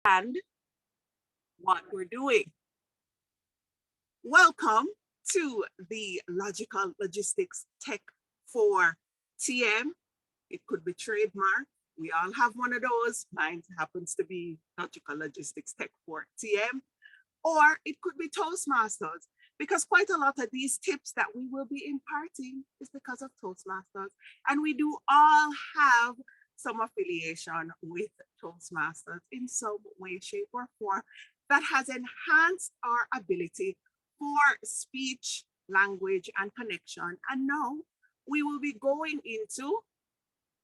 and what we're doing. Welcome to the Logical Logistics Tech for TM. It could be trademark. We all have one of those. Mine happens to be Logical Logistics Tech for TM. Or it could be Toastmasters, because quite a lot of these tips that we will be imparting is because of Toastmasters. And we do all have some affiliation with Toastmasters in some way, shape, or form that has enhanced our ability for speech, language, and connection. And now we will be going into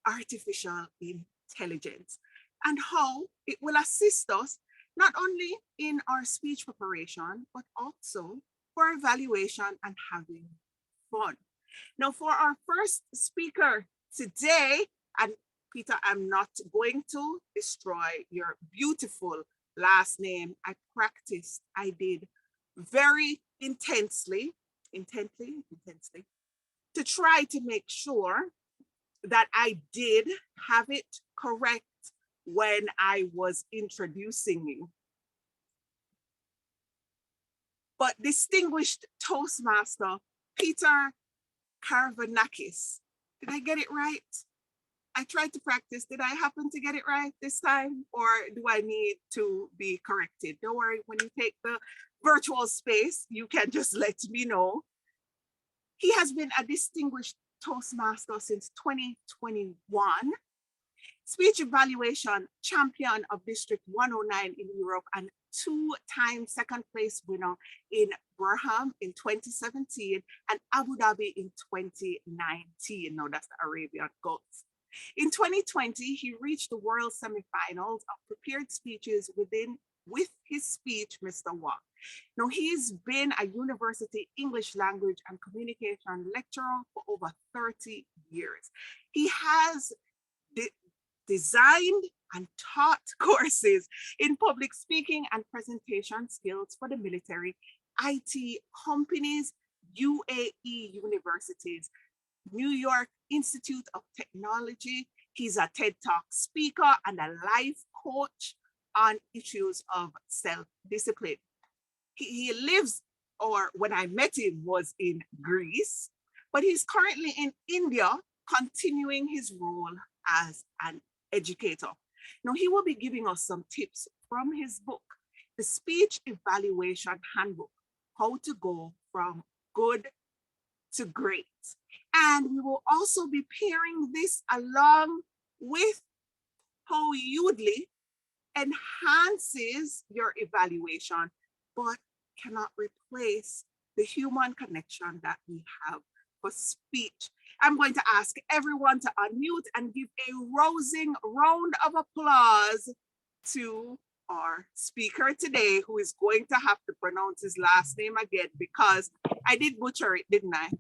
artificial intelligence and how it will assist us not only in our speech preparation, but also for evaluation and having fun. Now, for our first speaker today, and Peter, I'm not going to destroy your beautiful last name. I practiced, I did very intensely, to try to make sure that I did have it correct when I was introducing you. But distinguished Toastmaster Peter Karagianakis, did I get it right? I tried to practice. Did I happen to get it right this time? Or do I need to be corrected? Don't worry, when you take the virtual space, you can just let me know. He has been a distinguished Toastmaster since 2021. Speech evaluation champion of District 109 in Europe and two-time second place winner in Birmingham in 2017 and Abu Dhabi in 2019. Now that's the Arabian Gulf. In 2020, he reached the world semi-finals of prepared speeches with his speech, Mr. Walk. Now, he's been a university English language and communication lecturer for over 30 years. He has designed and taught courses in public speaking and presentation skills for the military, IT companies, UAE universities, New York Institute of Technology. He's a TED Talk speaker and a life coach on issues of self-discipline. He lives, or when I met him, was in Greece, but he's currently in India, continuing his role as an educator. Now, he will be giving us some tips from his book, The Speech Evaluation Handbook, How to Go from Good to Great. And we will also be pairing this along with how Yoodli enhances your evaluation, but cannot replace the human connection that we have for speech. I'm going to ask everyone to unmute and give a rousing round of applause to our speaker today, who is going to have to pronounce his last name again because I did butcher it, didn't I?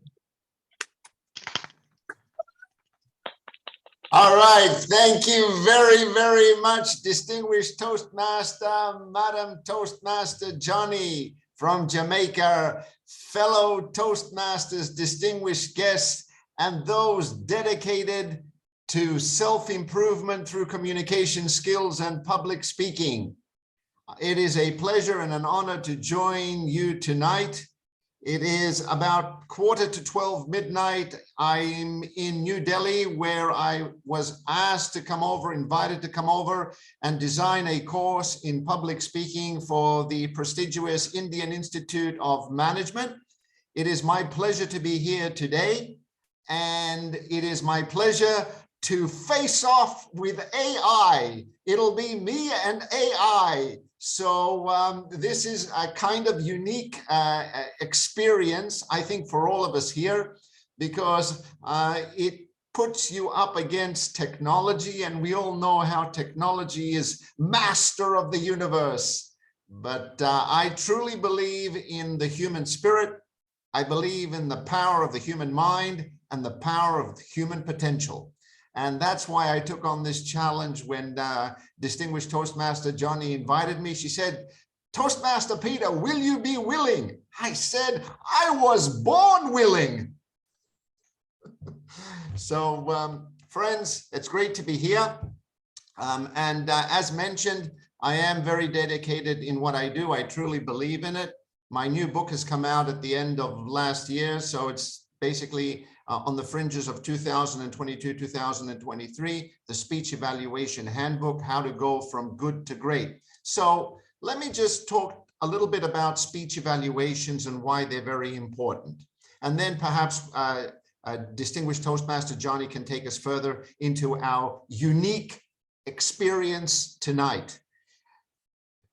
All right, thank you very, very much, distinguished Toastmaster, Madam Toastmaster Johnny from Jamaica, fellow Toastmasters, distinguished guests, and those dedicated to self-improvement through communication skills and public speaking. It is a pleasure and an honor to join you tonight. It is about 11:45 midnight. I'm in New Delhi, where I was asked to come over, invited to come over and design a course in public speaking for the prestigious Indian Institute of Management. It is my pleasure to be here today, and it is my pleasure to face off with AI. It'll be me and AI. So this is a kind of unique experience, I think, for all of us here, because it puts you up against technology, and we all know how technology is master of the universe. But I truly believe in the human spirit. I believe in the power of the human mind and the power of human potential. And that's why I took on this challenge when distinguished Toastmaster Johnny invited me. She said, "Toastmaster Peter, will you be willing?" I said, "I was born willing." So friends, it's great to be here. As mentioned, I am very dedicated in what I do. I truly believe in it. My new book has come out at the end of last year, so it's basically on the fringes of 2022, 2023, the Speech Evaluation Handbook, How to Go from Good to Great. So let me just talk a little bit about speech evaluations and why they're very important. And then perhaps distinguished Toastmaster Johnny can take us further into our unique experience tonight.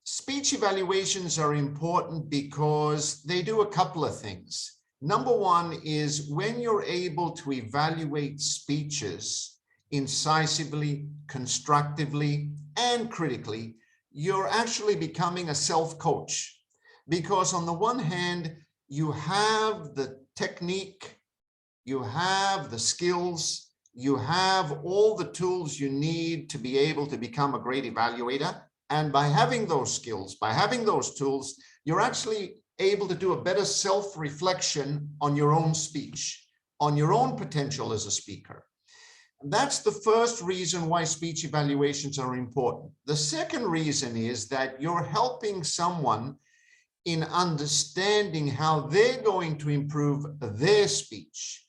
Speech evaluations are important because they do a couple of things. Number one is when you're able to evaluate speeches incisively, constructively, and critically, you're actually becoming a self-coach. Because on the one hand, you have the technique, you have the skills, you have all the tools you need to be able to become a great evaluator. And by having those skills, by having those tools, you're actually able to do a better self-reflection on your own speech, on your own potential as a speaker. And that's the first reason why speech evaluations are important. The second reason is that you're helping someone in understanding how they're going to improve their speech,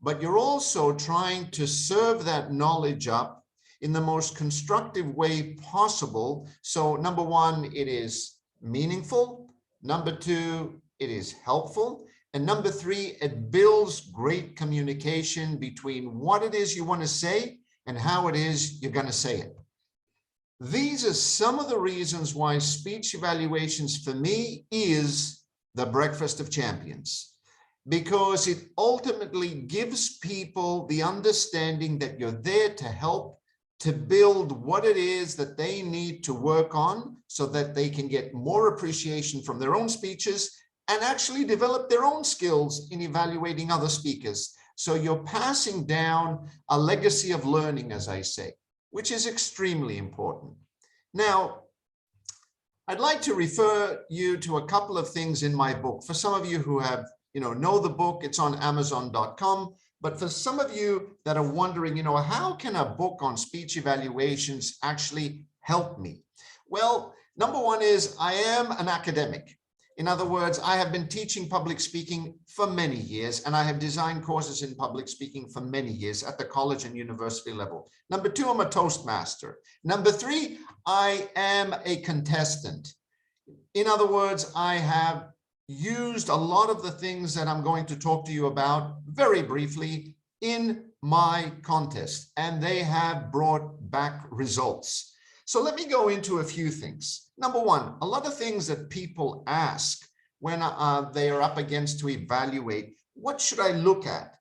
but you're also trying to serve that knowledge up in the most constructive way possible. So number one, it is meaningful. Number two, it is helpful. And number three, it builds great communication between what it is you want to say and how it is you're going to say it. These are some of the reasons why speech evaluations for me is the breakfast of champions, because it ultimately gives people the understanding that you're there to help to build what it is that they need to work on so that they can get more appreciation from their own speeches and actually develop their own skills in evaluating other speakers. So you're passing down a legacy of learning, as I say, which is extremely important. Now, I'd like to refer you to a couple of things in my book. For some of you who have, know the book, it's on Amazon.com. But for some of you that are wondering, how can a book on speech evaluations actually help me? Well, number one is I am an academic. In other words, I have been teaching public speaking for many years, and I have designed courses in public speaking for many years at the college and university level. Number two, I'm a Toastmaster. Number three, I am a contestant. In other words, I have used a lot of the things that I'm going to talk to you about very briefly in my contest, and they have brought back results. So let me go into a few things. Number one, a lot of things that people ask when they are up against to evaluate, what should I look at?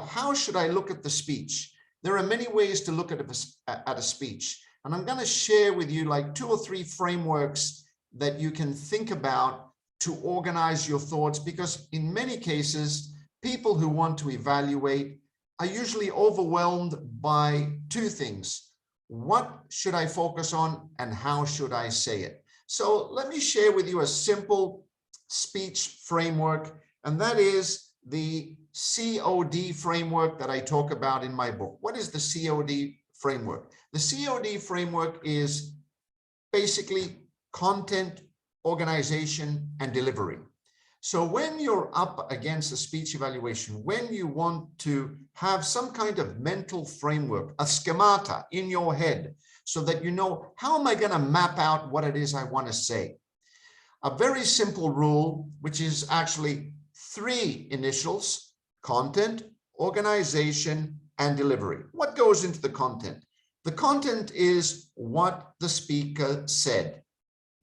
How should I look at the speech? There are many ways to look at a speech, and I'm going to share with you like 2 or 3 frameworks that you can think about to organize your thoughts, because in many cases, people who want to evaluate are usually overwhelmed by 2 things. What should I focus on and how should I say it? So let me share with you a simple speech framework, and that is the COD framework that I talk about in my book. What is the COD framework? The COD framework is basically content, organization, and delivery. So when you're up against a speech evaluation, when you want to have some kind of mental framework, a schemata in your head, so that you know, how am I going to map out what it is I want to say? A very simple rule, which is actually 3 initials: content, organization, and delivery. What goes into the content? The content is what the speaker said.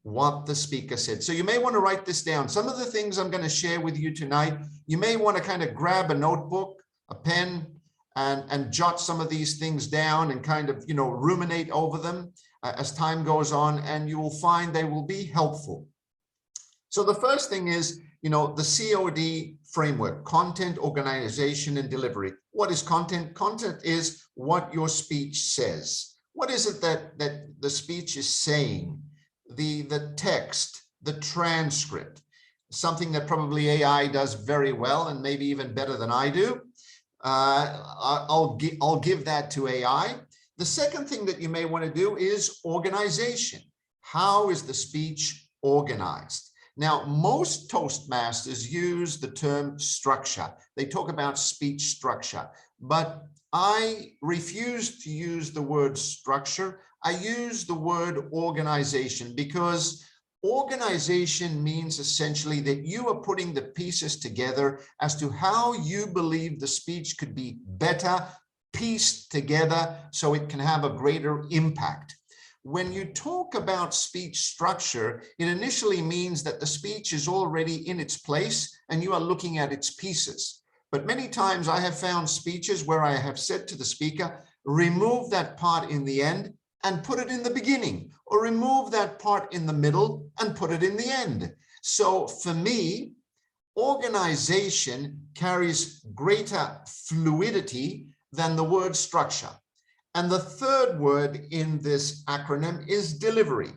What the speaker said. So you may want to write this down. Some of the things I'm going to share with you tonight, you may want to kind of grab a notebook, a pen, and jot some of these things down and kind of, ruminate over them as time goes on, and you will find they will be helpful. So the first thing is, the COD framework: content, organization, and delivery. What is content? Content is what your speech says. What is it that the speech is saying? The text, the transcript, something that probably AI does very well and maybe even better than I do. I'll give that to AI. The second thing that you may want to do is organization. How is the speech organized? Now, most Toastmasters use the term structure. They talk about speech structure, but I refuse to use the word structure. I use the word organization because organization means essentially that you are putting the pieces together as to how you believe the speech could be better pieced together so it can have a greater impact. When you talk about speech structure, it initially means that the speech is already in its place and you are looking at its pieces. But many times I have found speeches where I have said to the speaker, remove that part in the end and put it in the beginning, or remove that part in the middle and put it in the end. So for me, organization carries greater fluidity than the word structure. And the third word in this acronym is delivery.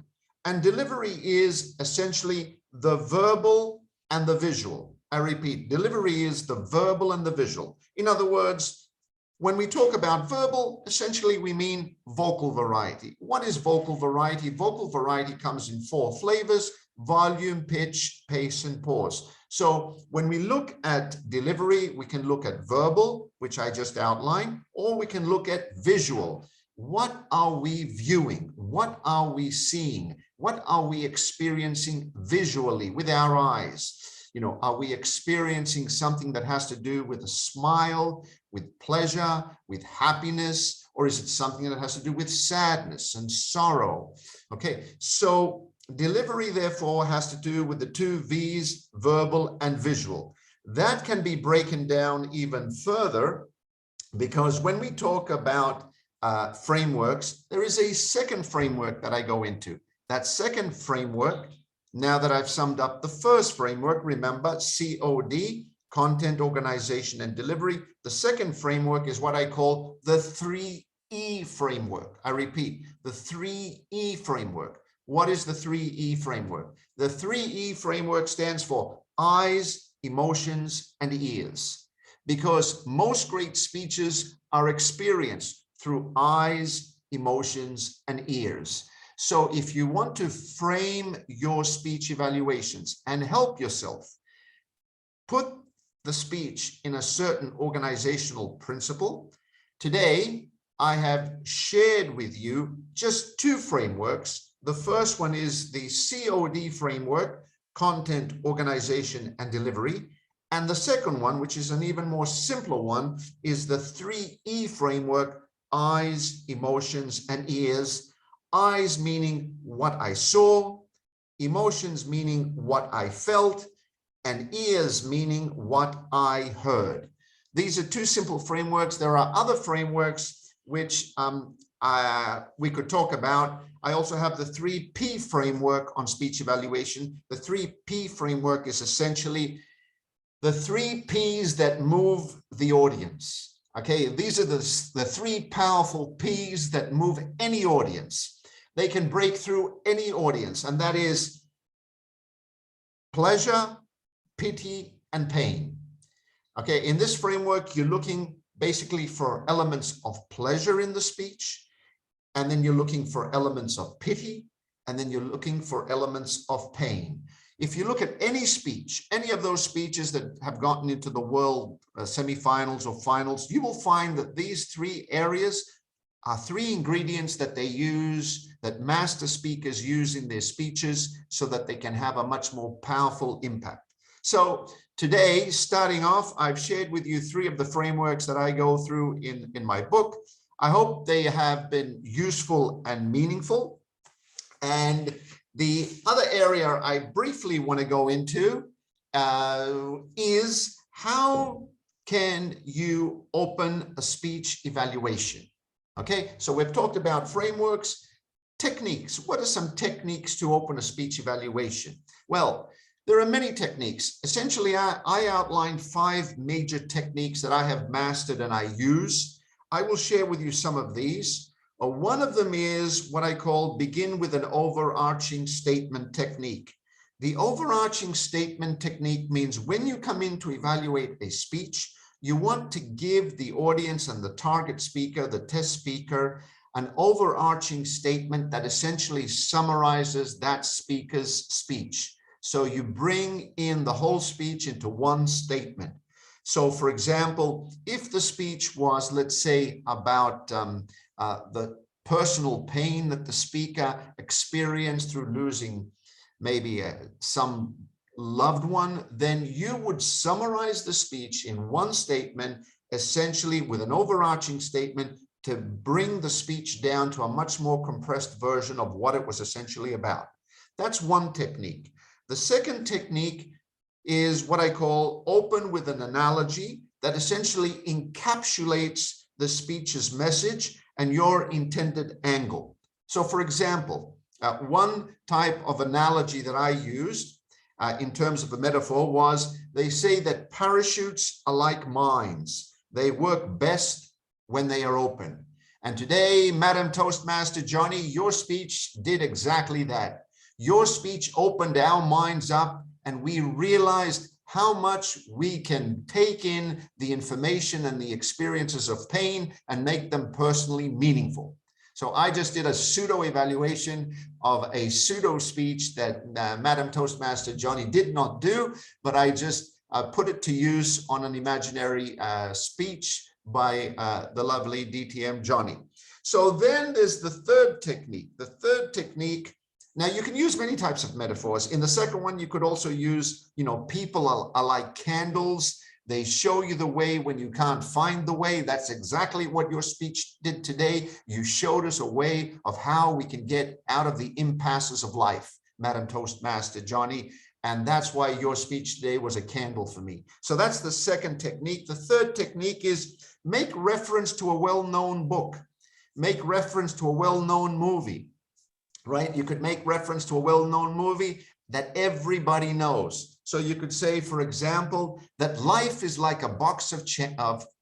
And delivery is essentially the verbal and the visual. I repeat, delivery is the verbal and the visual. In other words, when we talk about verbal, essentially we mean vocal variety. What is vocal variety? Vocal variety comes in 4 flavors: volume, pitch, pace, and pause. So when we look at delivery, we can look at verbal, which I just outlined, or we can look at visual. What are we viewing? What are we seeing? What are we experiencing visually with our eyes? You know, are we experiencing something that has to do with a smile, with pleasure, with happiness, or is it something that has to do with sadness and sorrow? Okay, so delivery, therefore, has to do with the 2 V's, verbal and visual. That can be broken down even further, because when we talk about frameworks, there is a second framework that I go into. That second framework, now that I've summed up the first framework, remember COD, content, organization, and delivery. The second framework is what I call the 3E framework. I repeat, the 3E framework. What is the 3E framework? The 3E framework stands for eyes, emotions, and ears, because most great speeches are experienced through eyes, emotions, and ears. So if you want to frame your speech evaluations and help yourself put the speech in a certain organizational principle, today I have shared with you just 2 frameworks. The first one is the COD framework, content, organization, and delivery. And the second one, which is an even more simpler one, is the 3E framework, eyes, emotions, and ears. Eyes meaning what I saw, emotions meaning what I felt, and ears meaning what I heard. These are 2 simple frameworks. There are other frameworks which we could talk about. I also have the 3P framework on speech evaluation. The 3P framework is essentially the 3 Ps that move the audience. Okay, these are the 3 powerful Ps that move any audience. They can break through any audience, and that is pleasure, pity, and pain. Okay, in this framework, you're looking basically for elements of pleasure in the speech, and then you're looking for elements of pity, and then you're looking for elements of pain. If you look at any speech, any of those speeches that have gotten into the world semifinals or finals, you will find that these 3 areas are 3 ingredients that they use, that master speakers use in their speeches so that they can have a much more powerful impact. So today, starting off, I've shared with you 3 of the frameworks that I go through in my book. I hope they have been useful and meaningful. And the other area I briefly want to go into is how can you open a speech evaluation? Okay, so we've talked about frameworks, techniques. What are some techniques to open a speech evaluation? Well, there are many techniques. Essentially, I outlined 5 major techniques that I have mastered and I use. I will share with you some of these. One of them is what I call begin with an overarching statement technique. The overarching statement technique means when you come in to evaluate a speech, you want to give the audience and the target speaker, the test speaker, an overarching statement that essentially summarizes that speaker's speech. So you bring in the whole speech into one statement. So for example, if the speech was, let's say, about the personal pain that the speaker experienced through losing maybe some loved one, then you would summarize the speech in one statement, essentially with an overarching statement to bring the speech down to a much more compressed version of what it was essentially about. That's one technique. The second technique is what I call open with an analogy that essentially encapsulates the speech's message and your intended angle. So for example, one type of analogy that I used in terms of a metaphor was, they say that parachutes are like mines. They work best when they are open. And today, Madam Toastmaster Johnny, your speech did exactly that. Your speech opened our minds up, and we realized how much we can take in the information and the experiences of pain and make them personally meaningful. So I just did a pseudo evaluation of a pseudo speech that Madam Toastmaster Johnny did not do, but I just put it to use on an imaginary speech by the lovely DTM Johnny. So then there's the third technique. The third technique, now you can use many types of metaphors. In the second one, you could also use, people are like candles. They show you the way when you can't find the way. That's exactly what your speech did today. You showed us a way of how we can get out of the impasses of life, Madam Toastmaster Johnny. And that's why your speech today was a candle for me. So that's the second technique. The third technique is make reference to a well-known book. Make reference to a well-known movie, right? You could make reference to a well-known movie that everybody knows. So you could say, for example, that life is like a box of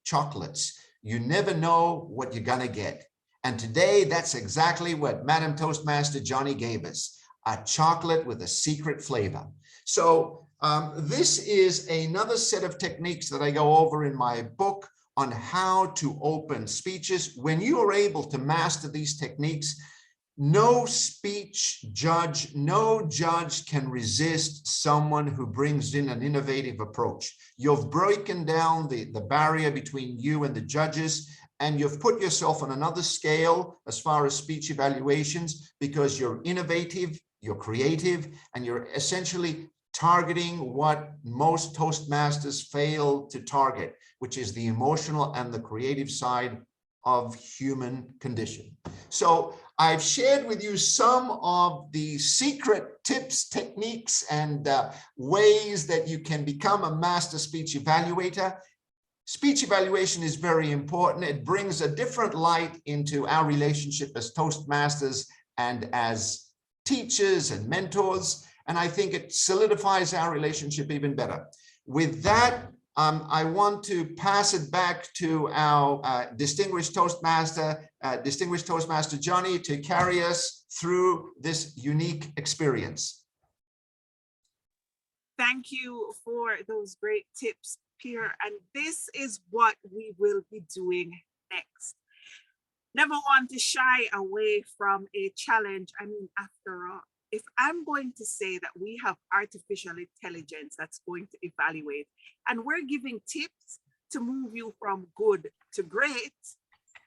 chocolates. You never know what you're gonna get. And today, that's exactly what Madam Toastmaster Johnny gave us, a chocolate with a secret flavor. So this is another set of techniques that I go over in my book on how to open speeches. When you are able to master these techniques, no speech judge, no judge can resist someone who brings in an innovative approach. You've broken down the barrier between you and the judges, and you've put yourself on another scale as far as speech evaluations, because you're innovative, you're creative, and you're essentially targeting what most Toastmasters fail to target, which is the emotional and the creative side of human condition. So I've shared with you some of the secret tips, techniques, and ways that you can become a master speech evaluator. Speech evaluation is very important. It brings a different light into our relationship as Toastmasters and as teachers and mentors. And I think it solidifies our relationship even better. With that, I want to pass it back to our distinguished Toastmaster Johnny, to carry us through this unique experience. Thank you for those great tips, Pierre. And this is what we will be doing next. Never want to shy away from a challenge. I mean, after all, if I'm going to say that we have artificial intelligence that's going to evaluate, and we're giving tips to move you from good to great,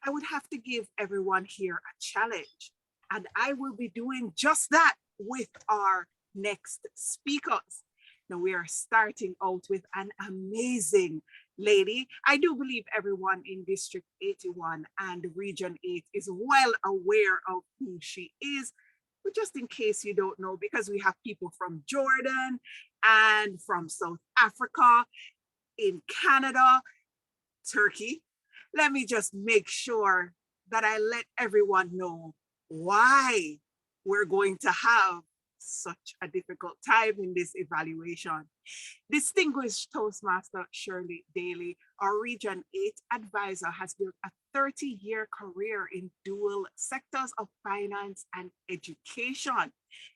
I would have to give everyone here a challenge. And I will be doing just that with our next speakers. Now, we are starting out with an amazing lady. I do believe everyone in District 81 and Region 8 is well aware of who she is. But just in case you don't know, because we have people from Jordan and from South Africa, in Canada, Turkey, let me just make sure that I let everyone know why we're going to have such a difficult time in this evaluation. Distinguished Toastmaster Shirley Daly, our Region 8 advisor, has built a 30-year career in dual sectors of finance and education.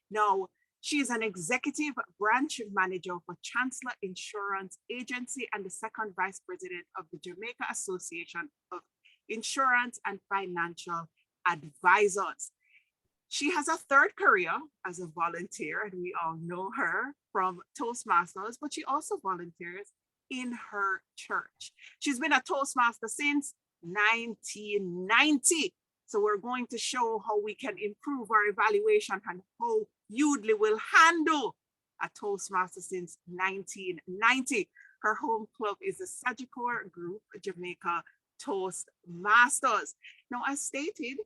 Now, she is an executive branch manager for Chancellor Insurance Agency and the second vice president of the Jamaica Association of Insurance and Financial advisors. She has a third career as a volunteer, and we all know her from Toastmasters, but she also volunteers in her church. She's been a Toastmaster since 1990. So we're going to show how we can improve our evaluation and how Yoodli will handle a Toastmaster since 1990. Her home club is the Sagicor Group, Jamaica Toastmasters. Now, as stated,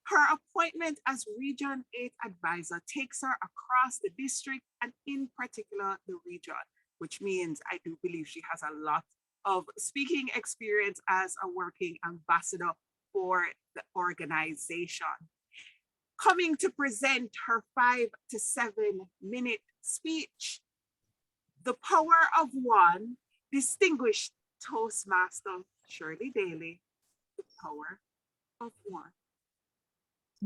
her appointment as Region 8 advisor takes her across the district and in particular the region, which means I do believe she has a lot of speaking experience as a working ambassador for the organization. Coming to present her 5 to 7 minute speech, the power of one, distinguished Toastmaster Shirley Daly, the power of one.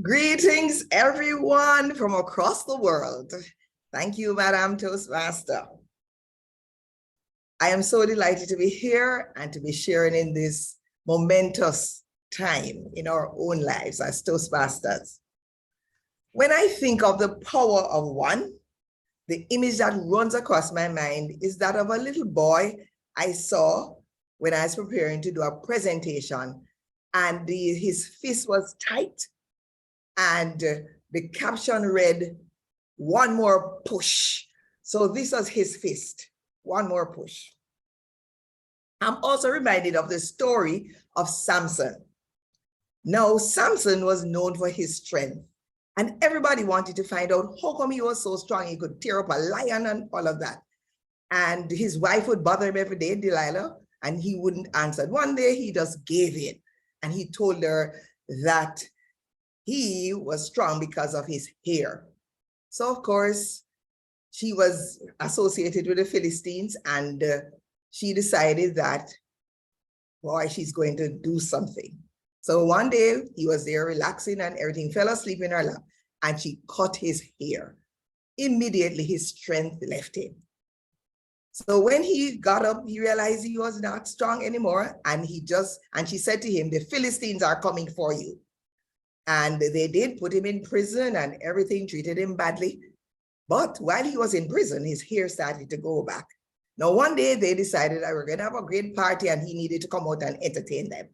Greetings, everyone from across the world. Thank you, Madam Toastmaster. I am so delighted to be here and to be sharing in this momentous time in our own lives as Toastmasters. When I think of the power of one, the image that runs across my mind is that of a little boy I saw when I was preparing to do a presentation, and his fist was tight, and the caption read, "One more push." So this was his fist, one more push. I'm also reminded of the story of Samson. Now, Samson was known for his strength, and everybody wanted to find out how come he was so strong, he could tear up a lion and all of that. And his wife would bother him every day, Delilah, and he wouldn't answer. One day he just gave in, and he told her that he was strong because of his hair. So of course, she was associated with the Philistines, and she decided that, boy, she's going to do something. So one day he was there relaxing and everything, fell asleep in her lap, and she cut his hair. Immediately his strength left him. So when he got up, he realized he was not strong anymore, and she said to him, "The Philistines are coming for you." And they did put him in prison, and everything, treated him badly. But while he was in prison, his hair started to go back. Now, one day they decided that we're going to have a great party, and he needed to come out and entertain them.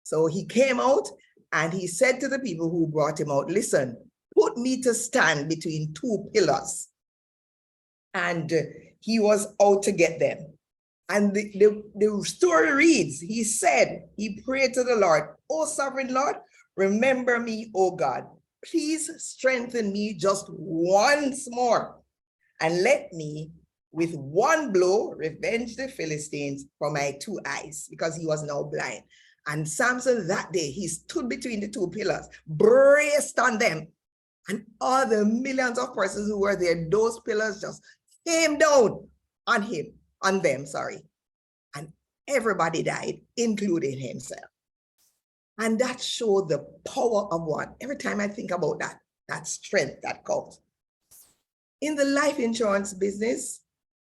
So he came out and he said to the people who brought him out, "Listen, put me to stand between two pillars." And he was out to get them. And the story reads, he said, he prayed to the Lord, "Oh, sovereign Lord, remember me, oh God. Please strengthen me just once more, and let me, with one blow, revenge the Philistines for my 2 eyes," because he was now blind. And Samson that day, he stood between the 2 pillars, braced on them. And all the millions of persons who were there, those pillars just came down on them. And everybody died, including himself. And that showed the power of one. Every time I think about that strength that comes. In the life insurance business,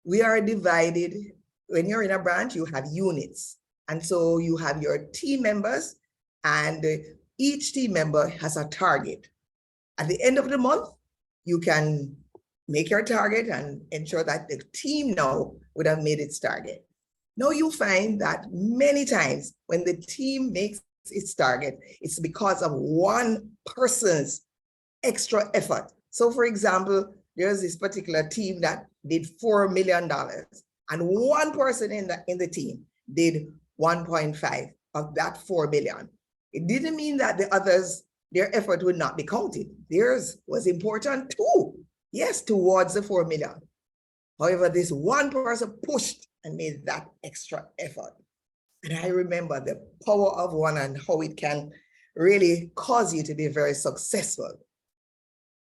we are divided. When you're in a branch, you have units. And so you have your team members, and each team member has a target. At the end of the month, you can make your target and ensure that the team now would have made its target. Now you find that many times when the team makes its target, it's because of one person's extra effort. So for example, there's this particular team that did $4 million, and one person in the team did 1.5 of that 4 million. It didn't mean that the others, their effort would not be counted. Theirs was important too, yes, towards the 4 million. However, this one person pushed and made that extra effort. And I remember the power of one and how it can really cause you to be very successful.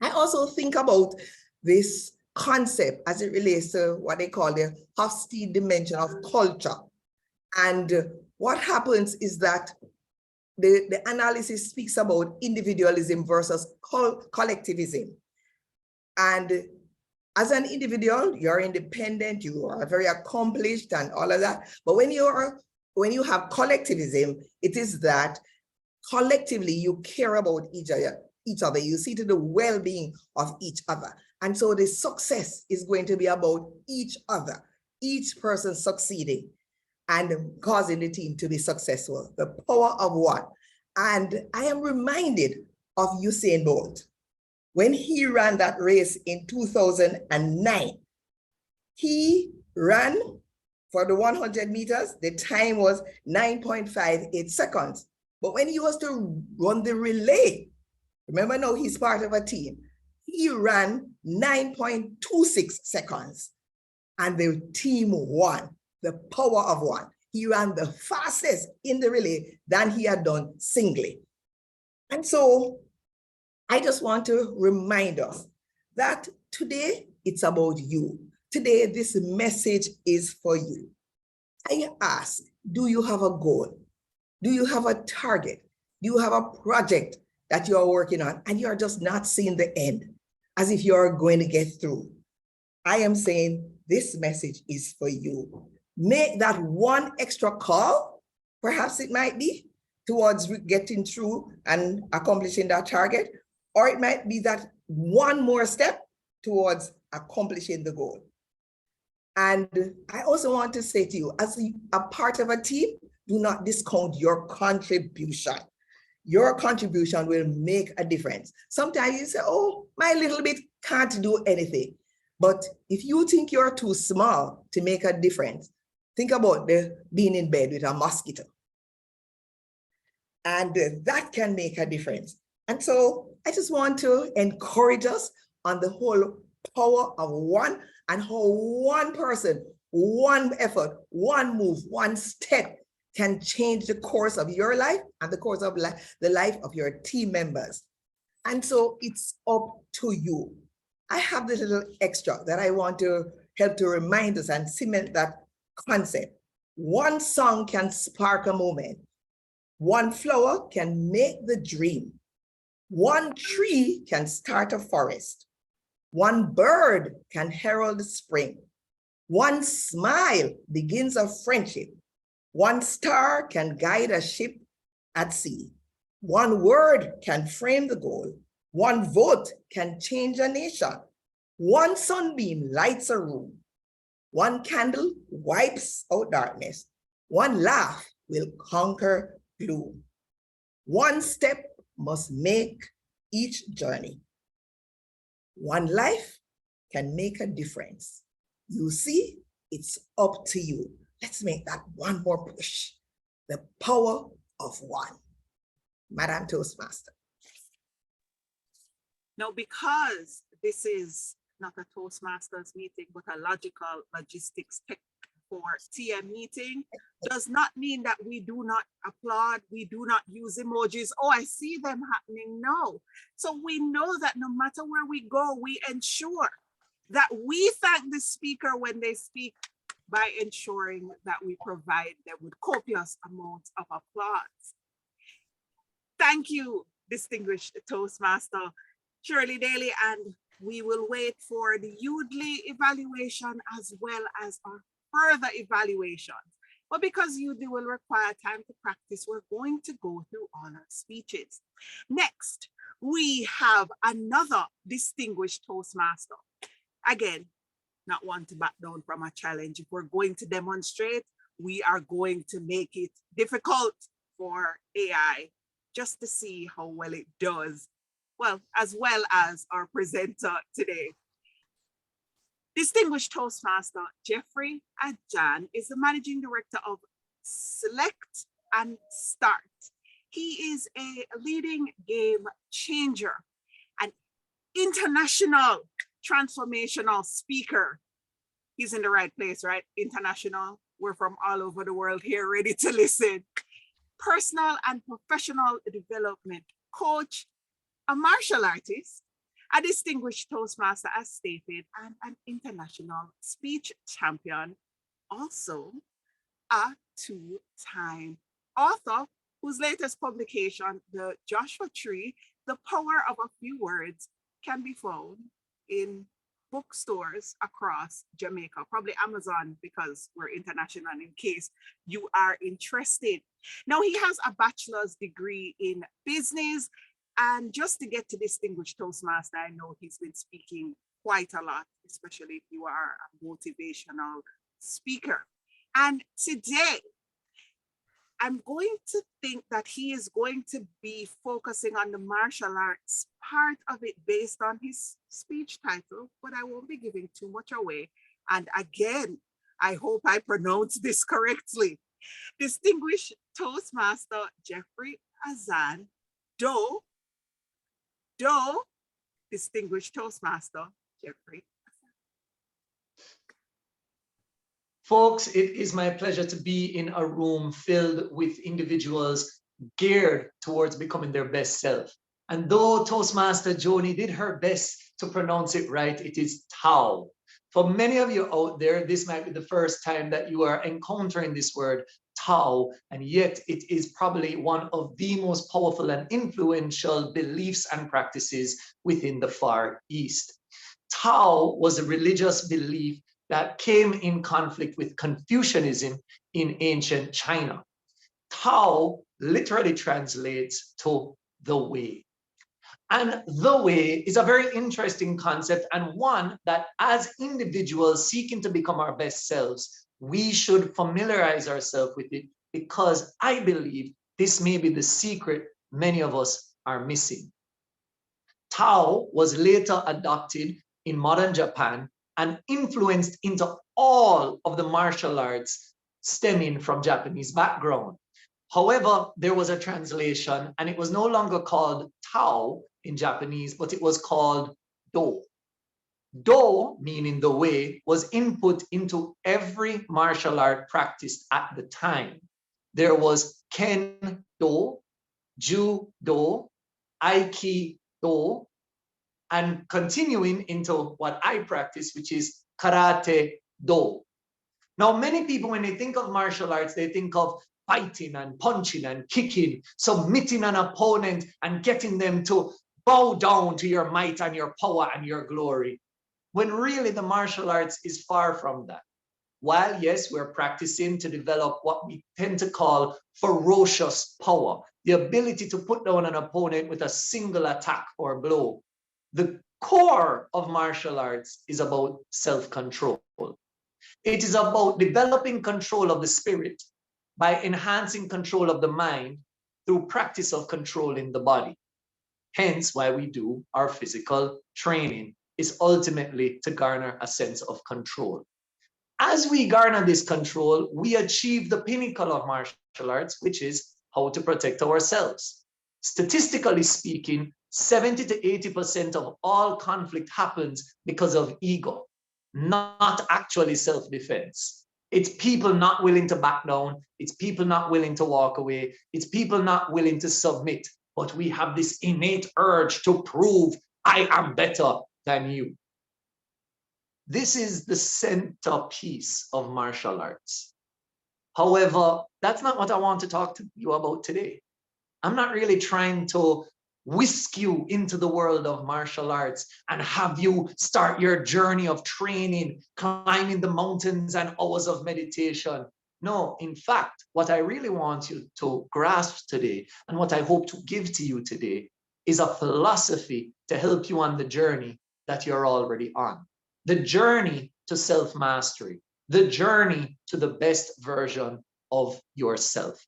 I also think about this concept as it relates to what they call the Hofstede dimension of culture. And what happens is that the analysis speaks about individualism versus collectivism. And as an individual, you're independent, you are very accomplished and all of that. But when you have collectivism, it is that collectively you care about each other. You see to the well-being of each other. And so the success is going to be about each other, each person succeeding and causing the team to be successful. The power of one. And I am reminded of Usain Bolt. When he ran that race in 2009, he ran for the 100 meters, the time was 9.58 seconds. But when he was to run the relay, remember now he's part of a team, he ran 9.26 seconds and the team won, the power of one. He ran the fastest in the relay than he had done singly. And so I just want to remind us that today it's about you. Today, this message is for you. I ask, do you have a goal? Do you have a target? Do you have a project that you are working on and you are just not seeing the end as if you are going to get through? I am saying this message is for you. Make that one extra call, perhaps it might be, towards getting through and accomplishing that target, or it might be that one more step towards accomplishing the goal. And I also want to say to you, as a part of a team, do not discount your contribution. Your contribution will make a difference. Sometimes you say, oh, my little bit can't do anything. But if you think you're too small to make a difference, think about being in bed with a mosquito. And that can make a difference. And so I just want to encourage us on the whole power of one and how one person, one effort, one move, one step can change the course of your life and the course of the life of your team members. And so it's up to you. I have this little extra that I want to help to remind us and cement that concept. One song can spark a moment. One flower can make the dream. One tree can start a forest. One bird can herald spring. One smile begins a friendship. One star can guide a ship at sea. One word can frame the goal. One vote can change a nation. One sunbeam lights a room. One candle wipes out darkness. One laugh will conquer gloom. One step must make each journey. One life can make a difference. You see, it's up to you. Let's make that one more push. The power of one. Madam Toastmaster. Now, because this is not a Toastmasters meeting, but a logical logistics tech for TM meeting, does not mean that we do not applaud, we do not use emojis. Oh, I see them happening. No. So we know that no matter where we go, we ensure that we thank the speaker when they speak by ensuring that we provide them with copious amounts of applause. Thank you, distinguished Toastmaster Shirley Daly, and we will wait for the Yoodli evaluation as well as our further evaluations. But because Yoodli will require time to practice, we're going to go through all our speeches. Next, we have another distinguished Toastmaster. Again, not one to back down from a challenge. If we're going to demonstrate, we are going to make it difficult for AI just to see how well it does. Well, as well as our presenter today. Distinguished Toastmaster Jeffrey Adjan is the Managing Director of Select and Start. He is a leading game changer, an international transformational speaker. He's in the right place, right? International. We're from all over the world here, ready to listen. Personal and professional development coach, a martial artist, a distinguished Toastmaster as stated, and an international speech champion, also a two-time author whose latest publication, The Joshua Tree, The Power of a Few Words, can be found in bookstores across Jamaica, probably Amazon because we're international in case you are interested. Now he has a bachelor's degree in business, and just to get to distinguished Toastmaster, I know he's been speaking quite a lot, especially if you are a motivational speaker. And today, I'm going to think that he is going to be focusing on the martial arts part of it based on his speech title, but I won't be giving too much away. And again, I hope I pronounce this correctly. Distinguished Toastmaster Jeffrey Azan Doe, Distinguished Toastmaster Jeffrey. Folks, it is my pleasure to be in a room filled with individuals geared towards becoming their best self. And though Toastmaster Joni did her best to pronounce it right, it is Tao. For many of you out there, this might be the first time that you are encountering this word, Tao, and yet it is probably one of the most powerful and influential beliefs and practices within the Far East. Tao was a religious belief that came in conflict with Confucianism in ancient China. Tao literally translates to the way. And the way is a very interesting concept, and one that as individuals seeking to become our best selves, we should familiarize ourselves with it, because I believe this may be the secret many of us are missing. Tao was later adopted in modern Japan and influenced into all of the martial arts stemming from Japanese background. However, there was a translation, and it was no longer called Tao in Japanese, but it was called Do. Do, meaning the way, was input into every martial art practiced at the time. There was Kendo, Judo, Aikido, and continuing into what I practice, which is Karate Do. Now, many people, when they think of martial arts, they think of fighting and punching and kicking, submitting an opponent and getting them to bow down to your might and your power and your glory, when really the martial arts is far from that. While, yes, we're practicing to develop what we tend to call ferocious power, the ability to put down an opponent with a single attack or blow, the core of martial arts is about self-control. It is about developing control of the spirit by enhancing control of the mind through practice of controlling the body. Hence why we do our physical training, is ultimately to garner a sense of control. As we garner this control, we achieve the pinnacle of martial arts, which is how to protect ourselves. Statistically speaking, 70 to 80% of all conflict happens because of ego, not actually self-defense. It's people not willing to back down. It's people not willing to walk away. It's people not willing to submit. But we have this innate urge to prove I am better than you. This is the centerpiece of martial arts. However, that's not what I want to talk to you about today. I'm not really trying to whisk you into the world of martial arts and have you start your journey of training, climbing the mountains and hours of meditation. No, in fact, what I really want you to grasp today, and what I hope to give to you today, is a philosophy to help you on the journey that you're already on. The journey to self-mastery, the journey to the best version of yourself.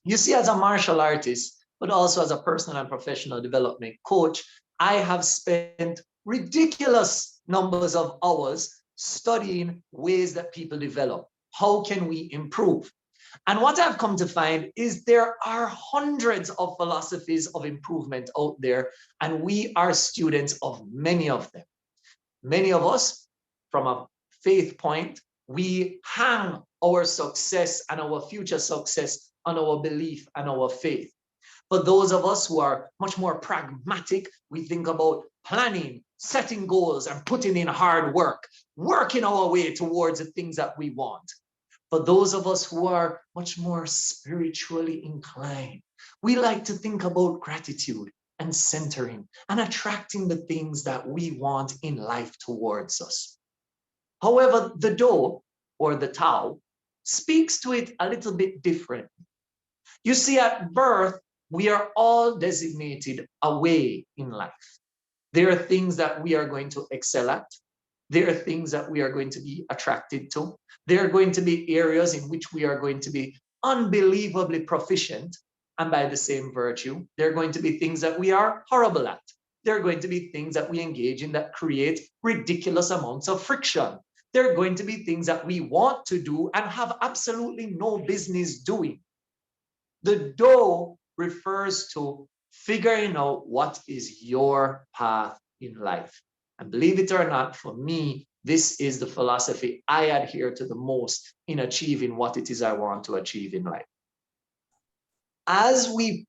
You see, as a martial artist, but also as a personal and professional development coach, I have spent ridiculous numbers of hours studying ways that people develop. How can we improve? And what I've come to find is there are hundreds of philosophies of improvement out there, and we are students of many of them. Many of us, from a faith point, we hang our success and our future success on our belief and our faith. For those of us who are much more pragmatic, we think about planning, setting goals, and putting in hard work, working our way towards the things that we want. For those of us who are much more spiritually inclined, we like to think about gratitude and centering and attracting the things that we want in life towards us. However, the do or the Tao speaks to it a little bit different. You see, at birth, we are all designated a way in life. There are things that we are going to excel at. There are things that we are going to be attracted to. There are going to be areas in which we are going to be unbelievably proficient. And by the same virtue, there are going to be things that we are horrible at. There are going to be things that we engage in that create ridiculous amounts of friction. There are going to be things that we want to do and have absolutely no business doing. The do refers to figuring out what is your path in life. And believe it or not, for me, this is the philosophy I adhere to the most in achieving what it is I want to achieve in life. As we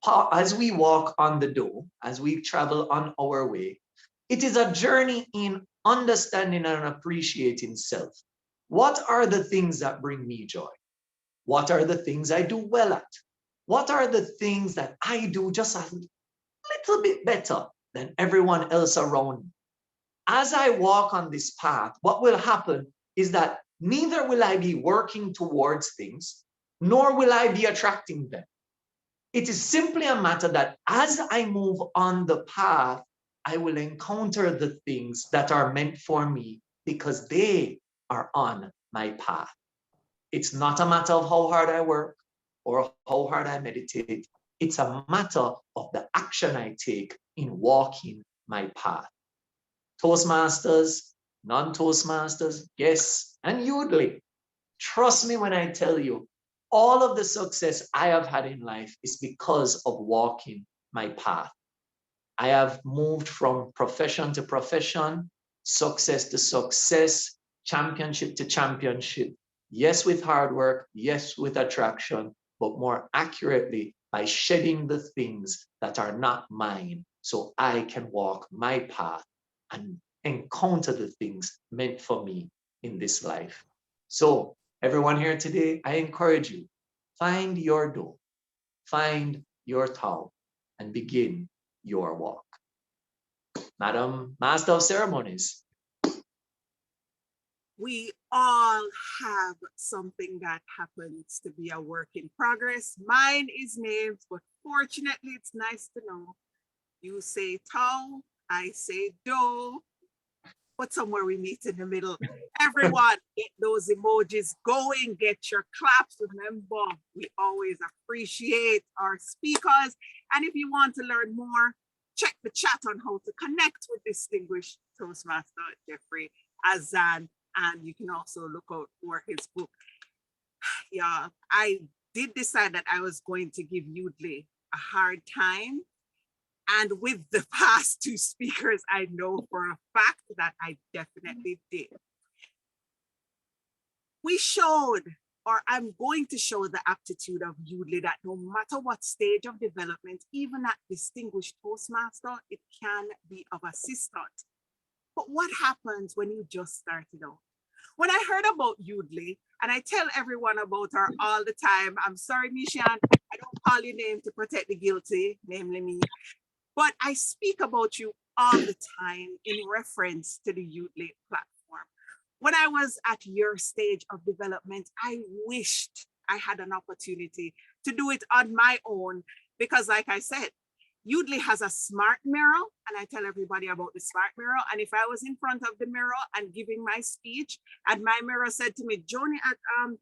walk on the do, as we travel on our way, it is a journey in understanding and appreciating self. What are the things that bring me joy? What are the things I do well at? What are the things that I do just a little bit better than everyone else around me? As I walk on this path, what will happen is that neither will I be working towards things, nor will I be attracting them. It is simply a matter that as I move on the path, I will encounter the things that are meant for me because they are on my path. It's not a matter of how hard I work or how hard I meditate. It's a matter of the action I take in walking my path. Toastmasters, non-Toastmasters, guests, and Yoodli. Trust me when I tell you, all of the success I have had in life is because of walking my path. I have moved from profession to profession, success to success, championship to championship. Yes, with hard work, yes, with attraction, but more accurately, by shedding the things that are not mine so I can walk my path and encounter the things meant for me in this life. So everyone here today, I encourage you, find your do, find your Tao, and begin your walk. Madam Master of Ceremonies. We all have something that happens to be a work in progress. Mine is names, but fortunately, it's nice to know. You say Tao, I say Do, but somewhere we meet in the middle. Everyone, get those emojis going, get your claps. Remember, we always appreciate our speakers. And if you want to learn more, check the chat on how to connect with distinguished Toastmaster Jeffrey Azan. And you can also look out for his book. Yeah, I did decide that I was going to give Yoodli a hard time. And with the past two speakers, I know for a fact that I definitely did. We showed, or I'm going to show the aptitude of Yoodli that no matter what stage of development, even at distinguished Toastmaster, it can be of assistance. But what happens when you just started out? When I heard about Yoodli, and I tell everyone about her all the time, I'm sorry, Nishan, I don't call your name to protect the guilty, namely me, but I speak about you all the time in reference to the Yoodli platform. When I was at your stage of development, I wished I had an opportunity to do it on my own because, like I said, Yoodli has a smart mirror, and I tell everybody about the smart mirror. And if I was in front of the mirror and giving my speech, and my mirror said to me, Joni, at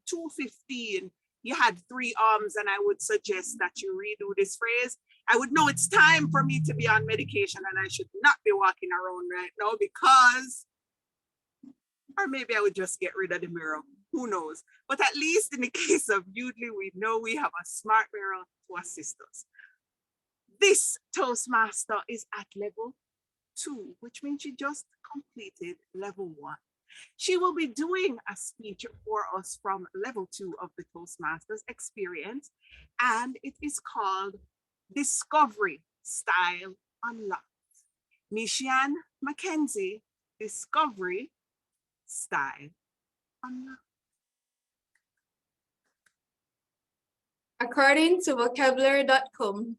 2:15, you had 3 arms, and I would suggest that you redo this phrase, I would know it's time for me to be on medication and I should not be walking around right now because, or maybe I would just get rid of the mirror. Who knows? But at least in the case of Yoodli, we know we have a smart mirror to assist us. This Toastmaster is at level 2, which means she just completed level 1. She will be doing a speech for us from level 2 of the Toastmasters experience, and it is called Discovery Style Unlocked. Mishian Mackenzie, Discovery Style Unlocked. According to vocabulary.com,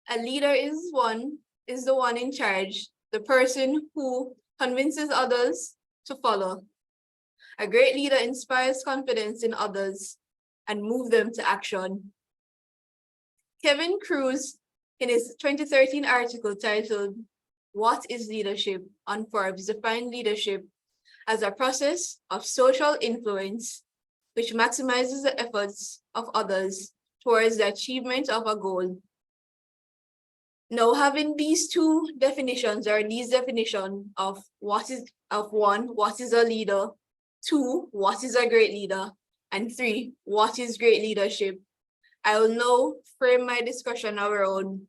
a leader is one is the one in charge, the person who convinces others to follow. A great leader inspires confidence in others and moves them to action. Kevin Cruz, in his 2013 article titled, "What is Leadership?" on Forbes, defined leadership as a process of social influence which maximizes the efforts of others towards the achievement of a goal. Now, having these two definitions, or these definitions of what is a leader, 2, what is a great leader, and 3, what is great leadership, I will now frame my discussion around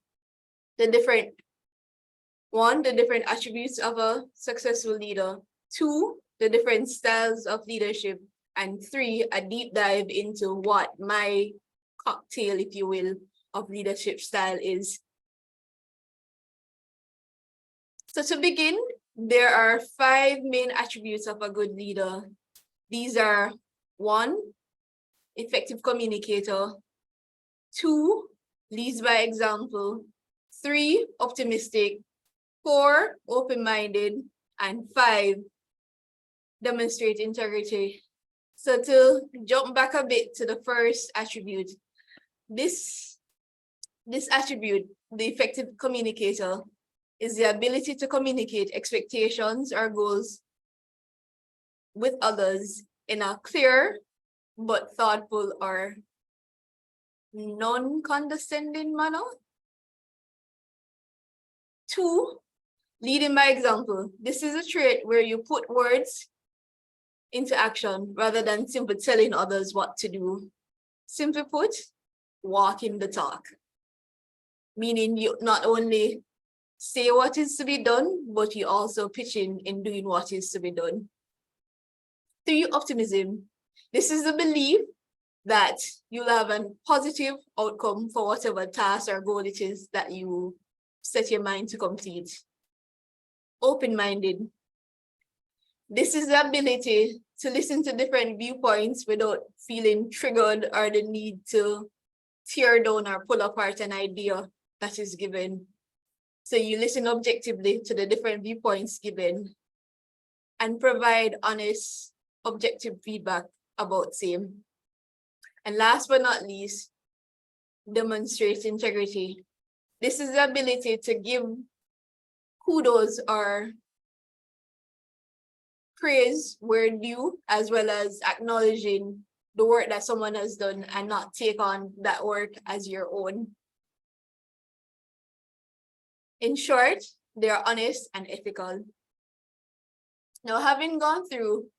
the different attributes of a successful leader, 2, the different styles of leadership, and 3, a deep dive into what my cocktail, if you will, of leadership style is. So to begin, there are 5 main attributes of a good leader. These are 1, effective communicator, 2, leads by example, 3, optimistic, 4, open-minded, and 5, demonstrate integrity. So to jump back a bit to the first attribute, this attribute, the effective communicator, is the ability to communicate expectations or goals with others in a clear but thoughtful or non-condescending manner. 2, leading by example. This is a trait where you put words into action rather than simply telling others what to do. Simply put, walking the talk. Meaning you not only say what is to be done, but you also pitch in doing what is to be done. 3, optimism. This is the belief that you'll have a positive outcome for whatever task or goal it is that you set your mind to complete. Open-minded. This is the ability to listen to different viewpoints without feeling triggered or the need to tear down or pull apart an idea that is given. So you listen objectively to the different viewpoints given and provide honest, objective feedback about same. And last but not least, demonstrate integrity. This is the ability to give kudos or praise where due, as well as acknowledging the work that someone has done and not take on that work as your own. In short, they are honest and ethical. Now, having gone through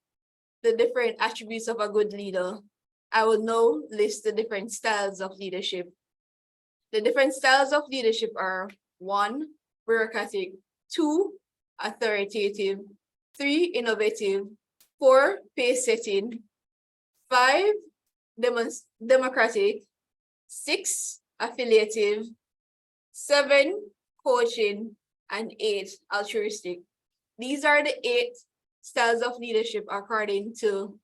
the different attributes of a good leader, I will now list the different styles of leadership. The different styles of leadership are 1, bureaucratic, 2, authoritative, 3, innovative, 4, pace setting, 5, democratic, 6, affiliative, 7, coaching, and 8, altruistic. These are the 8 styles of leadership according to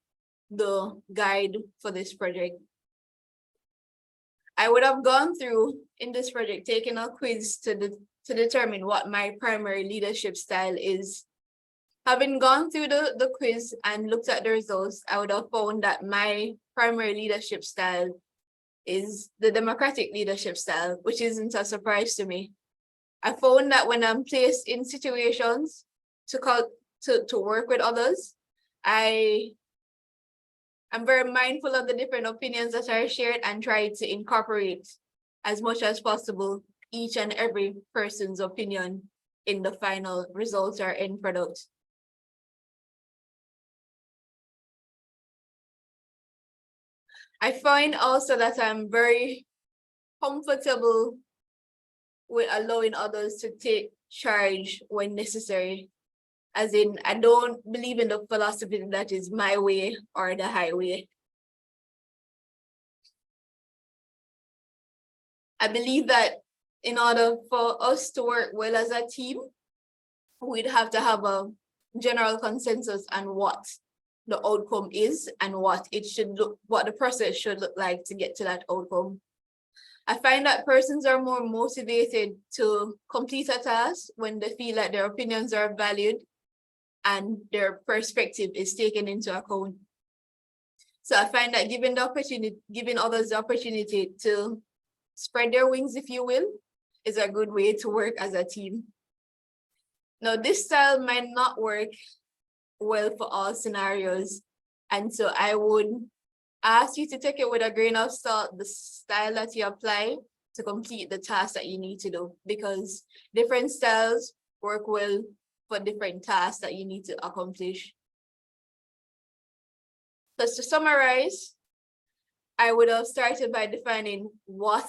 the guide for this project. I would have gone through in this project, taking a quiz to determine what my primary leadership style is. Having gone through the quiz and looked at the results, I would have found that my primary leadership style is the democratic leadership style, which isn't a surprise to me. I found that when I'm placed in situations to work with others, I'm very mindful of the different opinions that are shared and try to incorporate as much as possible each and every person's opinion in the final results or end product. I find also that I'm very comfortable with allowing others to take charge when necessary. As in, I don't believe in the philosophy that is my way or the highway. I believe that in order for us to work well as a team, we'd have to have a general consensus on what the outcome is and what it should look, what the process should look like to get to that outcome. I find that persons are more motivated to complete a task when they feel like their opinions are valued and their perspective is taken into account. So I find that giving others the opportunity to spread their wings, if you will, is a good way to work as a team. Now, this style might not work well for all scenarios. And so I would ask you to take it with a grain of salt, the style that you apply to complete the task that you need to do, because different styles work well for different tasks that you need to accomplish. So to summarize, I would have started by defining what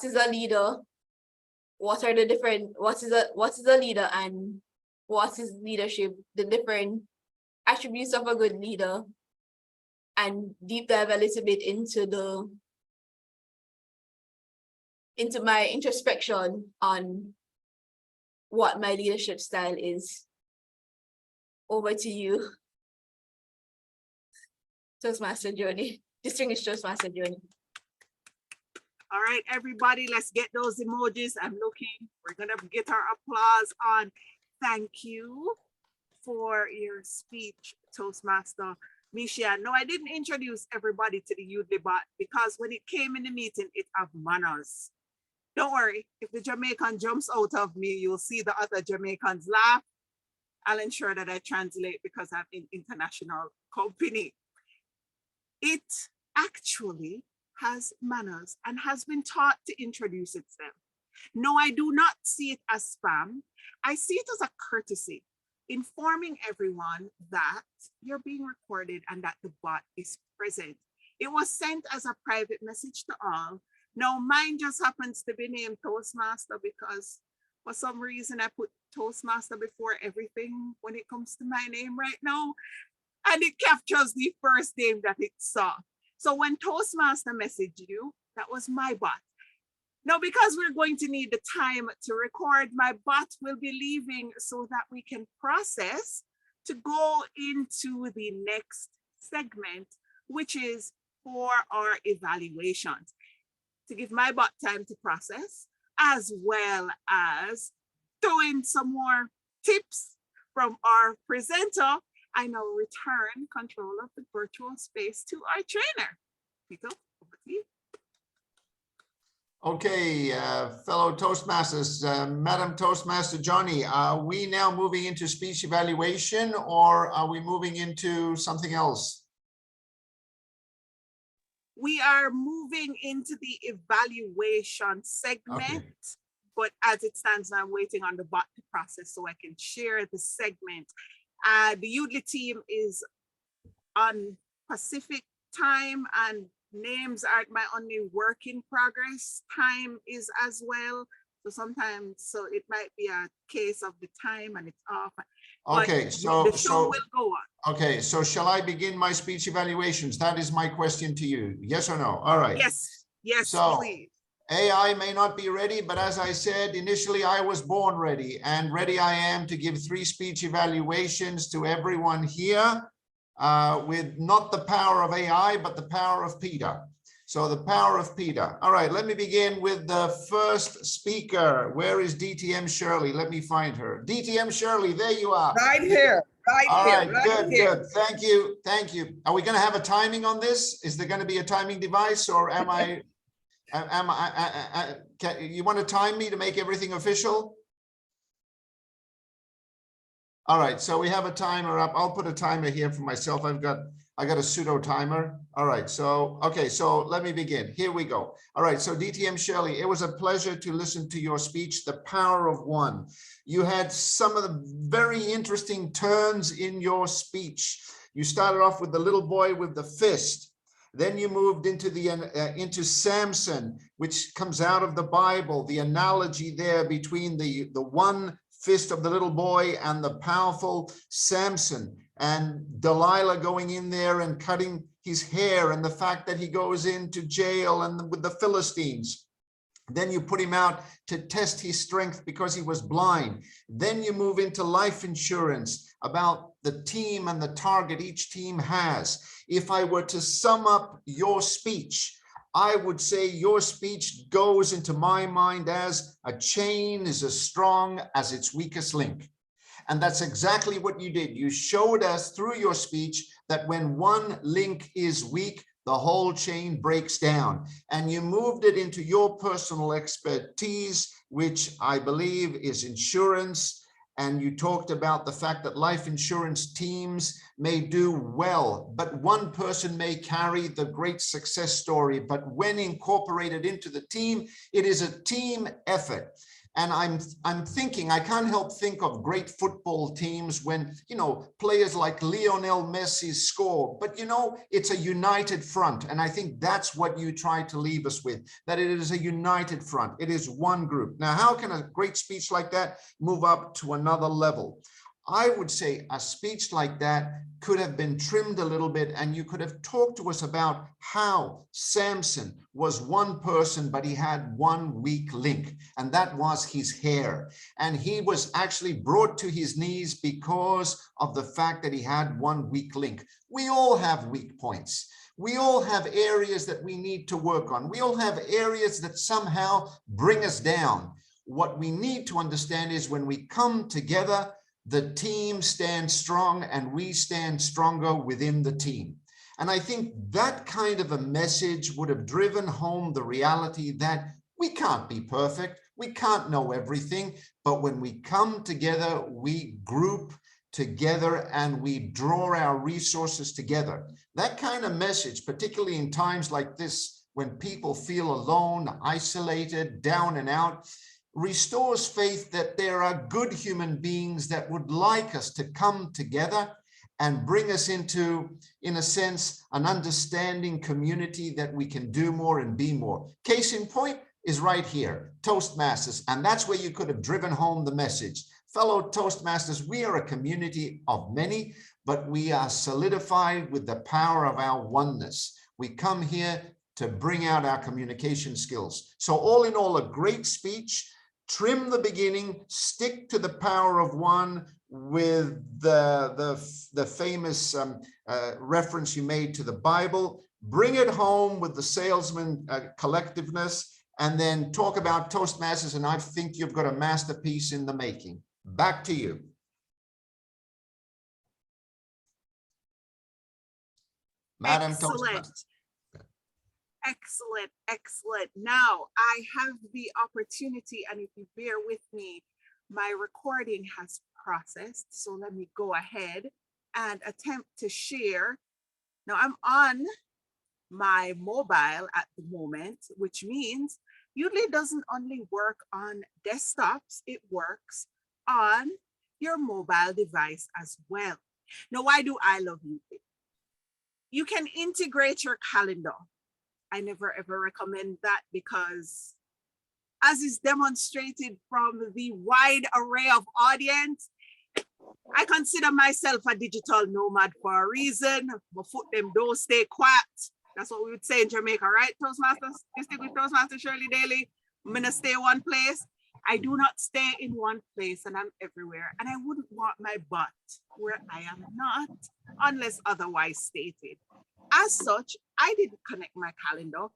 is a leader, what is a leader, and what is leadership, the different attributes of a good leader, and deep dive a little bit into my introspection on what my leadership style is. Over to you, Toastmaster Joni, distinguished Toastmaster Joni. All right, everybody, let's get those emojis. I'm looking. We're going to get our applause on. Thank you for your speech, Toastmaster Misha. No, I didn't introduce everybody to the Yoodli bot because when it came in the meeting, it have manners. Don't worry, if the Jamaican jumps out of me, you'll see the other Jamaicans laugh. I'll ensure that I translate because I'm in international company. It actually has manners and has been taught to introduce itself. No, I do not see it as spam. I see it as a courtesy, informing everyone that you're being recorded and that the bot is present. It was sent as a private message to all. Now, mine just happens to be named Toastmaster because for some reason I put Toastmaster before everything when it comes to my name right now. And it captures the first name that it saw. So when Toastmaster messaged you, that was my bot. Now, because we're going to need the time to record, my bot will be leaving so that we can process to go into the next segment, which is for our evaluations. To give my bot time to process, as well as throw in some more tips from our presenter, I now return control of the virtual space to our trainer. Vito, over to you. Okay, fellow Toastmasters, Madam Toastmaster Johnny, are we now moving into speech evaluation or are we moving into something else? We are moving into the evaluation segment, okay. But as it stands now, I'm waiting on the bot to process so I can share the segment. The Yoodli team is on Pacific time and names aren't my only work in progress. Time is as well. So sometimes, so it might be a case of the time and it's off. Okay, so the show will go on. Okay, so shall I begin my speech evaluations? That is my question to you. Yes or no? All right. Yes, yes, so, please. AI may not be ready, but as I said, initially I was born ready, and ready I am to give 3 speech evaluations to everyone here with not the power of AI, but the power of Peter. So the power of Peter. All right, let me begin with the first speaker. Where is DTM Shirley? Let me find her. DTM Shirley, there you are. Right here. All right, good. Thank you. Thank you. Are we going to have a timing on this? Is there going to be a timing device, or am I you want to time me to make everything official? All right, so we have a timer up. I'll put a timer here for myself. I got a pseudo timer. All right, so okay, so let me begin. Here we go. All right, so DTM Shirley, it was a pleasure to listen to your speech, The Power of One. You had some of the very interesting turns in your speech. You started off with the little boy with the fist. Then you moved into Samson, which comes out of the Bible, the analogy there between the one fist of the little boy and the powerful Samson, and Delilah going in there and cutting his hair, and the fact that he goes into jail and with the Philistines. Then you put him out to test his strength because he was blind. Then you move into life insurance, about the team and the target each team has. If I were to sum up your speech, I would say your speech goes into my mind as a chain is as strong as its weakest link. And that's exactly what you did. You showed us through your speech that when one link is weak, the whole chain breaks down. And you moved it into your personal expertise, which I believe is insurance. And you talked about the fact that life insurance teams may do well, but one person may carry the great success story. But when incorporated into the team, it is a team effort. And I'm thinking, I can't help think of great football teams when, you know, players like Lionel Messi score, but, you know, it's a united front. And I think that's what you try to leave us with, that it is a united front. It is one group. Now, how can a great speech like that move up to another level? I would say a speech like that could have been trimmed a little bit, and you could have talked to us about how Samson was one person, but he had one weak link, and that was his hair. And he was actually brought to his knees because of the fact that he had one weak link. We all have weak points. We all have areas that we need to work on. We all have areas that somehow bring us down. What we need to understand is when we come together, the team stands strong and we stand stronger within the team. And I think that kind of a message would have driven home the reality that we can't be perfect. We can't know everything. But when we come together, we group together and we draw our resources together. That kind of message, particularly in times like this, when people feel alone, isolated, down and out, restores faith that there are good human beings that would like us to come together and bring us into, in a sense, an understanding community that we can do more and be more. Case in point is right here, Toastmasters, and that's where you could have driven home the message. Fellow Toastmasters, we are a community of many, but we are solidified with the power of our oneness. We come here to bring out our communication skills. So all in all, a great speech. Trim the beginning, stick to the power of one with the famous reference you made to the Bible, bring it home with the salesman collectiveness, and then talk about Toastmasters, and I think you've got a masterpiece in the making. Back to you. Madam Toastmaster. Excellent, excellent. Now I have the opportunity, and if you bear with me, my recording has processed. So let me go ahead and attempt to share. Now I'm on my mobile at the moment, which means Yoodli doesn't only work on desktops, it works on your mobile device as well. Now, why do I love Yoodli? You can integrate your calendar. I never ever recommend that because, as is demonstrated from the wide array of audience, I consider myself a digital nomad for a reason. My foot them don't stay quiet. That's what we would say in Jamaica, right, Toastmasters? You stick with Toastmaster Shirley Daly. I'm gonna stay one place. I do not stay in one place, and I'm everywhere. And I wouldn't want my butt where I am not, unless otherwise stated. As such, I did connect my calendar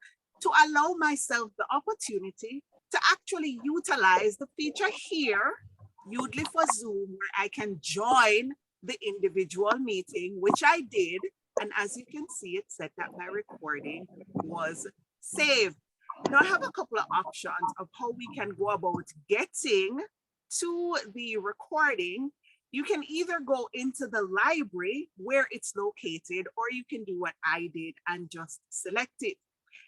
to allow myself the opportunity to actually utilize the feature here, Yoodli for Zoom, where I can join the individual meeting, which I did. And as you can see, it said that my recording was saved. Now I have a couple of options of how we can go about getting to the recording. You can either go into the library where it's located, or you can do what I did and just select it.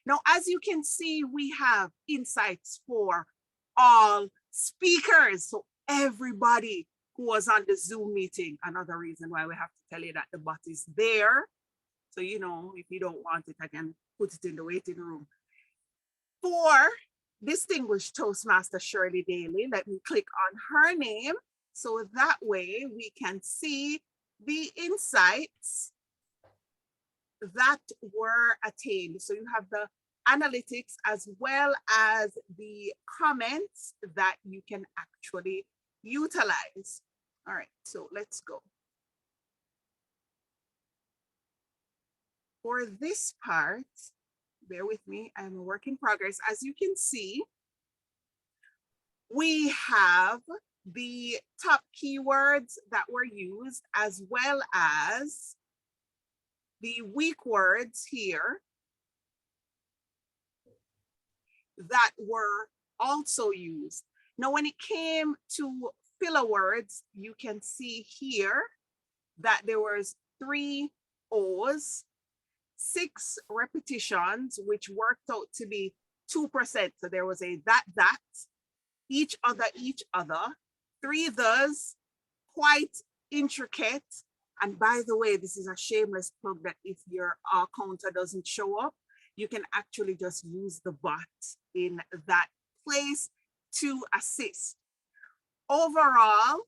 Now, as you can see, we have insights for all speakers. So everybody who was on the Zoom meeting, another reason why we have to tell you that the bot is there. So, you know, if you don't want it, I can put it in the waiting room. For distinguished Toastmaster Shirley Daly, let me click on her name. So that way we can see the insights that were attained. So you have the analytics as well as the comments that you can actually utilize. All right, so let's go. For this part, bear with me, I'm a work in progress. As you can see, we have the top keywords that were used, as well as the weak words here that were also used. Now, when it came to filler words, you can see here that there was 3 O's, 6 repetitions, which worked out to be 2%. So there was a that, each other, 3 thes, quite intricate. And by the way, this is a shameless plug that if your counter doesn't show up, you can actually just use the bot in that place to assist. Overall,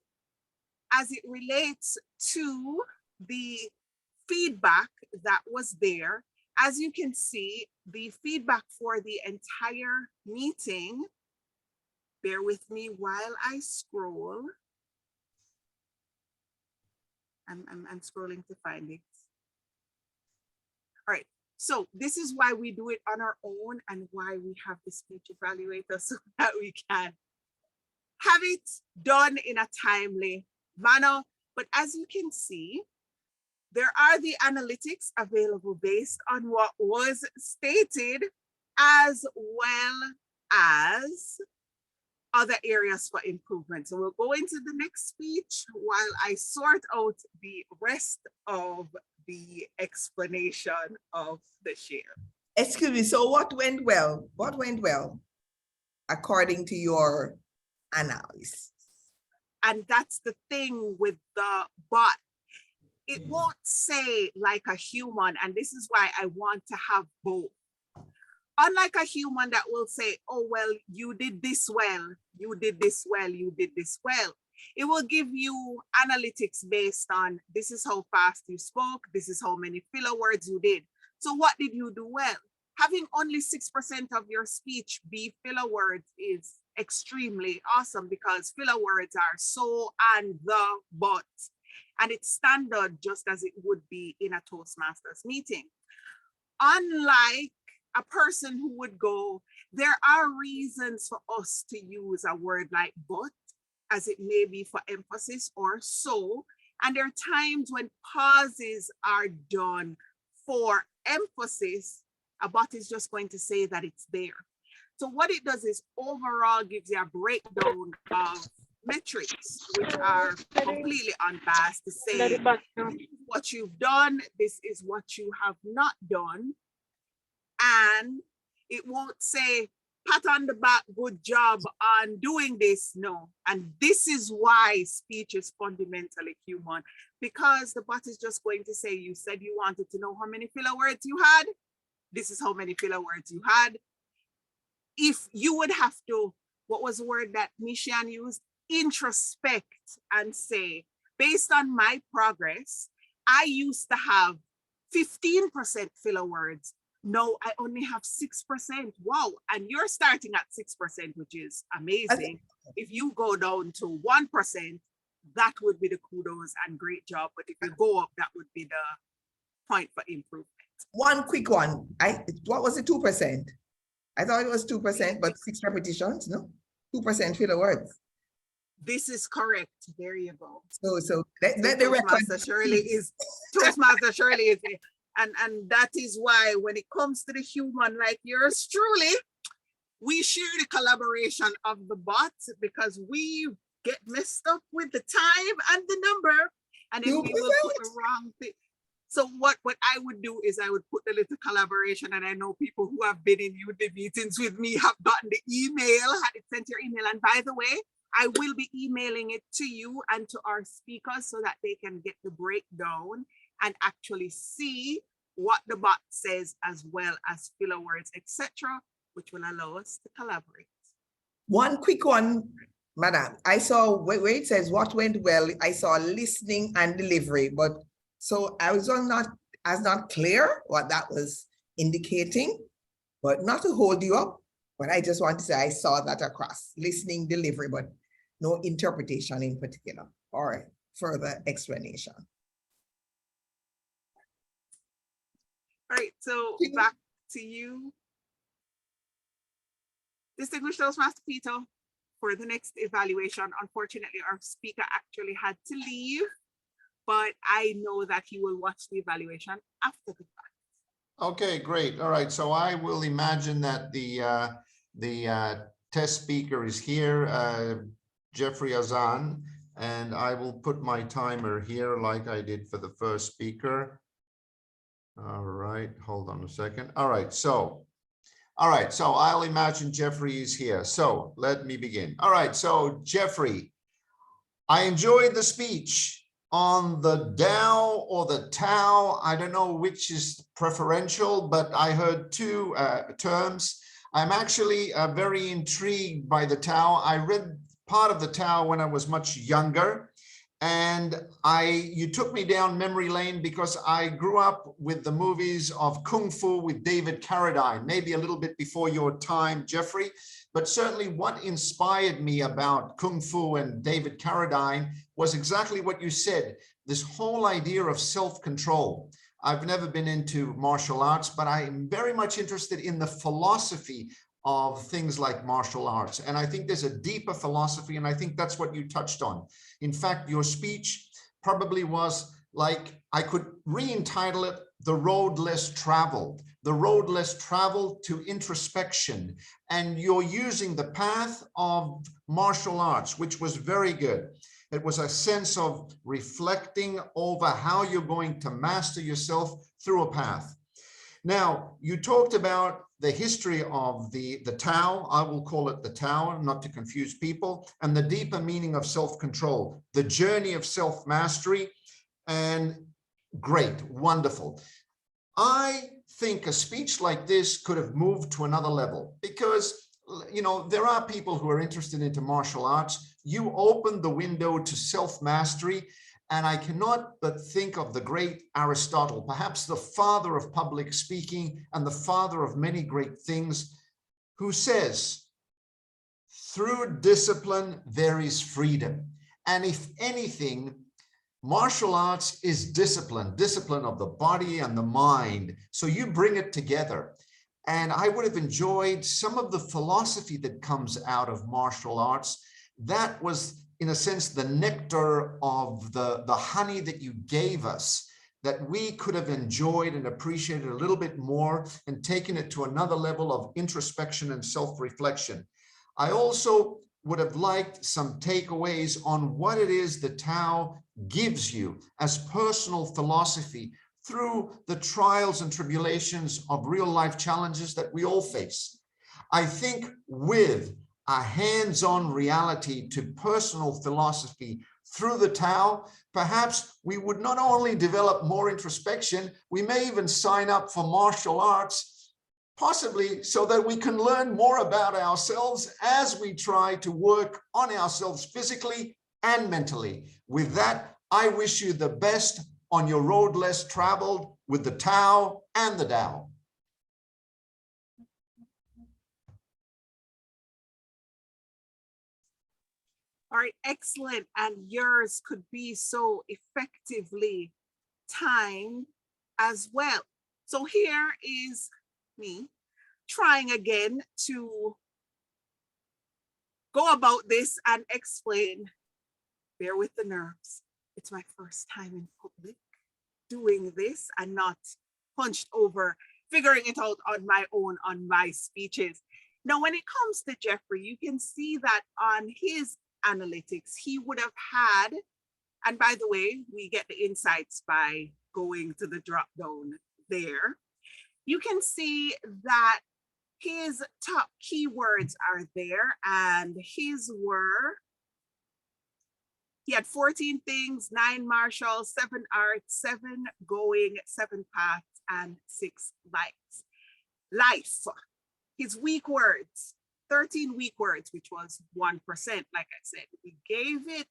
as it relates to the feedback that was there, as you can see, the feedback for the entire meeting, bear with me while I scroll. I'm scrolling to find it. All right, so this is why we do it on our own and why we have the speech evaluator, so that we can have it done in a timely manner. But as you can see, there are the analytics available based on what was stated, as well as other areas for improvement. So we'll go into the next speech while I sort out the rest of the explanation of the share. Excuse me, so what went well? What went well according to your analysis? And that's the thing with the bot. It won't say like a human, and this is why I want to have both. Unlike a human that will say, oh, well, you did this well, you did this well, you did this well. It will give you analytics based on this is how fast you spoke, this is how many filler words you did. So what did you do well? Having only 6% of your speech be filler words is extremely awesome, because filler words are so and the but, and it's standard just as it would be in a Toastmasters meeting. Unlike a person who would go, there are reasons for us to use a word like but, as it may be for emphasis or so. And there are times when pauses are done for emphasis. A bot is just going to say that it's there. So what it does is overall gives you a breakdown of metrics, which are completely unbiased, to say what you've done, this is what you have not done. And it won't say, pat on the back, good job on doing this. No. And this is why speech is fundamentally human, because the bot is just going to say, you said you wanted to know how many filler words you had. This is how many filler words you had. If you would have to, what was the word that Mishan used? Introspect and say, based on my progress, I used to have 15% filler words. No, I only have 6%. Wow. And you're starting at 6%, which is amazing. If you go down to 1%, that would be the kudos and great job. But if you go up, that would be the point for improvement. One quick one. What was it, 2%? I thought it was 2%, but 6 repetitions, no? 2% filler words. This is correct. There you go. So let the record. Toastmaster Shirley is and that is why when it comes to the human like yours truly, we share the collaboration of the bots, because we get messed up with the time and the number, and then we will put the wrong thing. So what I would do is I would put the little collaboration, and I know people who have been in Yoodli meetings with me have gotten the email, had it sent your email. And by the way, I will be emailing it to you and to our speakers so that they can get the breakdown and actually see what the bot says, as well as filler words, etc., which will allow us to collaborate. One quick one, Madam. I saw where it says what went well, I saw listening and delivery, but so I was not clear what that was indicating, but not to hold you up, but I just want to say I saw that across listening, delivery, but no interpretation in particular or further explanation. All right, so back to you. Distinguished Toastmaster Peter, for the next evaluation, unfortunately, our speaker actually had to leave, but I know that he will watch the evaluation after the fact. Okay, great. All right. So I will imagine that the test speaker is here, Jeffrey Azan, and I will put my timer here like I did for the first speaker. All right. Hold on a second. All right. So I'll imagine Jeffrey is here. So let me begin. All right. So Jeffrey, I enjoyed the speech on the Tao or the Tao. I don't know which is preferential, but I heard two terms. I'm actually very intrigued by the Tao. I read part of the Tao when I was much younger, and you took me down memory lane because I grew up with the movies of Kung Fu with David Carradine, maybe a little bit before your time, Jeffrey. But certainly what inspired me about Kung Fu and David Carradine was exactly what you said, this whole idea of self-control. I've never been into martial arts, but I'm very much interested in the philosophy of things like martial arts. And I think there's a deeper philosophy, and I think that's what you touched on. In fact, your speech probably was like, I could re-entitle it, The Road Less Traveled. The road less traveled to introspection. And you're using the path of martial arts, which was very good. It was a sense of reflecting over how you're going to master yourself through a path. Now, you talked about the history of the Tao, I will call it the Tao, not to confuse people, and the deeper meaning of self-control, the journey of self-mastery, and great, wonderful. I think a speech like this could have moved to another level because, you know, there are people who are interested into martial arts. You opened the window to self-mastery, and I cannot but think of the great Aristotle, perhaps the father of public speaking and the father of many great things, who says, through discipline, there is freedom. And if anything, martial arts is discipline of the body and the mind. So you bring it together. And I would have enjoyed some of the philosophy that comes out of martial arts. That was, in a sense, the nectar of the honey that you gave us, that we could have enjoyed and appreciated a little bit more and taken it to another level of introspection and self-reflection. I also would have liked some takeaways on what it is the Tao gives you as personal philosophy through the trials and tribulations of real life challenges that we all face. I think with a hands-on reality to personal philosophy through the Tao, perhaps we would not only develop more introspection, we may even sign up for martial arts, possibly so that we can learn more about ourselves as we try to work on ourselves physically and mentally. With that, I wish you the best on your road less traveled with the Tao and the Tao. All right, excellent. And yours could be so effectively timed as well. So here is me trying again to go about this and explain. Bear with the nerves. It's my first time in public doing this and not hunched over, figuring it out on my own on my speeches. Now, when it comes to Jeffrey, you can see that on his analytics, he would have had, and by the way, we get the insights by going to the drop down there. You can see that his top keywords are there, and his were, he had 14 things, 9 martial, 7 arts, 7 going, 7 paths, and 6 lives. Life, his weak words, 13 weak words, which was 1%. Like I said, we gave it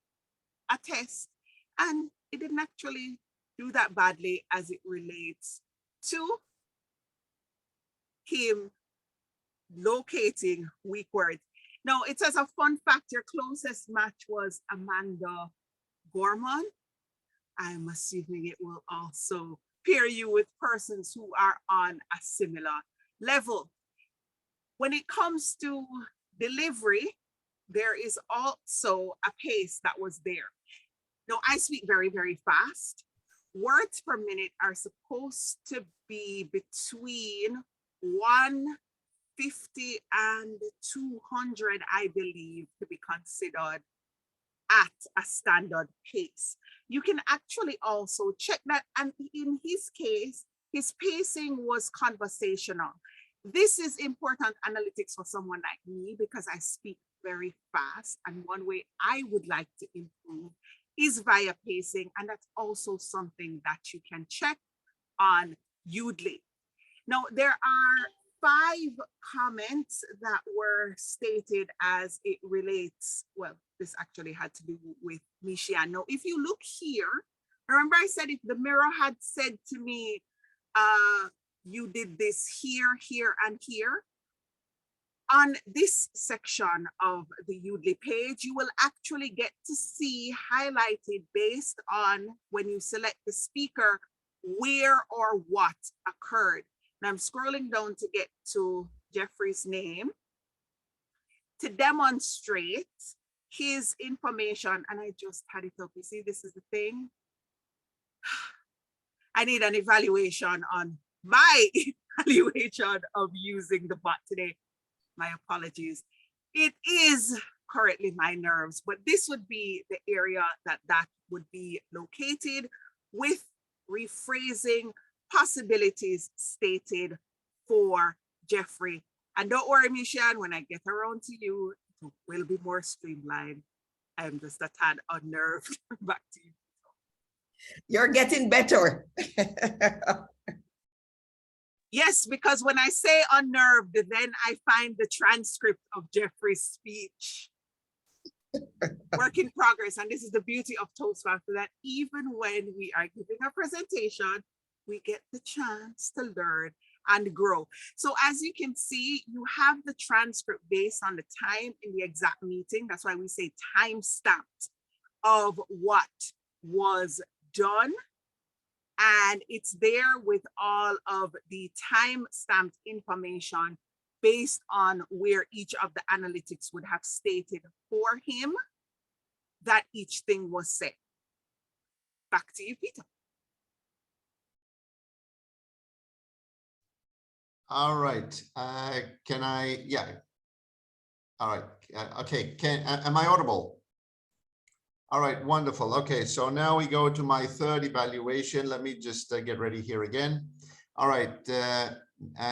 a test and it didn't actually do that badly as it relates to him locating weak words. Now, it says a fun fact, your closest match was Amanda Gorman. I'm assuming it will also pair you with persons who are on a similar level. When it comes to delivery, there is also a pace that was there. Now, I speak very, very fast. Words per minute are supposed to be between 150 and 200, I believe, to be considered at a standard pace. You can actually also check that, and in his case, his pacing was conversational. This is important analytics for someone like me because I speak very fast, and one way I would like to improve is via pacing, and that's also something that you can check on Yoodli. Now, there are 5 comments that were stated as it relates, well, this actually had to do with Mishian. Now, if you look here, remember I said if the mirror had said to me, you did this here, here, and here, on this section of the Yoodli page, you will actually get to see highlighted based on when you select the speaker, where or what occurred. And I'm scrolling down to get to Jeffrey's name to demonstrate his information. And I just had it up. You see, this is the thing. I need an evaluation on my evaluation of using the bot today. My apologies. It is currently my nerves, but this would be the area that would be located with rephrasing possibilities stated for Jeffrey. And don't worry, Mishan, when I get around to you, it will be more streamlined. I'm just a tad unnerved. Back to you. You're getting better. Yes, because when I say unnerved, then I find the transcript of Jeffrey's speech. Work in progress. And this is the beauty of Toastmasters, that even when we are giving a presentation, we get the chance to learn and grow. So as you can see, you have the transcript based on the time in the exact meeting. That's why we say time stamped of what was done. And it's there with all of the time-stamped information based on where each of the analytics would have stated for him that each thing was said. Back to you, Peter. All right. Can I? Yeah. All right. Okay. Am I audible? All right, wonderful. Okay, so now we go to my 3rd evaluation. Let me just get ready here again. All right,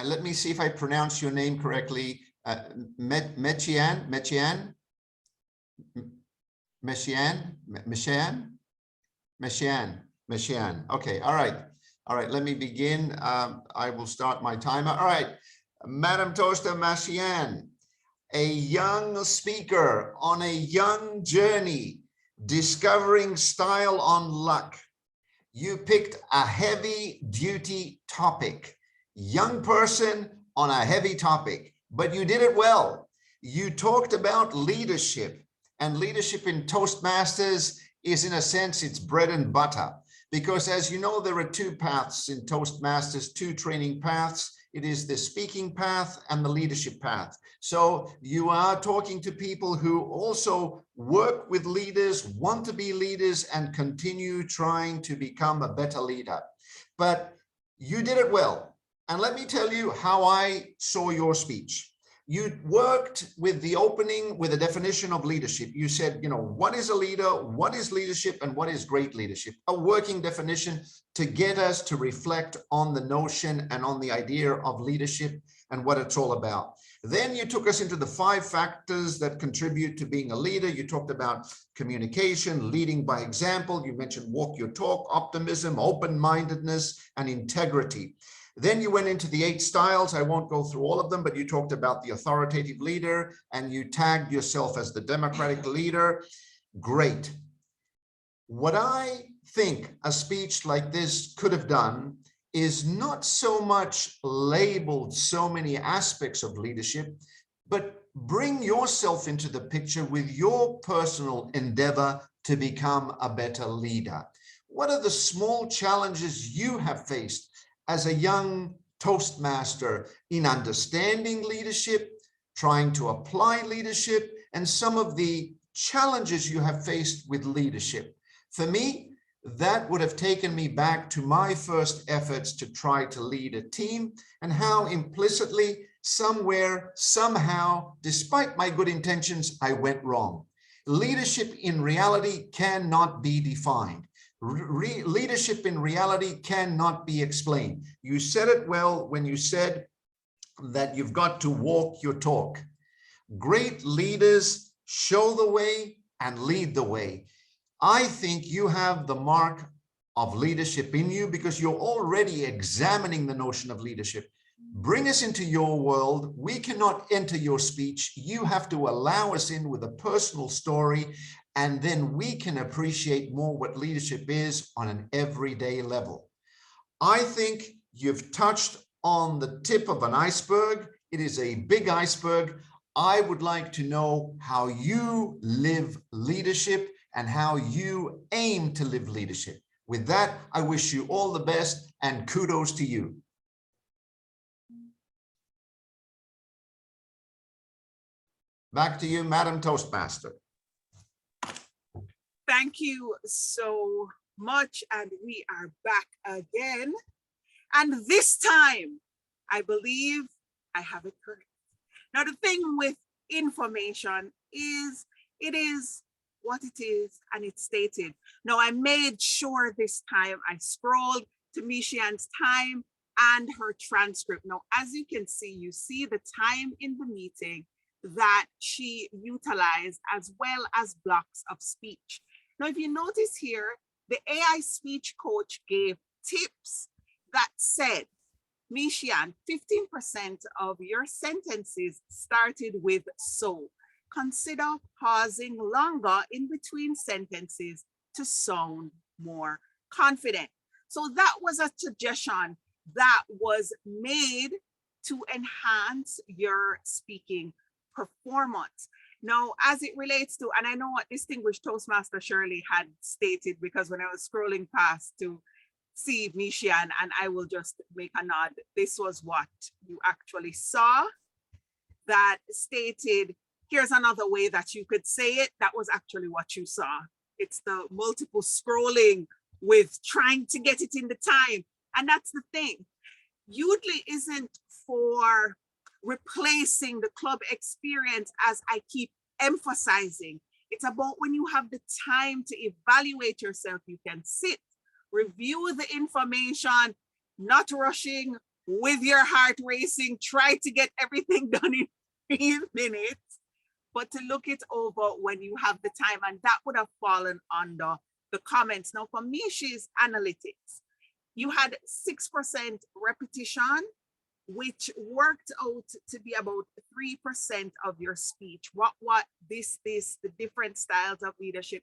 let me see if I pronounce your name correctly. Mechian. Okay, all right, let me begin. I will start my timer. All right, Madam Toaster Mashian, a young speaker on a young journey, discovering style on luck. You picked a heavy duty topic, young person on a heavy topic, but you did it well. You talked about leadership, and leadership in Toastmasters is, in a sense, it's bread and butter, because as you know, there are 2 paths in Toastmasters, 2 training paths. It is the speaking path and the leadership path. So you are talking to people who also work with leaders, want to be leaders, and continue trying to become a better leader. But you did it well. And let me tell you how I saw your speech. You worked with the opening with a definition of leadership. You said, you know, what is a leader? What is leadership? And what is great leadership? A working definition to get us to reflect on the notion and on the idea of leadership and what it's all about. Then you took us into the 5 factors that contribute to being a leader. You talked about communication, leading by example. You mentioned walk your talk, optimism, open-mindedness, and integrity. Then you went into the 8 styles. I won't go through all of them, but you talked about the authoritative leader and you tagged yourself as the democratic leader. Great. What I think a speech like this could have done is not so much labeled so many aspects of leadership, but bring yourself into the picture with your personal endeavor to become a better leader. What are the small challenges you have faced as a young Toastmaster in understanding leadership, trying to apply leadership, and some of the challenges you have faced with leadership. For me, that would have taken me back to my first efforts to try to lead a team, and how implicitly, somewhere, somehow, despite my good intentions, I went wrong. Leadership in reality cannot be defined. Leadership in reality cannot be explained. You said it well when you said that you've got to walk your talk. Great leaders show the way and lead the way. I think you have the mark of leadership in you because you're already examining the notion of leadership. Bring us into your world. We cannot enter your speech. You have to allow us in with a personal story, and then we can appreciate more what leadership is on an everyday level. I think you've touched on the tip of an iceberg. It is a big iceberg. I would like to know how you live leadership and how you aim to live leadership. With that, I wish you all the best and kudos to you. Back to you, Madam Toastmaster. Thank you so much. And we are back again. And this time, I believe I have it correct. Now, the thing with information is it is what it is and it's stated. Now, I made sure this time I scrolled to Mishian's time and her transcript. Now, as you can see, you see the time in the meeting that she utilized, as well as blocks of speech. Now, if you notice here, the AI speech coach gave tips that said, Mishian, 15% of your sentences started with so. Consider pausing longer in between sentences to sound more confident. So that was a suggestion that was made to enhance your speaking performance. Now, as it relates to, and I know what distinguished Toastmaster Shirley had stated, because when I was scrolling past to see Mishian, and I will just make a nod, this was what you actually saw that stated, here's another way that you could say it. That was actually what you saw. It's the multiple scrolling with trying to get it in the time. And that's the thing. Yoodli isn't for replacing the club experience, as I keep emphasizing. It's about when you have the time to evaluate yourself, you can sit, review the information, not rushing, with your heart racing, try to get everything done in 3 minutes, but to look it over when you have the time. And that would have fallen under the comments. Now, for Mishi's analytics, you had 6% repetition, which worked out to be about 3% of your speech. What the different styles of leadership,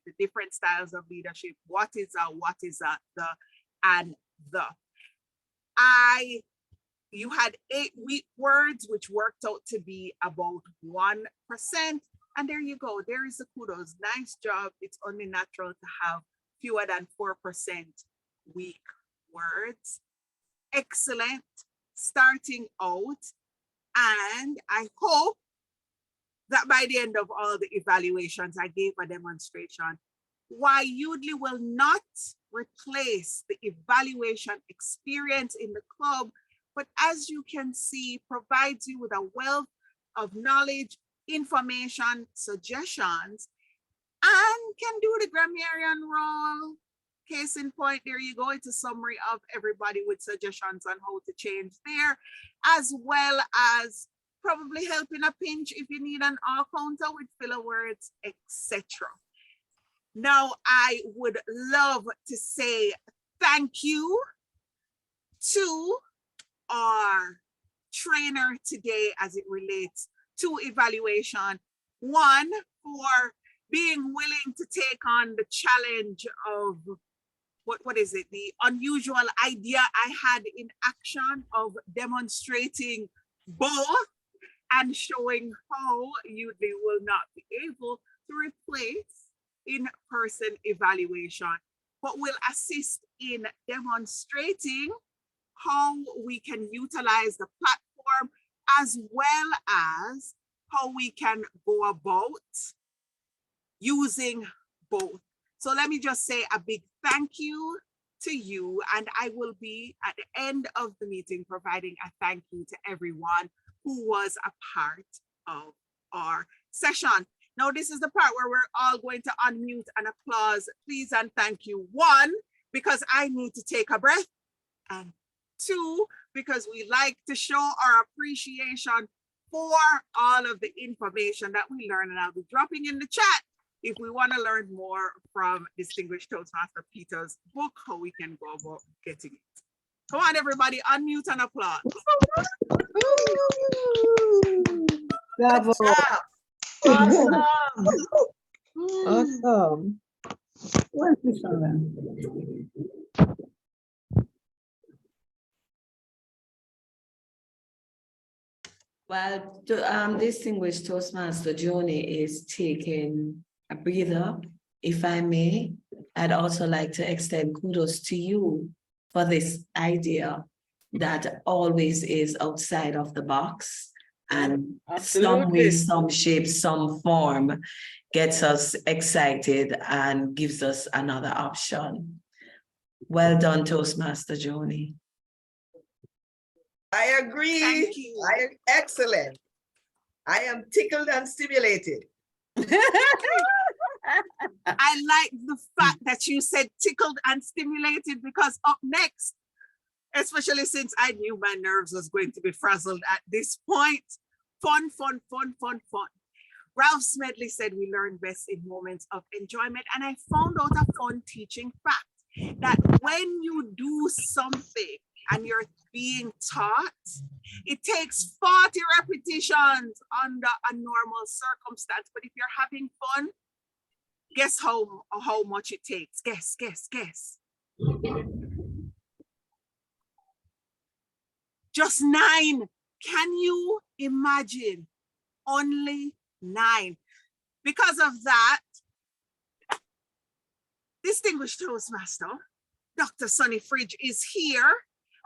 what is the, and the. You had 8 weak words, which worked out to be about 1%. And there you go. There is the kudos. Nice job. It's only natural to have fewer than 4% weak words. Excellent starting out. And I hope that by the end of all the evaluations, I gave a demonstration why Yoodli will not replace the evaluation experience in the club, but as you can see, provides you with a wealth of knowledge, information, suggestions, and can do the grammarian role. Case in point, there you go. It's a summary of everybody with suggestions on how to change there, as well as probably help in a pinch if you need an all counter with filler words, etc. Now, I would love to say thank you to our trainer today as it relates to evaluation. One, for being willing to take on the challenge of what is it? The unusual idea I had in action of demonstrating both and showing how Yoodli will not be able to replace in-person evaluation, but will assist in demonstrating how we can utilize the platform, as well as how we can go about using both. So let me just say a big thank you to you, and I will be at the end of the meeting providing a thank you to everyone who was a part of our session. Now, this is the part where we're all going to unmute and applause, please and thank you. 1, because I need to take a breath, and 2, because we like to show our appreciation for all of the information that we learn, and I'll be dropping in the chat if we want to learn more from Distinguished Toastmaster Peter's book, how we can go about getting it. Come on, everybody, unmute and applaud. Bravo. Awesome. Awesome. Where's this one? Well, distinguished Toastmaster Joni is taking a breather, if I may. I'd also like to extend kudos to you for this idea that always is outside of the box, and some way, some shape, some form gets us excited and gives us another option. Well done, Toastmaster Joni. I agree. Thank you. Excellent. I am tickled and stimulated. I like the fact that you said tickled and stimulated, because up next, especially since I knew my nerves was going to be frazzled at this point, fun, fun, fun, fun, fun. Ralph Smedley said we learn best in moments of enjoyment, and I found out a fun teaching fact that when you do something and you're being taught, it takes 40 repetitions under a normal circumstance. But if you're having fun, guess how much it takes? Guess. Just 9. Can you imagine? Only 9. Because of that, distinguished Toastmaster, Dr. Sunny Fridge is here.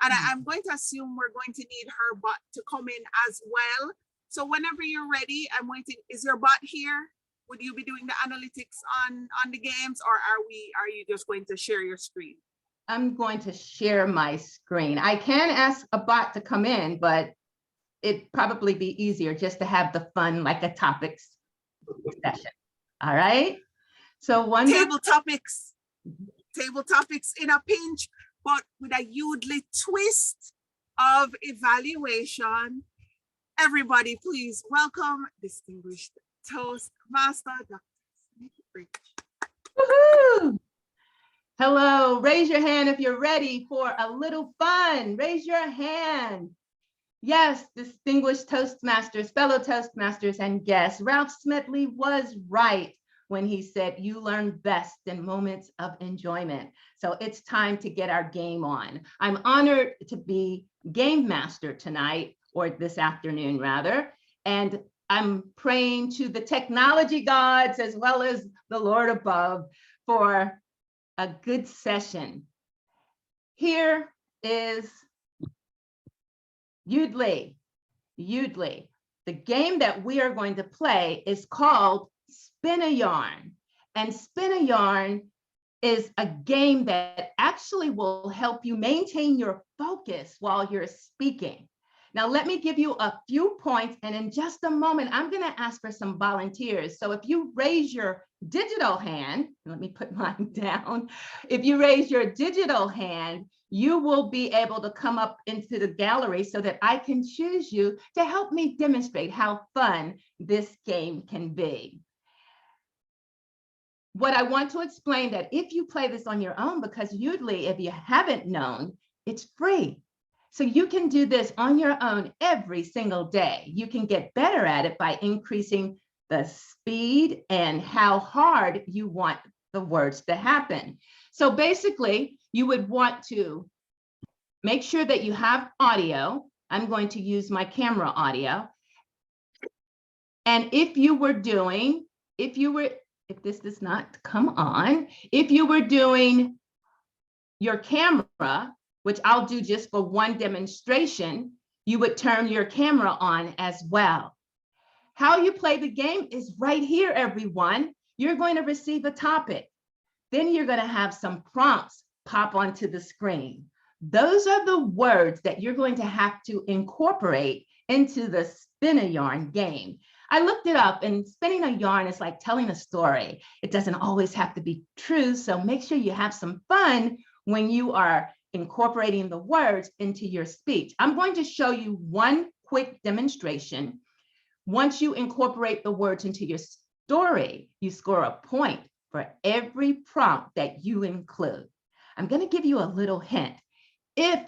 And I'm going to assume we're going to need her bot to come in as well. So whenever you're ready, I'm waiting. Is your bot here? Would you be doing the analytics on the games, or are you just going to share your screen? I'm going to share my screen. I can ask a bot to come in, but it'd probably be easier just to have the fun, like a topics session. All right. So one table topics in a pinch, but with a Yoodli twist of evaluation. Everybody, please welcome distinguished Toastmaster Dr. Fridge. Woohoo! Hello, raise your hand if you're ready for a little fun. Raise your hand. Yes, distinguished Toastmasters, fellow Toastmasters, and guests, Ralph Smedley was right when he said you learn best in moments of enjoyment. So it's time to get our game on. I'm honored to be game master tonight, or this afternoon rather, and I'm praying to the technology gods as well as the Lord above for a good session. Here is Yoodli. The game that we are going to play is called Spin a Yarn. And Spin a Yarn is a game that actually will help you maintain your focus while you're speaking. Now, let me give you a few points, and in just a moment, I'm going to ask for some volunteers. So if you raise your digital hand, let me put mine down. If you raise your digital hand, you will be able to come up into the gallery so that I can choose you to help me demonstrate how fun this game can be. What I want to explain that if you play this on your own, because Yoodli, if you haven't known, it's free. So you can do this on your own every single day. You can get better at it by increasing the speed and how hard you want the words to happen. So basically, you would want to make sure that you have audio. I'm going to use my camera audio. And if this does not come on, if you were doing your camera, which I'll do just for one demonstration, you would turn your camera on as well. How you play the game is right here, everyone. You're going to receive a topic. Then you're going to have some prompts pop onto the screen. Those are the words that you're going to have to incorporate into the spin a yarn game. I looked it up, and spinning a yarn is like telling a story. It doesn't always have to be true, so make sure you have some fun when you are incorporating the words into your speech. I'm going to show you one quick demonstration. Once you incorporate the words into your story, you score a point for every prompt that you include. I'm going to give you a little hint. If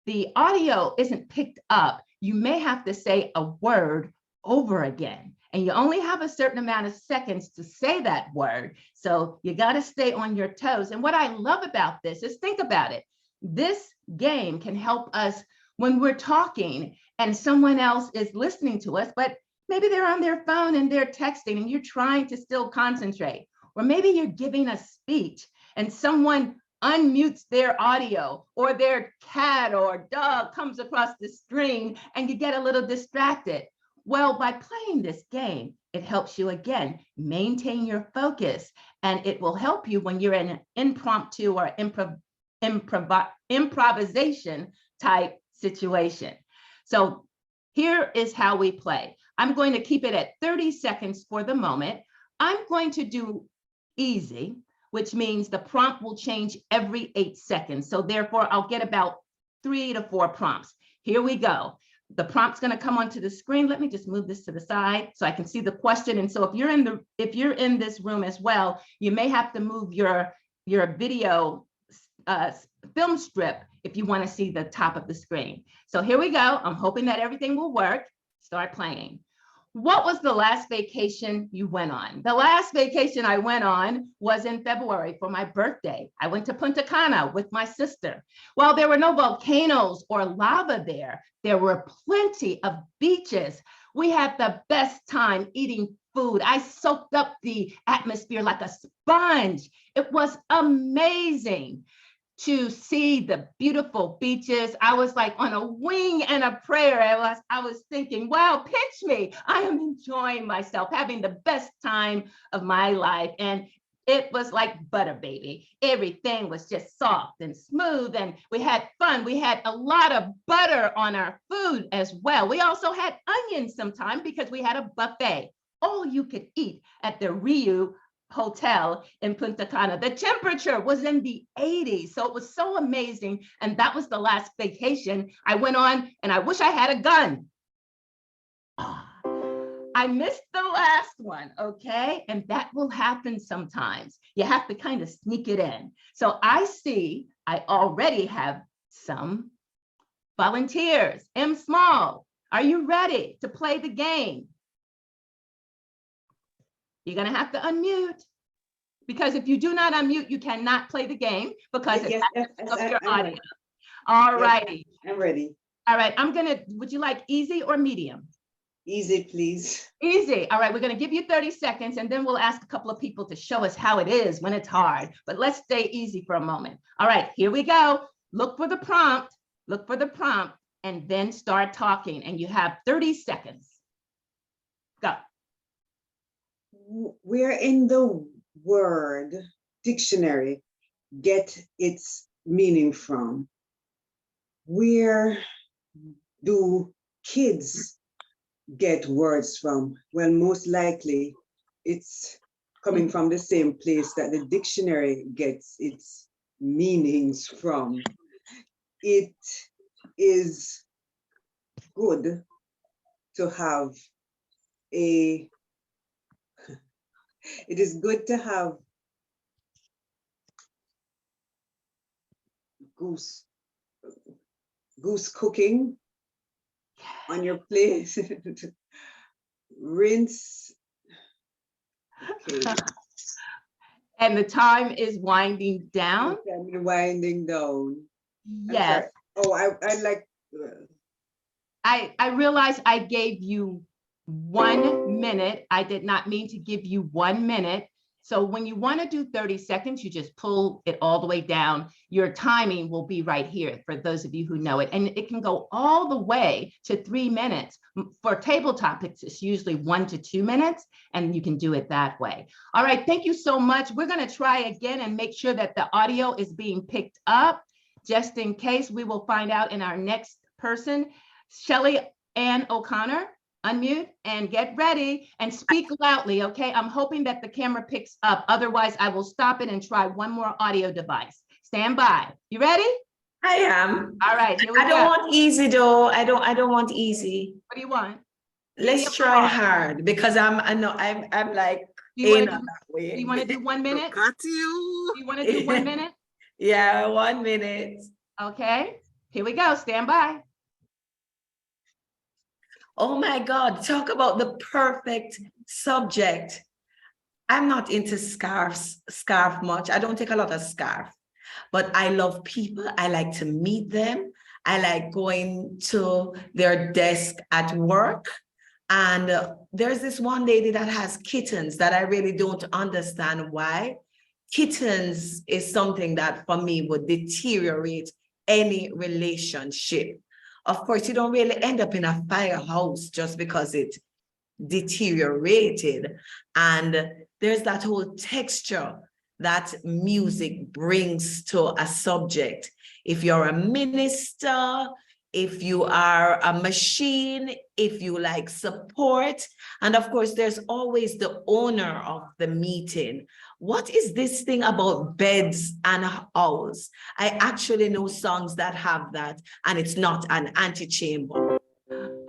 the audio isn't picked up, you may have to say a word over again, and you only have a certain amount of seconds to say that word. So you got to stay on your toes. And what I love about this is, think about it. This game can help us when we're talking and someone else is listening to us, but maybe they're on their phone and they're texting and you're trying to still concentrate. Or maybe you're giving a speech and someone unmutes their audio, or their cat or dog comes across the screen and you get a little distracted. Well, by playing this game, it helps you, again, maintain your focus, and it will help you when you're in an impromptu or improvisation type situation. So here is how we play. I'm going to keep it at 30 seconds for the moment. I'm going to do easy, which means the prompt will change every 8 seconds. So therefore, I'll get about 3 to 4 prompts. Here we go. The prompt's going to come onto the screen. Let me just move this to the side so I can see the question. And so if you're in this room as well, you may have to move your video film strip if you want to see the top of the screen. So here we go. I'm hoping that everything will work. Start playing. What was the last vacation you went on? The last vacation I went on was in February for my birthday. I went to Punta Cana with my sister. While there were no volcanoes or lava there were plenty of beaches. We had the best time eating food. I soaked up the atmosphere like a sponge. It was amazing to see the beautiful beaches. I was like on a wing and a prayer. I was thinking, wow, pinch me. I am enjoying myself, having the best time of my life. And it was like butter, baby. Everything was just soft and smooth, and we had fun. We had a lot of butter on our food as well. We also had onions sometimes because we had a buffet, all you could eat at the Rio Hotel in Punta Cana. The temperature was in the 80s, so it was so amazing. And that was the last vacation I went on, and I wish I had a gun. I missed the last one, okay? And that will happen sometimes. You have to kind of sneak it in. So I see I already have some volunteers. M. Small, are you ready to play the game? You're gonna have to unmute, because if you do not unmute, you cannot play the game because it's your audio. All righty. I'm ready. All right, would you like easy or medium? Easy, please. Easy. All right, we're gonna give you 30 seconds and then we'll ask a couple of people to show us how it is when it's hard, but let's stay easy for a moment. All right, here we go. Look for the prompt, and then start talking, and you have 30 seconds. Go. Where in the word dictionary get its meaning from? Where do kids get words from? Well, most likely it's coming from the same place that the dictionary gets its meanings from. It is good to have goose cooking on your plate. Rinse. Okay. And the time is winding down. Winding down. Yes. Oh, I like. I realize I gave you 1 minute. I did not mean to give you 1 minute. So when you want to do 30 seconds, you just pull it all the way down. Your timing will be right here for those of you who know it. And it can go all the way to 3 minutes. For table topics, it's usually 1 to 2 minutes, and you can do it that way. All right, thank you so much. We're going to try again and make sure that the audio is being picked up. Just in case, we will find out in our next person. Shelly Ann O'Connor, unmute and get ready and speak loudly, okay? I'm hoping that the camera picks up. Otherwise, I will stop it and try one more audio device. Stand by. You ready? I am. All right, here we go. I don't want easy though. I don't want easy. What do you want? Let's try hard because I'm like Do you in want that way. to do 1 minute? Got you. Do you want to do 1 minute? Yeah, 1 minute. Okay, here we go. Stand by. Oh my God, talk about the perfect subject. I'm not into scarf much. I don't take a lot of scarf, but I love people. I like to meet them. I like going to their desk at work. And there's this one lady that has kittens that I really don't understand why. Kittens is something that for me would deteriorate any relationship. Of course, you don't really end up in a firehouse just because it deteriorated. And there's that whole texture that music brings to a subject. If you're a minister, if you are a machine, if you like support, and of course, there's always the owner of the meeting. What is this thing about beds and owls? I actually know songs that have that, and it's not an antechamber.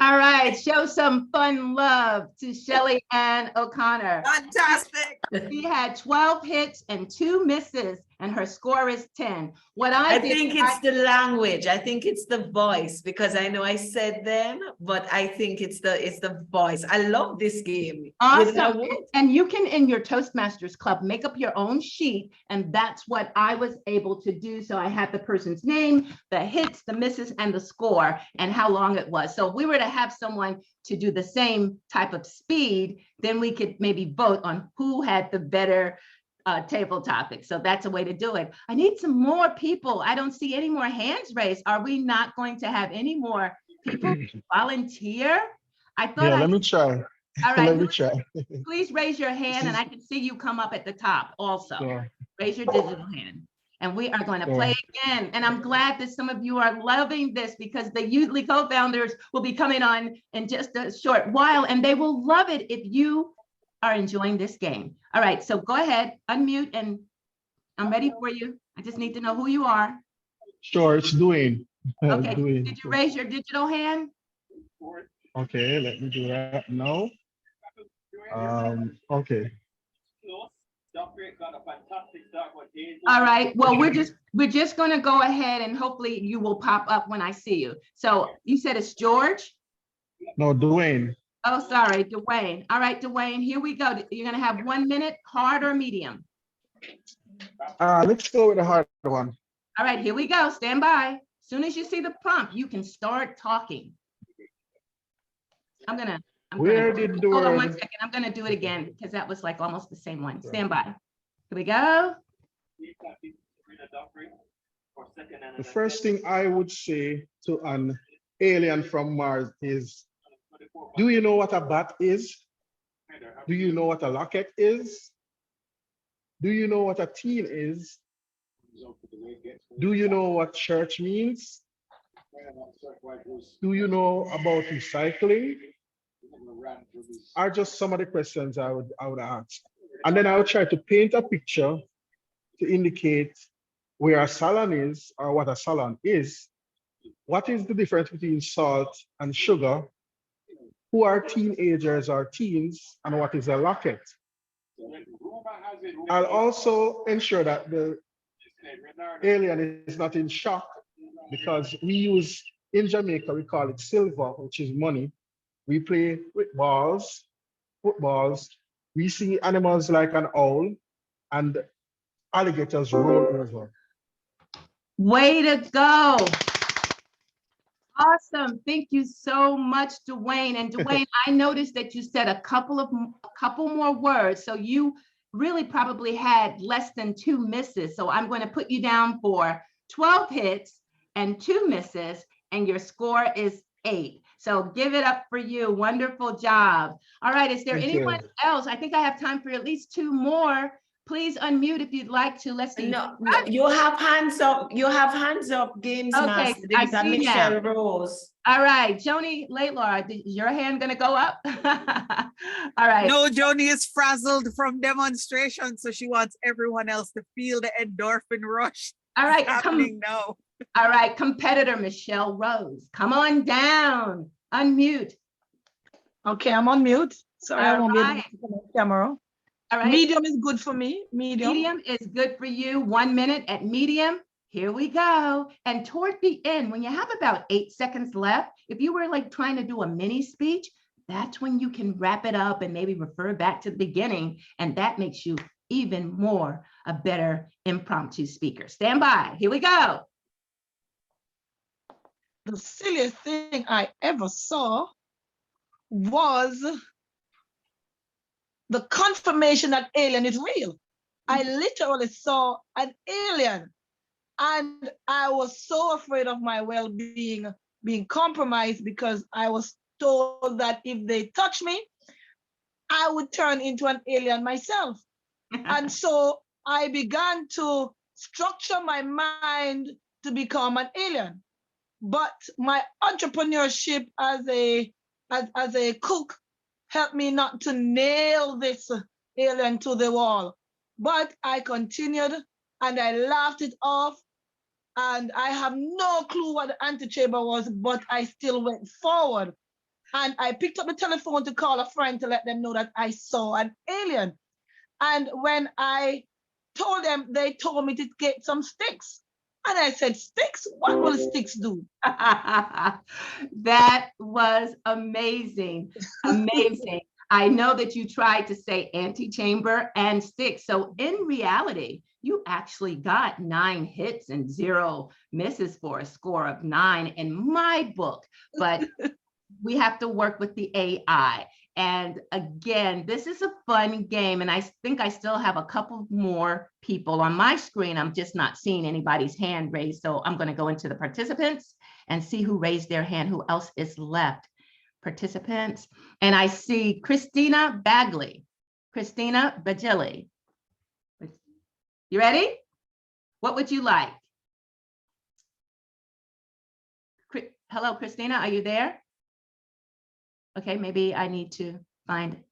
All right, show some fun love to Shelly Ann O'Connor. Fantastic. She had 12 hits and 2 misses, and her score is 10. What I think it's the language. I think it's the voice, because I know I said them, but I think it's the voice. I love this game. Awesome. And you can, in your Toastmasters Club, make up your own sheet, and that's what I was able to do. So I had the person's name, the hits, the misses, and the score, and how long it was. So if we were to have someone to do the same type of speed, then we could maybe vote on who had the better table topic. So that's a way to do it. I need some more people. I don't see any more hands raised. Are we not going to have any more people volunteer? I thought. Yeah, let me try. All right. Let me try. Please raise your hand, and I can see you come up at the top also. Yeah. Raise your digital hand. And we are going to play again. And I'm glad that some of you are loving this, because the Yoodli co-founders will be coming on in just a short while, and they will love it if you are enjoying this game. All right, so go ahead, unmute, and I'm ready for you. I just need to know who you are. Sure, it's Dwayne. Okay, Dwayne. did you raise your digital hand? Okay, let me do that now. Okay. All right, well, we're just going to go ahead, and hopefully you will pop up when I see you. So you said it's George? No, Dwayne. Oh, sorry, Dwayne. All right, Dwayne, here we go. You're going to have 1 minute, hard or medium? Let's go with the hard one. All right, here we go. Stand by. As soon as you see the prompt, you can start talking. Hold on 1 second. I'm going to do it again, because that was like almost the same one. Stand by. Here we go. The first thing I would say to an alien from Mars is, do you know what a bat is? Do you know what a locket is? Do you know what a teen is? Do you know what church means? Do you know about recycling? Are just some of the questions I would ask. And then I would try to paint a picture to indicate where a salon is, or what a salon is. What is the difference between salt and sugar? Who are teenagers or teens, and what is a locket? I'll also ensure that the alien is not in shock, because we use, in Jamaica, we call it silver, which is money. We play with balls, footballs. We see animals like an owl, and alligators roll over. Way to go. Awesome. Thank you so much, Dwayne. And Dwayne, I noticed that you said a couple more words. So you really probably had less than 2 misses. So I'm going to put you down for 12 hits and 2 misses, and your score is 8. So give it up for you. Wonderful job. All right, is there Thank anyone you. else? I think I have time for at least 2 more. Please unmute if you'd like to. Let's see. No, no, you have hands up. You have hands up, Games Okay, Master. I There's a see Michelle now. Rose. All right, Joni Laidlaw, is your hand gonna go up? All right. No, Joni is frazzled from demonstration, so she wants everyone else to feel the endorphin rush. All right, Happening now. All right, competitor Michelle Rose, come on down. Unmute. Okay, I'm on mute. Sorry, I All won't be able to right. put on camera. All right. Medium is good for me. Medium. Medium is good for you. 1 minute at medium. Here we go. And toward the end, when you have about 8 seconds left, if you were like trying to do a mini speech, that's when you can wrap it up and maybe refer back to the beginning. And that makes you even more a better impromptu speaker. Stand by. Here we go. The silliest thing I ever saw was the confirmation that alien is real. I literally saw an alien, and I was so afraid of my well-being being compromised because I was told that if they touch me, I would turn into an alien myself. And so I began to structure my mind to become an alien. But my entrepreneurship as a cook helped me not to nail this alien to the wall. But I continued and I laughed it off. And I have no clue what the antechamber was, but I still went forward. And I picked up the telephone to call a friend to let them know that I saw an alien. And when I told them, they told me to get some sticks. And I said, sticks? What will sticks do? That was amazing. Amazing. I know that you tried to say antechamber and sticks. So in reality, you actually got 9 hits and 0 misses for a score of 9 in my book. But we have to work with the AI. And again, this is a fun game. And I think I still have a couple more people on my screen. I'm just not seeing anybody's hand raised. So I'm going to go into the participants and see who raised their hand, who else is left. Participants. And I see Christina Bagley. Christina Bagilli. You ready? What would you like? Hello, Christina, are you there? Okay, maybe I need to find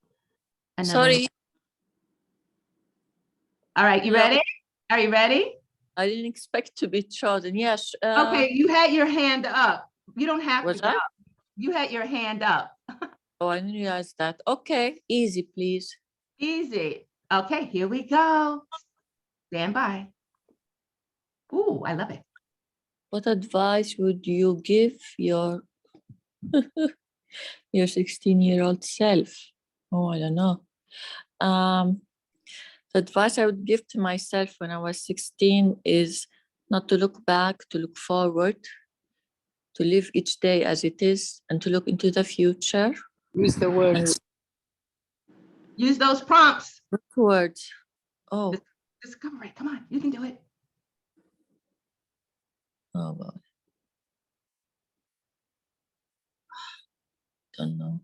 another. Sorry. All right, you ready? Are you ready? I didn't expect to be chosen. Yes. Okay, you had your hand up. You don't have Was to. I? You had your hand up. Oh, I didn't realize that. Okay, easy, please. Easy. Okay, here we go. Stand by. Ooh, I love it. What advice would you give your your 16-year-old self? Oh, I don't know. The advice I would give to myself when I was 16 is not to look back, to look forward, to live each day as it is, and to look into the future. Use the word. Use those prompts. Words. Oh. Discover it. Come on, you can do it. Oh God. Don't know.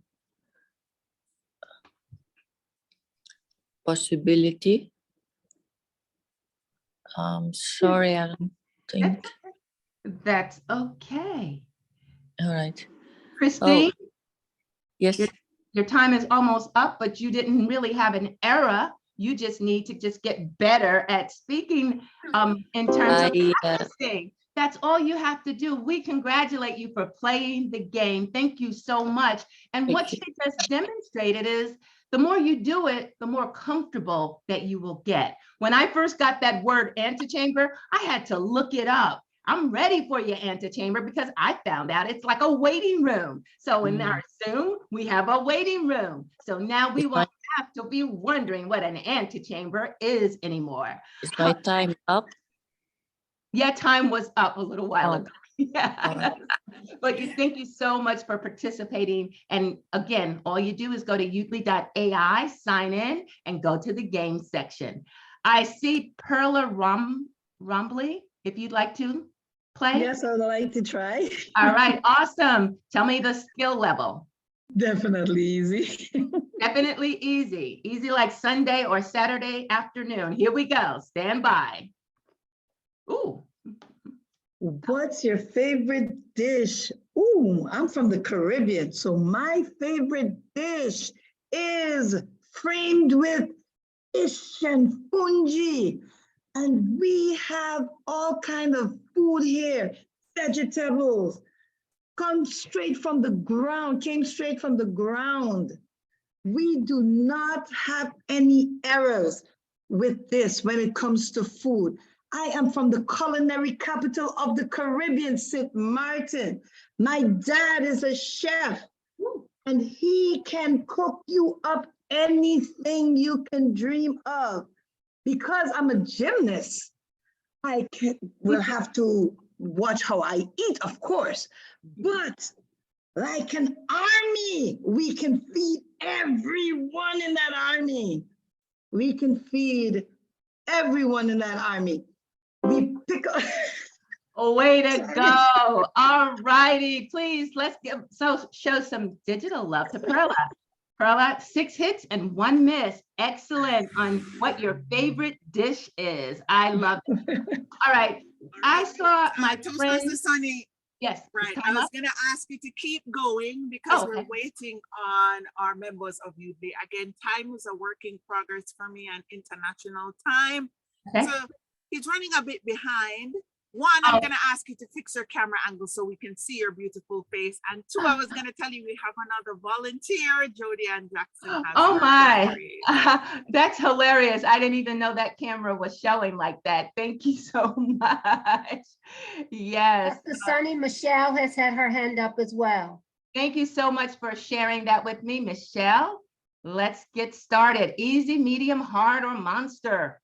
Possibility. Sorry, I don't think. That's okay. All right. Christine? Oh, yes. Your time is almost up, but you didn't really have an error. You just need to just get better at speaking in terms of practicing. That's all you have to do. We congratulate you for playing the game. Thank you so much. And what she just demonstrated is the more you do it, the more comfortable that you will get. When I first got that word antechamber, I had to look it up. I'm ready for your antechamber because I found out it's like a waiting room. So in our Zoom, we have a waiting room. So now we won't have to be wondering what an antechamber is anymore. Is my time up? Yeah, time was up a little while ago. Yeah, But thank you so much for participating. And again, all you do is go to yoodli.ai, sign in, and go to the game section. I see Perla Rumbley, if you'd like to play. Yes, I would like to try. All right, awesome. Tell me the skill level. Definitely easy. Definitely easy. Easy like Sunday or Saturday afternoon. Here we go. Stand by. Ooh. What's your favorite dish? Ooh, I'm from the Caribbean, so my favorite dish is framed with fish and fungi. And we have all kind of food here, vegetables, came straight from the ground. We do not have any errors with this when it comes to food. I am from the culinary capital of the Caribbean, St. Martin. My dad is a chef, and he can cook you up anything you can dream of. Because I'm a gymnast, will have to watch how I eat, of course, but like an army, we can feed everyone in that army. We can feed everyone in that army. We pick up. Way to go. All righty, please, let's show some digital love to Perla. Perla, 6 hits and 1 miss. Excellent on what your favorite dish is. I love it. All right, I saw my friend. Sunny. Yes. Right. I was going to ask you to keep going because we're waiting on our members of Yoodli. Again, time is a work in progress for me and international time. Okay. So he's running a bit behind. 1, I'm going to ask you to fix your camera angle so we can see your beautiful face. And 2, I was going to tell you we have another volunteer, Jody and Jackson. Oh my, that's hilarious. I didn't even know that camera was showing like that. Thank you so much. Yes. Dr. Sunny, Michelle has had her hand up as well. Thank you so much for sharing that with me, Michelle. Let's get started. Easy, medium, hard, or monster?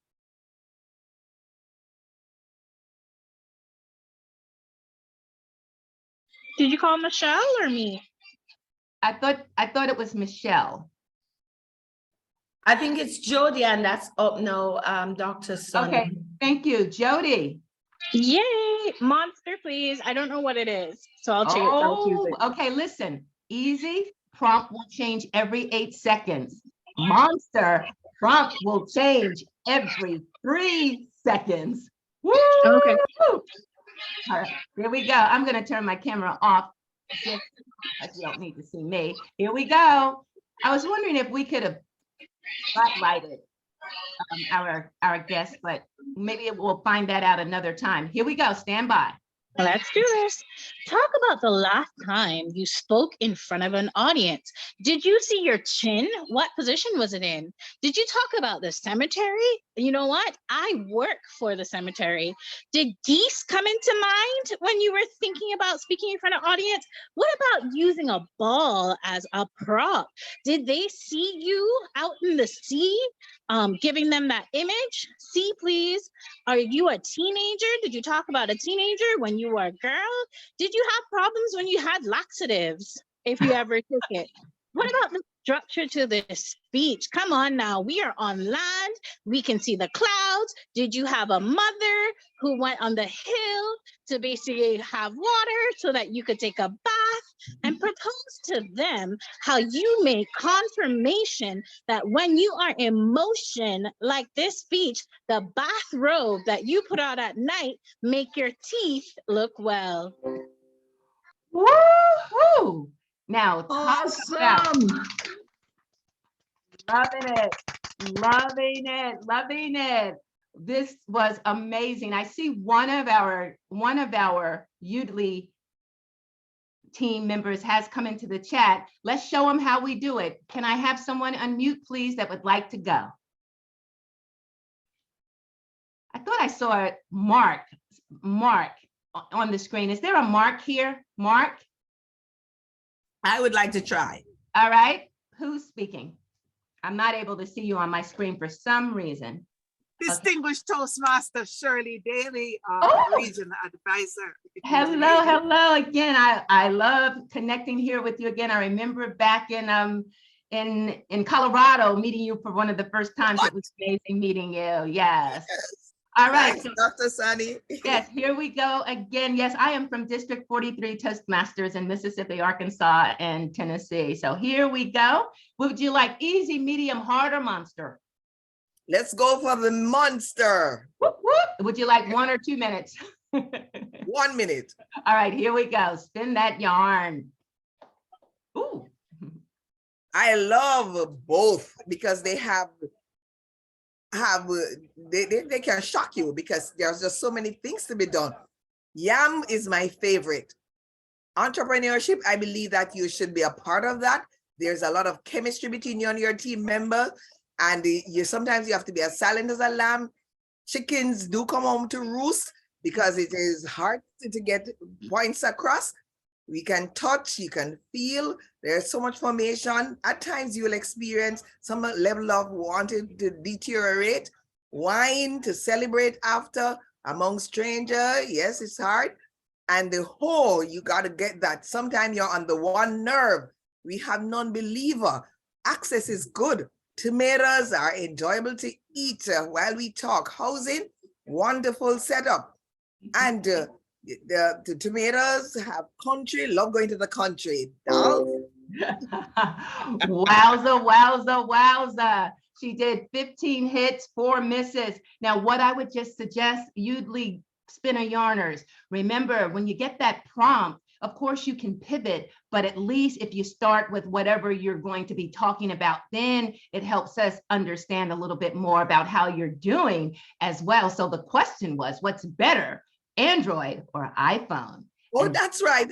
Did you call Michelle or me? I thought it was Michelle. I think it's Jody, and that's up now, Dr. Sunny. Okay, thank you, Jody. Yay, monster, please. I don't know what it is, so I'll choose it. Okay, listen, easy, prompt will change every 8 seconds. Monster, prompt will change every 3 seconds. Woo! Okay. All right, here we go. I'm gonna turn my camera off. Just, you don't need to see me. Here we go. I was wondering if we could have spotlighted our guest, but maybe we'll find that out another time. Here we go. Stand by. Let's do this. Talk about the last time you spoke in front of an audience. Did you see your chin? What position was it in? Did you talk about the cemetery? You know what? I work for the cemetery. Did geese come into mind when you were thinking about speaking in front of audience? What about using a ball as a prop? Did they see you out in the sea, giving them that image? See, please. Are you a teenager? Did you talk about a teenager when you were a girl? Did you have problems when you had laxatives, if you ever took it? What about the structure to this speech? Come on now, we are on land. We can see the clouds. Did you have a mother who went on the hill to basically have water so that you could take a bath and propose to them how you make confirmation that when you are in motion like this speech, the bathrobe that you put on at night make your teeth look well. Woo-hoo! Now, talk about loving it. This was amazing. I see one of our Yoodli team members has come into the chat. Let's show them how we do it. Can I have someone unmute, please, that would like to go? I thought I saw Mark on the screen. Is there a Mark here? Mark? I would like to try. All right. Who's speaking? I'm not able to see you on my screen for some reason. Distinguished Toastmaster Shirley Daly, Regional Advisor. Hello, hello again. I love connecting here with you again. I remember back in Colorado meeting you for one of the first times. It was amazing meeting you. Yes. All right. Thanks, Dr. Sunny. Yes, here we go again. Yes, I am from District 43 Toastmasters in Mississippi, Arkansas, and Tennessee. So here we go. Would you like easy, medium, hard, or monster? Let's go for the monster. Whoop, whoop. Would you like 1 or 2 minutes? 1 minute. All right, here we go. Spin that yarn. Ooh. I love both because they they can shock you because there's just so many things to be done. Yam is my favorite. Entrepreneurship, I believe that you should be a part of that. There's a lot of chemistry between you and your team member. And sometimes you have to be as silent as a lamb. Chickens do come home to roost because it is hard to get points across. We can touch, you can feel. There's so much formation. At times you will experience some level of wanting to deteriorate. Wine to celebrate after among strangers. Yes, it's hard. And the whole, you got to get that. Sometimes you're on the one nerve. We have non-believer. Access is good. Tomatoes are enjoyable to eat while we talk. Housing, wonderful setup. And the tomatoes have country, love going to the country. Wowza, wowza, wowza. She did 15 hits, 4 misses. Now, what I would just suggest, Yoodli spinner yarners, remember when you get that prompt, of course you can pivot, but at least if you start with whatever you're going to be talking about, then it helps us understand a little bit more about how you're doing as well. So the question was, what's better, Android or iPhone? Oh, that's right.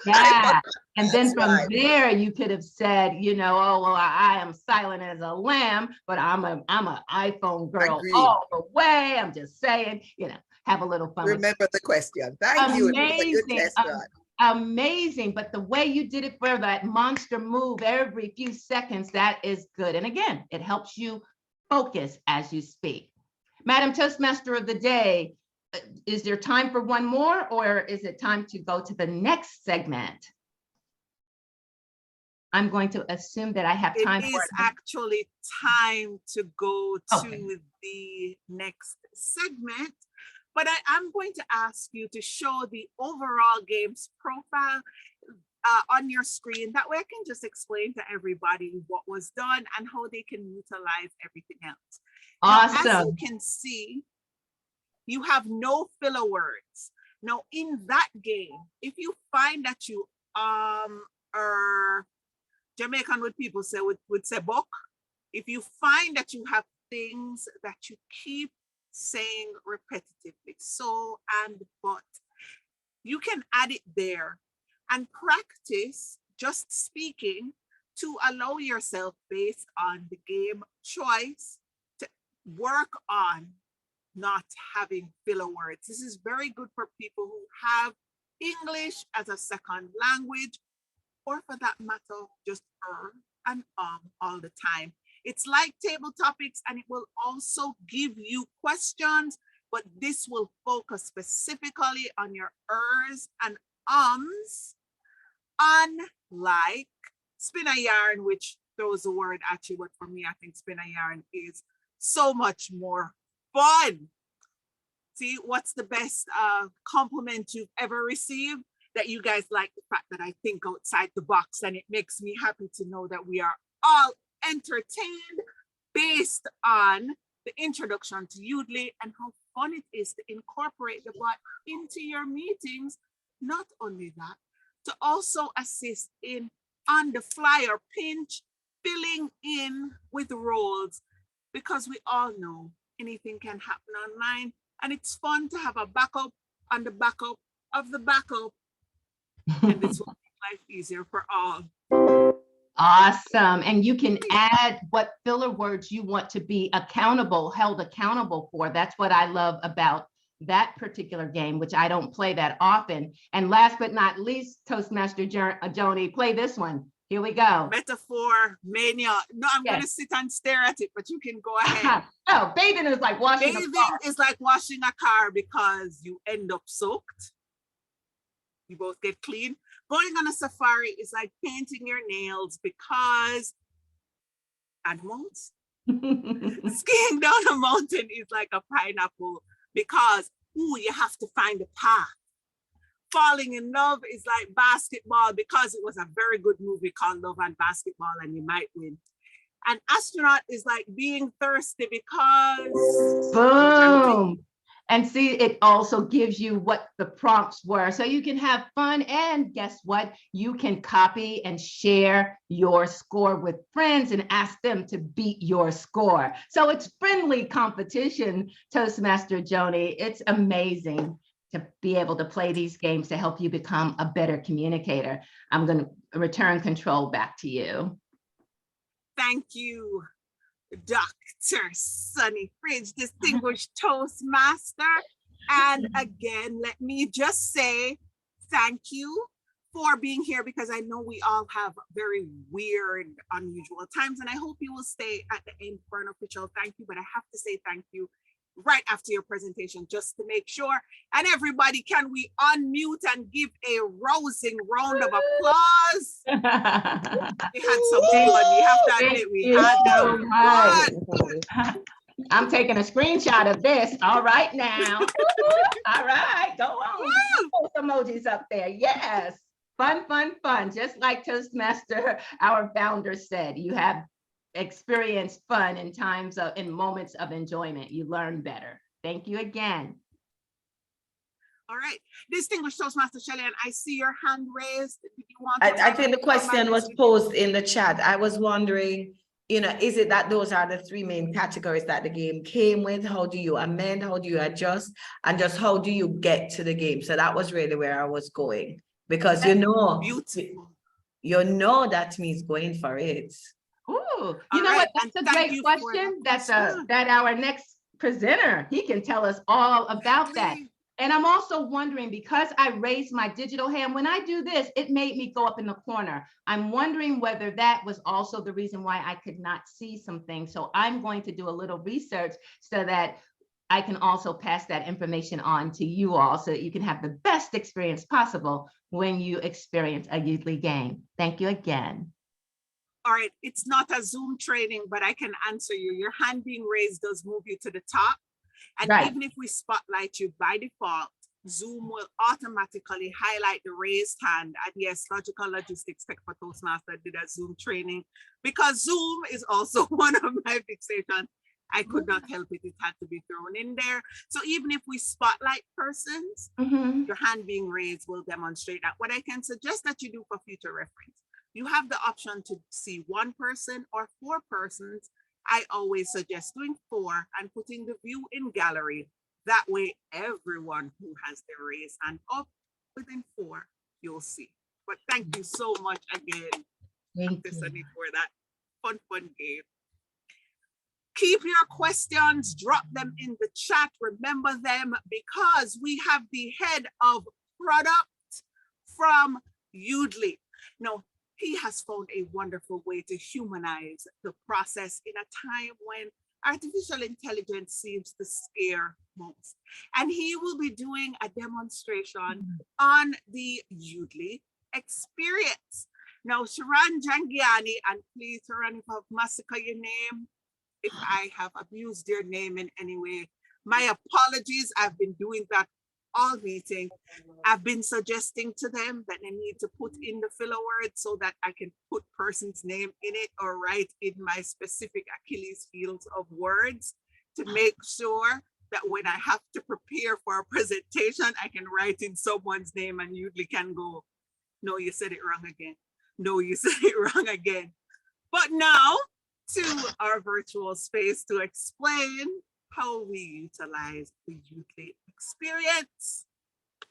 Yeah. And then from there, you could have said, oh, well, I am silent as a lamb, but I'm an iPhone girl all the way. I'm just saying, have a little fun. Remember the question. Thank you. Amazing. Amazing. But the way you did it for that monster move every few seconds, that is good. And again, it helps you focus as you speak. Madam Toastmaster of the Day, is there time for one more, or is it time to go to the next segment? I'm going to assume that I have time for it. It is actually time to go to the next segment, but I'm going to ask you to show the overall game's profile on your screen. That way I can just explain to everybody what was done and how they can utilize everything else. Awesome. Now, as you can see, you have no filler words. Now, in that game, if you find that you are Jamaican, what people say would say book, if you find that you have things that you keep saying repetitively, so and but, you can add it there and practice just speaking to allow yourself, based on the game choice, to work on not having filler words. This is very good for people who have English as a second language, or for that matter, just and all the time. It's like table topics, and it will also give you questions, but this will focus specifically on your ers and ums, unlike spin a yarn, which throws a word at you. But for me, I think spin a yarn is so much more fun. See, what's the best compliment you've ever received? That you guys like the fact that I think outside the box, and it makes me happy to know that we are all entertained based on the introduction to Yoodli and how fun it is to incorporate the bot into your meetings. Not only that, to also assist in on the fly or pinch, filling in with roles, because we all know anything can happen online, and it's fun to have a backup on the backup of the backup, and this will make life easier for all. Awesome. And you can add what filler words you want to be held accountable for. That's what I love about that particular game, which I don't play that often. And last but not least, Toastmaster Joni, play this one. Here Here we go. Metaphor mania. No, I'm Yes. gonna sit and stare at it, but you can go ahead. Oh, bathing is like washing a Bathing car. is like washing a car because you end up soaked. You both get clean. Going on a safari is like painting your nails because animals. Skiing down a mountain is like a pineapple because you have to find a path. Falling in love is like basketball because it was a very good movie called Love and Basketball and you might win. An astronaut is like being thirsty because Boom. And see, it also gives you what the prompts were. So you can have fun and guess what? You can copy and share your score with friends and ask them to beat your score. So it's friendly competition, Toastmaster Joni. It's amazing to be able to play these games to help you become a better communicator. I'm going to return control back to you. thank you, Dr. Sunny Fridge, distinguished Toastmaster. And again, let me just say thank you for being here because I know we all have very weird, unusual times, and I hope you will stay at the end for an official thank you, but I have to say thank you right after your presentation just to make sure. And everybody, can we unmute and give a rousing round of applause? We had some fun. We have to admit, we had some fun. I'm taking a screenshot of this. All right now. All right, go on. Post emojis up there. Yes. Fun, fun, fun. Just like Toastmaster, our founder said, you have experienced fun in times of, in moments of enjoyment. You learn better. Thank you again. All right, distinguished Toastmaster Shelley, and I see your hand raised. Did you want I think the question was posed in the chat. I was wondering, you know, is it that those are the three main categories that the game came with? How do you amend? How do you adjust? And just how do you get to the game? So that was really where I was going, because you know, beautiful. You know that means going for it. Ooh, you know what? That's a great question. That's that our next presenter, he can tell us all about that. And I'm also wondering, because I raised my digital hand, when I do this, it made me go up in the corner. I'm wondering whether that was also the reason why I could not see some things. So I'm going to do a little research so that I can also pass that information on to you all so that you can have the best experience possible when you experience a Yoodli game. Thank you again. All right, it's not a Zoom training, but I can answer you. Your hand being raised does move you to the top. And even if we spotlight you by default, Zoom will automatically highlight the raised hand. And yes, Logical Logistics Tech for Toastmaster did a Zoom training because Zoom is also one of my fixations. I could not help it, it had to be thrown in there. So even if we spotlight persons, your hand being raised will demonstrate that. What I can suggest that you do for future reference, you have the option to see one person or four persons. I always suggest doing 4 and putting the view in gallery. That way, everyone who has their raised hand up within 4, you'll see. But thank you so much again, Dr. Sunny, for that fun game. Keep your questions, drop them in the chat. Remember them because we have the head of product from Yoodli. Now, he has found a wonderful way to humanize the process in a time when artificial intelligence seems to scare most. And he will be doing a demonstration on the Yoodli experience. Now, Sharon Jangiani, and please, Sharon, if I've massacred your name, if I have abused your name in any way, my apologies. I've been doing that all meeting. I've been suggesting to them that they need to put in the filler word so that I can put person's name in it or write in my specific Achilles heels of words to make sure that when I have to prepare for a presentation, I can write in someone's name and Yoodli can go, no, you said it wrong again. No, you said it wrong again. But now to our virtual space to explain how we utilize the Yoodli experience.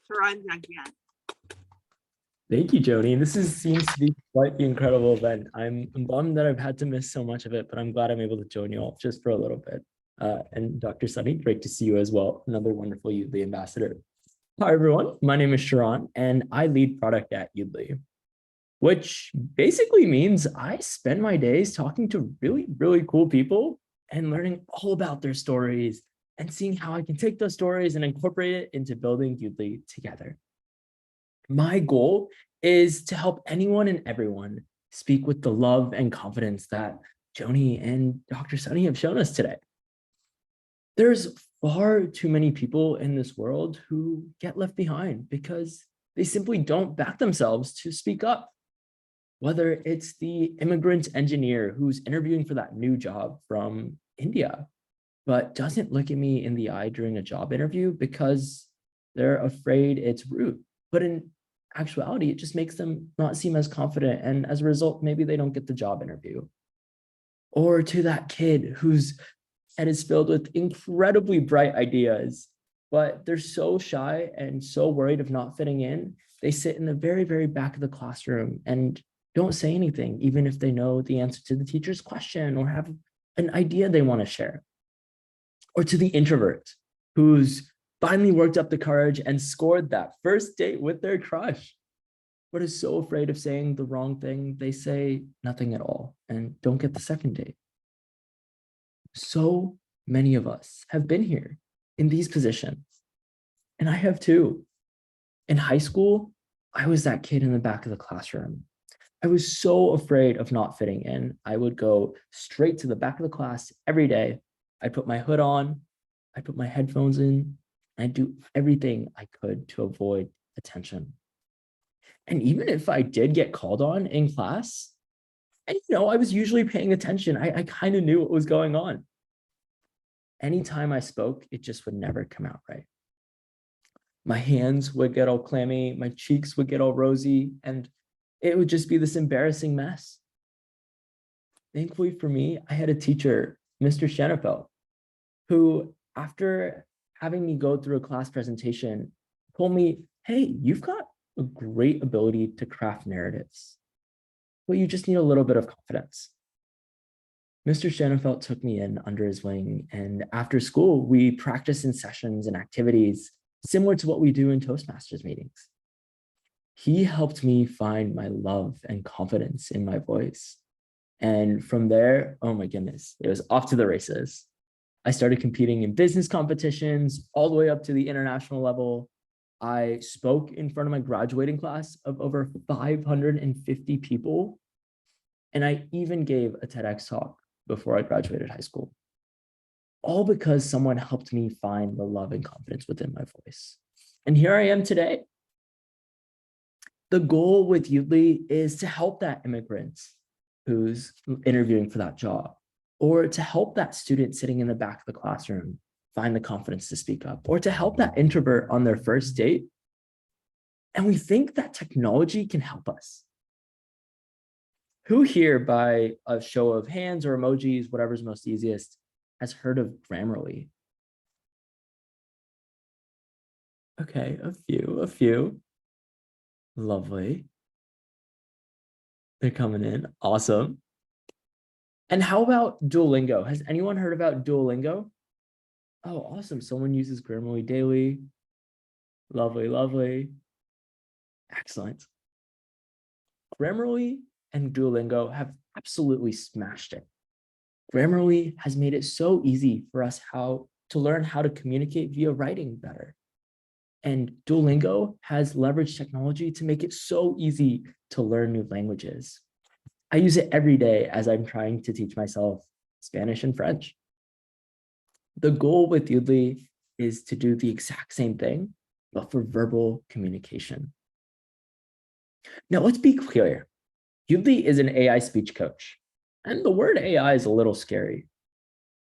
Sharon Jangiani. Thank you, Joni. This seems to be quite the incredible event. I'm bummed that I've had to miss so much of it, but I'm glad I'm able to join you all just for a little bit. And Dr. Sunny, great to see you as well. Another wonderful Yoodli ambassador. Hi, everyone. My name is Sharon, and I lead product at Yoodli. which basically means I spend my days talking to really, really cool people and learning all about their stories and seeing how I can take those stories and incorporate it into building Yoodli together. My goal is to help anyone and everyone speak with the love and confidence that Joni and Dr. Sunny have shown us today. There's far too many people in this world who get left behind because they simply don't back themselves to speak up. Whether it's the immigrant engineer who's interviewing for that new job from India, but doesn't look at me in the eye during a job interview because they're afraid it's rude. But in actuality, it just makes them not seem as confident. And as a result, maybe they don't get the job interview. Or to that kid whose head is filled with incredibly bright ideas, but they're so shy and so worried of not fitting in, they sit in the very, very back of the classroom and don't say anything, even if they know the answer to the teacher's question or have an idea they want to share. Or to the introvert who's finally worked up the courage and scored that first date with their crush, but is so afraid of saying the wrong thing, they say nothing at all and don't get the second date. So many of us have been here in these positions, and I have too. In high school, I was that kid in the back of the classroom. I was so afraid of not fitting in. I would go straight to the back of the class every day. I'd put my hood on, I'd put my headphones in, and I'd do everything I could to avoid attention. And even if I did get called on in class, and I was usually paying attention. I kind of knew what was going on. Anytime I spoke, it just would never come out right. My hands would get all clammy, my cheeks would get all rosy, and it would just be this embarrassing mess. Thankfully for me, I had a teacher, Mr. Schenefeld, who, after having me go through a class presentation, told me, hey, you've got a great ability to craft narratives, but you just need a little bit of confidence. Mr. Schenefeld took me in under his wing, and after school, we practiced in sessions and activities similar to what we do in Toastmasters meetings. He helped me find my love and confidence in my voice. And from there, oh my goodness, it was off to the races. I started competing in business competitions all the way up to the international level. I spoke in front of my graduating class of over 550 people. And I even gave a TEDx talk before I graduated high school. All because someone helped me find the love and confidence within my voice. And here I am today. The goal with Yoodli is to help that immigrant who's interviewing for that job, or to help that student sitting in the back of the classroom find the confidence to speak up, or to help that introvert on their first date. And we think that technology can help us. Who here, by a show of hands or emojis, whatever's most easiest, has heard of Grammarly? Okay, a few. Lovely. They're coming in, awesome. And how about Duolingo? Has anyone heard about Duolingo? Oh, awesome, someone uses Grammarly daily. Lovely, lovely. Excellent. Grammarly and Duolingo have absolutely smashed it. Grammarly has made it so easy for us to learn how to communicate via writing better. And Duolingo has leveraged technology to make it so easy to learn new languages. I use it every day as I'm trying to teach myself Spanish and French. The goal with Yoodli is to do the exact same thing, but for verbal communication. Now, let's be clear. Yoodli is an AI speech coach, and the word AI is a little scary,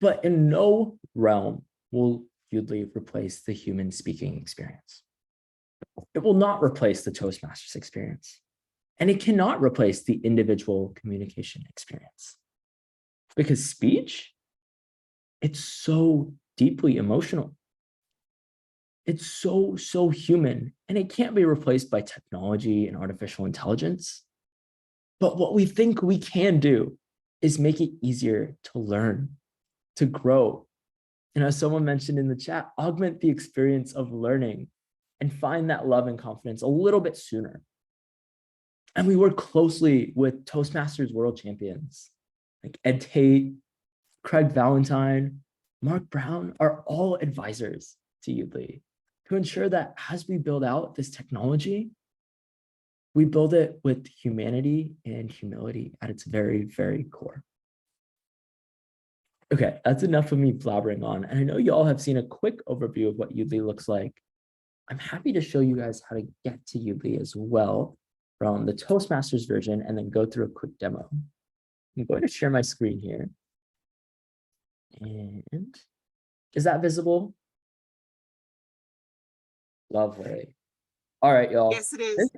but in no realm will Yoodli replace the human speaking experience. It will not replace the Toastmasters experience, and it cannot replace the individual communication experience. Because speech, it's so deeply emotional. It's so human, and it can't be replaced by technology and artificial intelligence. But what we think we can do is make it easier to learn, to grow. And as someone mentioned in the chat, augment the experience of learning and find that love and confidence a little bit sooner. And we work closely with Toastmasters world champions like Ed Tate, Craig Valentine, Mark Brown are all advisors to Yoodli to ensure that as we build out this technology, we build it with humanity and humility at its very, very core. Okay, that's enough of me blabbering on. And I know you all have seen a quick overview of what Yoodli looks like. I'm happy to show you guys how to get to Yoodli as well from the Toastmasters version and then go through a quick demo. I'm going to share my screen here. And is that visible? Lovely. All right, y'all. Yes, it is.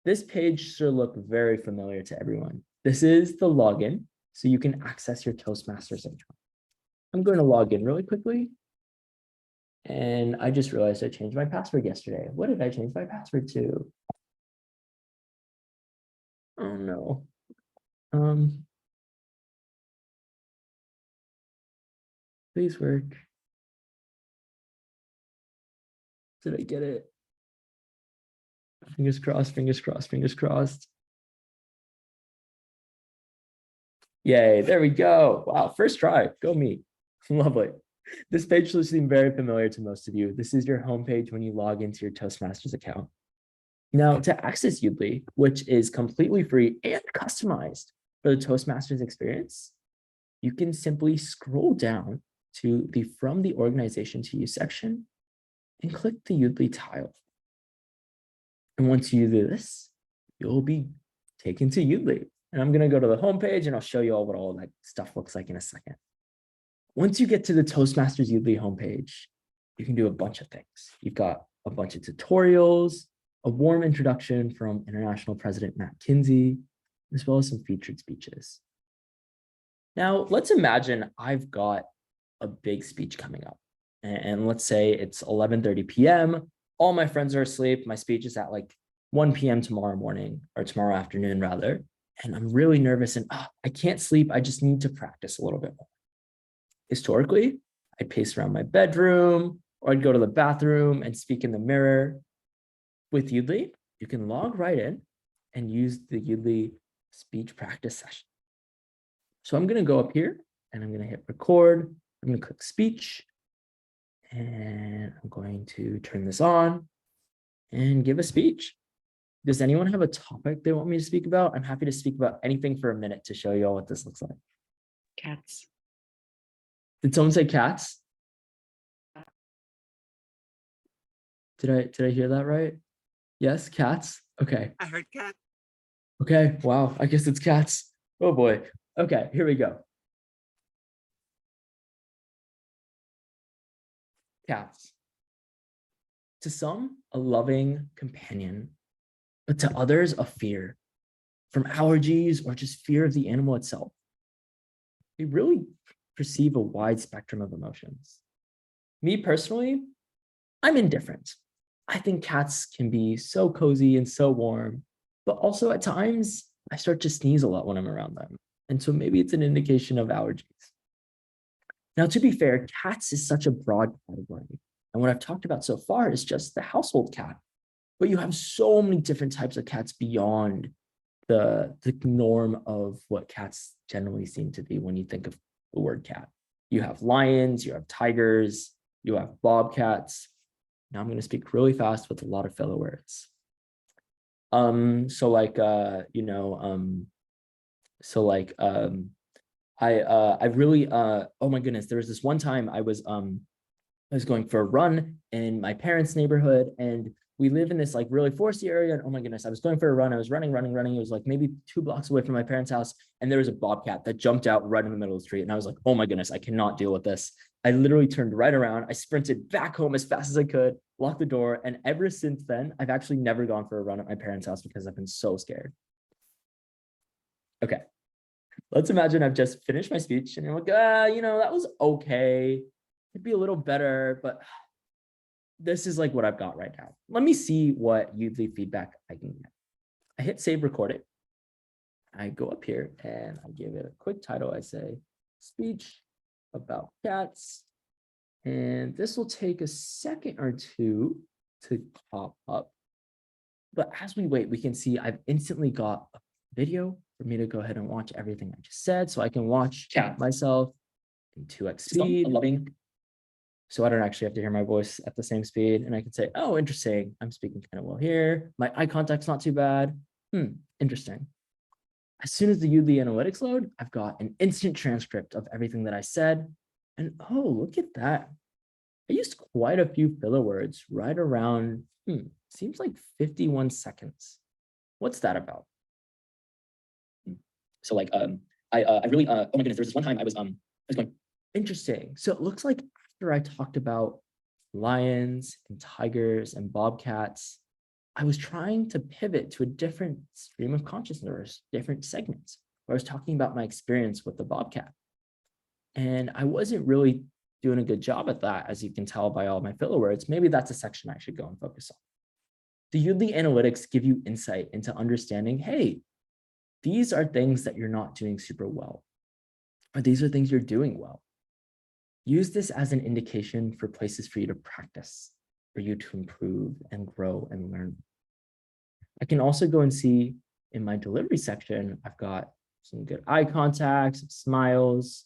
This page should look very familiar to everyone. This is the login, so you can access your Toastmasters account. I'm going to log in really quickly. And I just realized I changed my password yesterday. What did I change my password to? Oh no. Please work. Did I get it? Fingers crossed, fingers crossed, fingers crossed. Yay, there we go. Wow, first try, go me. Lovely. This page should seem very familiar to most of you. This is your homepage when you log into your Toastmasters account. Now, to access Yoodli, which is completely free and customized for the Toastmasters experience, you can simply scroll down to the From the Organization to You section and click the Yoodli tile. And once you do this, you'll be taken to Yoodli. And I'm going to go to the homepage and I'll show you all what all that stuff looks like in a second. Once you get to the Toastmasters Yoodli homepage, you can do a bunch of things. You've got a bunch of tutorials, a warm introduction from International President Matt Kinsey, as well as some featured speeches. Now, let's imagine I've got a big speech coming up. And let's say it's 11:30 p.m. All my friends are asleep. My speech is at like 1 p.m. tomorrow morning, or tomorrow afternoon rather. And I'm really nervous and I can't sleep. I just need to practice a little bit more. Historically, I'd pace around my bedroom, or I'd go to the bathroom and speak in the mirror. With Yoodli, you can log right in and use the Yoodli speech practice session. So I'm going to go up here and I'm going to hit record. I'm going to click speech and I'm going to turn this on and give a speech. Does anyone have a topic they want me to speak about? I'm happy to speak about anything for a minute to show you all what this looks like. Cats. Did someone say cats? Did I hear that right? Yes, cats. Okay. I heard cat. Okay. Wow. I guess it's cats. Oh boy. Okay, here we go. Cats. To some, a loving companion, but to others, a fear from allergies or just fear of the animal itself. They really perceive a wide spectrum of emotions. Me personally, I'm indifferent. I think cats can be so cozy and so warm, but also at times I start to sneeze a lot when I'm around them. And so maybe it's an indication of allergies. Now, to be fair, cats is such a broad category. And what I've talked about so far is just the household cat. But you have so many different types of cats beyond the norm of what cats generally seem to be when you think of the word cat. You have lions, you have tigers, you have bobcats. Now I'm going to speak really fast with a lot of filler words. Oh my goodness, there was this one time I was going for a run in my parents' neighborhood, and we live in this like really foresty area. And oh my goodness, I was going for a run. I was running. It was like maybe 2 blocks away from my parents' house. And there was a bobcat that jumped out right in the middle of the street. And I was like, oh my goodness, I cannot deal with this. I literally turned right around. I sprinted back home as fast as I could, locked the door. And ever since then, I've actually never gone for a run at my parents' house because I've been so scared. Okay. Let's imagine I've just finished my speech and you're like, that was okay. It'd be a little better, but this is like what I've got right now. Let me see what Yoodli feedback I can get. I hit save recording. I go up here and I give it a quick title. I say speech about cats. And this will take a second or two to pop up. But as we wait, we can see I've instantly got a video for me to go ahead and watch everything I just said. So I can watch myself in 2x speed. So I don't actually have to hear my voice at the same speed. And I can say, oh, interesting. I'm speaking kind of well here. My eye contact's not too bad. Interesting. As soon as the Yoodli analytics load, I've got an instant transcript of everything that I said. And oh, look at that. I used quite a few filler words right around, seems like 51 seconds. What's that about? So like, I really, oh my goodness, there was this one time I was going, interesting. So it looks like after I talked about lions and tigers and bobcats, I was trying to pivot to a different stream of consciousness, different segments, where I was talking about my experience with the bobcat. And I wasn't really doing a good job at that, as you can tell by all my filler words. Maybe that's a section I should go and focus on. The Yoodli analytics give you insight into understanding, hey, these are things that you're not doing super well, or these are things you're doing well. Use this as an indication for places for you to practice, for you to improve and grow and learn. I can also go and see in my delivery section, I've got some good eye contact, some smiles.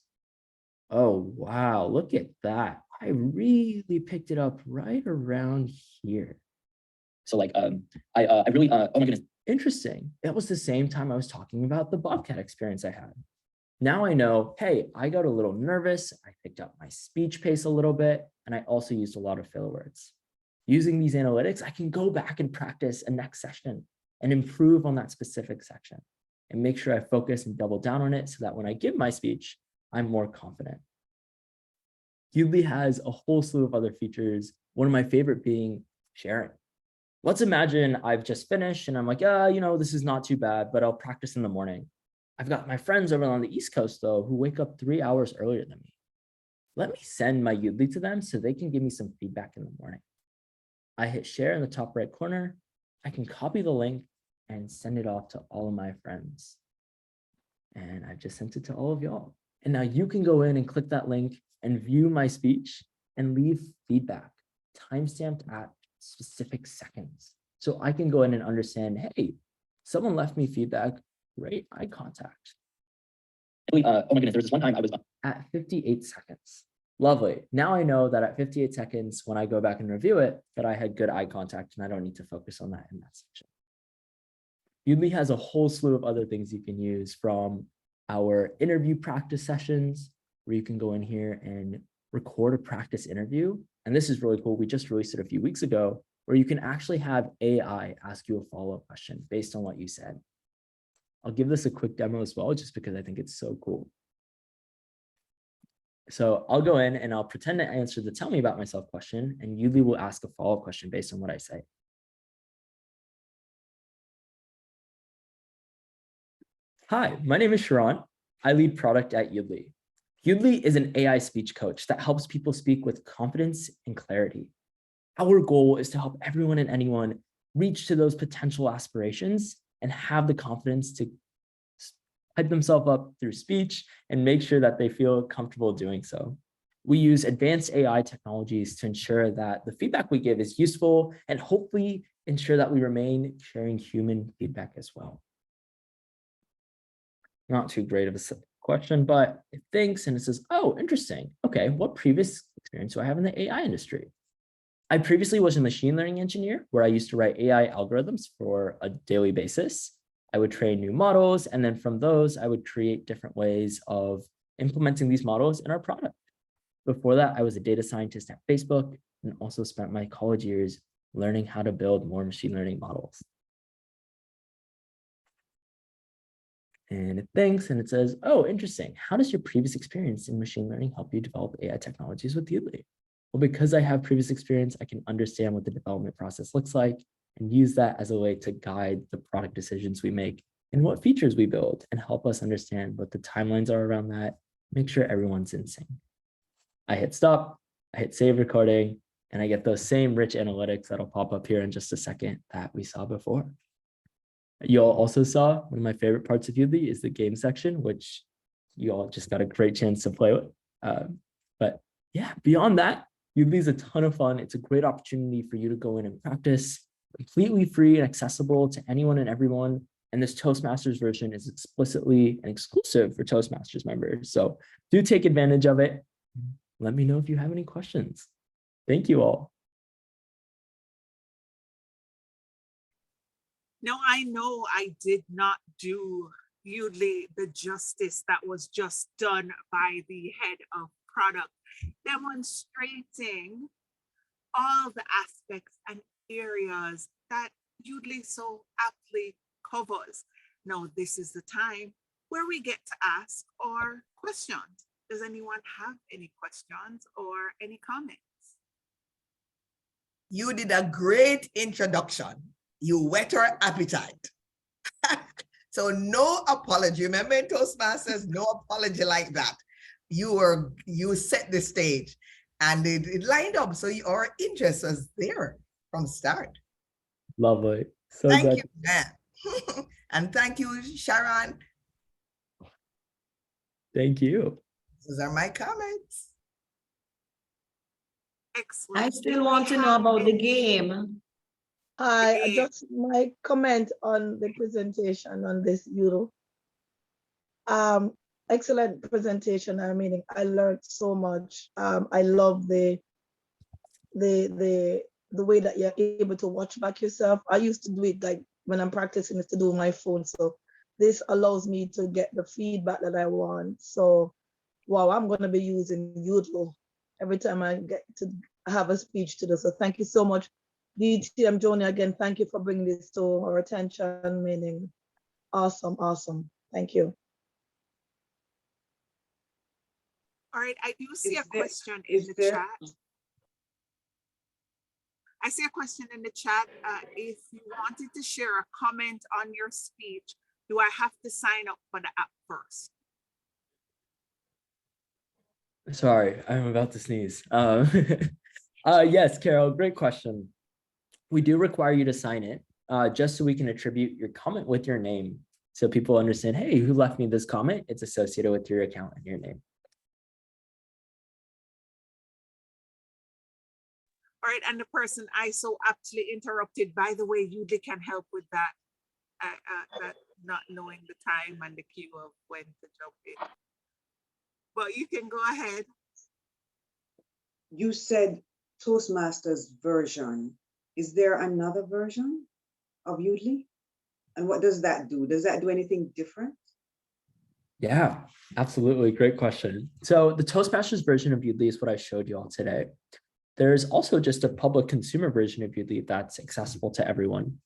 Oh, wow, look at that. I really picked it up right around here. So like, I really, oh my goodness. Interesting. That was the same time I was talking about the bobcat experience I had. Now I know, hey, I got a little nervous. I picked up my speech pace a little bit, and I also used a lot of filler words. Using these analytics, I can go back and practice a next session and improve on that specific section and make sure I focus and double down on it so that when I give my speech, I'm more confident. Yoodli has a whole slew of other features, one of my favorite being sharing. Let's imagine I've just finished and I'm like, this is not too bad, but I'll practice in the morning. I've got my friends over on the East Coast, though, who wake up 3 hours earlier than me. Let me send my Yoodli to them so they can give me some feedback in the morning. I hit share in the top right corner. I can copy the link and send it off to all of my friends. And I've just sent it to all of y'all. And now you can go in and click that link and view my speech and leave feedback, timestamped at specific seconds. So I can go in and understand, hey, someone left me feedback, great eye contact. Oh my goodness, there was this one time I was at 58 seconds. Lovely. Now I know that at 58 seconds, when I go back and review it, that I had good eye contact and I don't need to focus on that in that section. Yoodli has a whole slew of other things you can use, from our interview practice sessions, where you can go in here and record a practice interview. And this is really cool. We just released it a few weeks ago, where you can actually have AI ask you a follow-up question based on what you said. I'll give this a quick demo as well, just because I think it's so cool. So I'll go in and I'll pretend to answer the tell me about myself question, and Yoodli will ask a follow-up question based on what I say. Hi, my name is Sharon. I lead product at Yoodli. Yoodli is an AI speech coach that helps people speak with confidence and clarity. Our goal is to help everyone and anyone reach to those potential aspirations and have the confidence to hype themselves up through speech and make sure that they feel comfortable doing so. We use advanced AI technologies to ensure that the feedback we give is useful and hopefully ensure that we remain sharing human feedback as well. Not too great of a question, but it thinks and it says, oh, interesting. Okay, what previous experience do I have in the AI industry? I previously was a machine learning engineer where I used to write AI algorithms for a daily basis. I would train new models, and then from those, I would create different ways of implementing these models in our product. Before that, I was a data scientist at Facebook and also spent my college years learning how to build more machine learning models. And it thinks and it says, oh, interesting. How does your previous experience in machine learning help you develop AI technologies with Yoodli? Well, because I have previous experience, I can understand what the development process looks like and use that as a way to guide the product decisions we make and what features we build, and help us understand what the timelines are around that, make sure everyone's in sync. I hit stop, I hit save recording, and I get those same rich analytics that'll pop up here in just a second that we saw before. You all also saw one of my favorite parts of Yoodli is the game section, which you all just got a great chance to play with. But yeah, beyond that, Yoodli is a ton of fun. It's a great opportunity for you to go in and practice. completely free and accessible to anyone and everyone. And this Toastmasters version is explicitly and exclusive for Toastmasters members. So do take advantage of it. Let me know if you have any questions. Thank you all. Now, I know I did not do Yoodli the justice that was just done by the head of product, demonstrating all the aspects and areas that Yoodli so aptly covers. Now, this is the time where we get to ask our questions. Does anyone have any questions or any comments? You did a great introduction. You whet our appetite. So no apology. Remember in Toastmasters, no apology like that. You set the stage and it lined up. So our interest was there from start. Lovely. So Thank glad. you, man. And thank you, Sharon. Thank you. Those are my comments. Excellent. I still want to know about the game. I just my comment on the presentation on this Euro. Excellent presentation. I mean, I learned so much. I love the way that you're able to watch back yourself. I used to do it like when I'm practicing is to do my phone. So this allows me to get the feedback that I want. So wow, I'm gonna be using Yoodli every time I get to have a speech to do. So thank you so much. DTM Joni, again, thank you for bringing this to our attention, meaning awesome, awesome. Thank you. All right, I do see a there- question in the there- chat. I see a question in the chat. If you wanted to share a comment on your speech, do I have to sign up for the app first? Sorry, I'm about to sneeze. Yes, Carol, great question. We do require you to sign it just so we can attribute your comment with your name. So people understand, hey, who left me this comment? It's associated with your account and your name. All right, and the person I so aptly interrupted, by the way, Yoodli can help with that, that not knowing the time and the cue of when to jump in. But you can go ahead. You said Toastmasters version. Is there another version of Yoodli? And what does that do? Does that do anything different? Yeah, absolutely. Great question. So the Toastmasters version of Yoodli is what I showed you all today. There's also just a public consumer version of Yoodli that's accessible to everyone.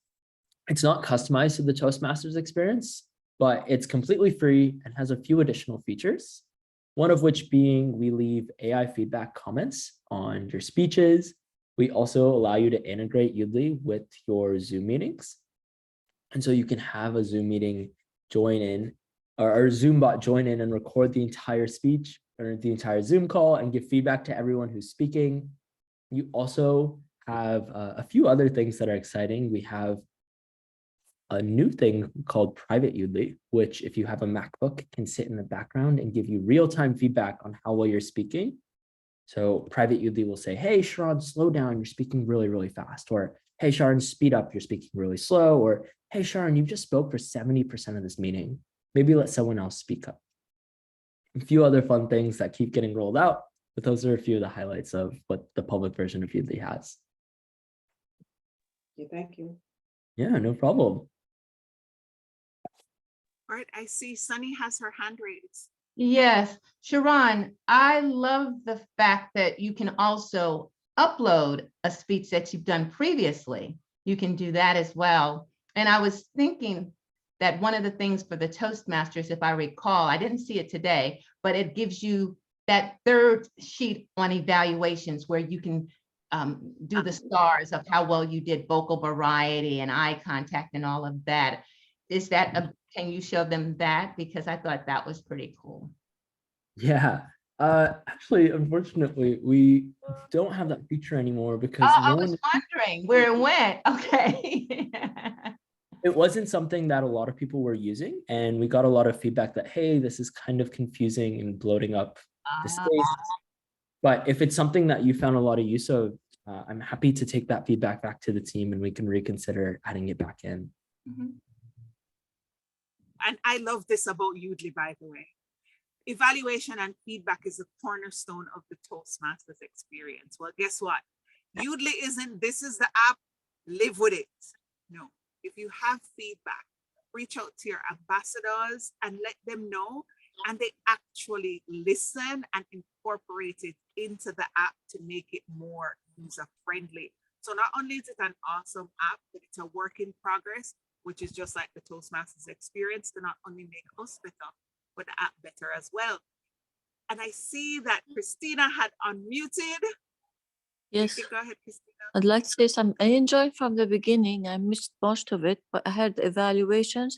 It's not customized to the Toastmasters experience, but it's completely free and has a few additional features. One of which being we leave AI feedback comments on your speeches. We also allow you to integrate Yoodli with your Zoom meetings. And so you can have a Zoom meeting join in, or Zoom bot join in and record the entire speech or the entire Zoom call and give feedback to everyone who's speaking. You also have a few other things that are exciting. We have a new thing called private Yoodli, which if you have a MacBook can sit in the background and give you real-time feedback on how well you're speaking. So private Yoodli will say, hey, Sharon, slow down, you're speaking really, really fast. Or, hey, Sharon, speed up, you're speaking really slow. Or, hey, Sharon, you just spoke for 70% of this meeting. Maybe let someone else speak up. A few other fun things that keep getting rolled out, but those are a few of the highlights of what the public version of Yoodli has. Okay, thank you. Yeah, no problem. All right, I see Sunny has her hand raised. Yes, Sharon, I love the fact that you can also upload a speech that you've done previously. You can do that as well. And I was thinking that one of the things for the Toastmasters, if I recall, I didn't see it today, but it gives you that third sheet on evaluations where you can do the stars of how well you did vocal variety and eye contact and all of that. Is that can you show them that? Because I thought that was pretty cool. Yeah, actually, unfortunately, we don't have that feature anymore because I was wondering where it went. Okay. It wasn't something that a lot of people were using, and we got a lot of feedback that, hey, this is kind of confusing and bloating up the space. But if it's something that you found a lot of use of I'm happy to take that feedback back to the team and we can reconsider adding it back in. And I love this about Yoodli, by the way. Evaluation and feedback is the cornerstone of the Toastmasters experience. Well, guess what? Yoodli isn't, this is the app, live with it. No, if you have feedback, reach out to your ambassadors and let them know, and they actually listen and incorporate it into the app to make it more user-friendly. So not only is it an awesome app, but it's a work in progress, which is just like the Toastmasters experience to not only make us better, but the app better as well. And I see that Christina had unmuted. Yes. Go ahead, Christina. I'd like to say something. I enjoyed from the beginning. I missed most of it, but I heard the evaluations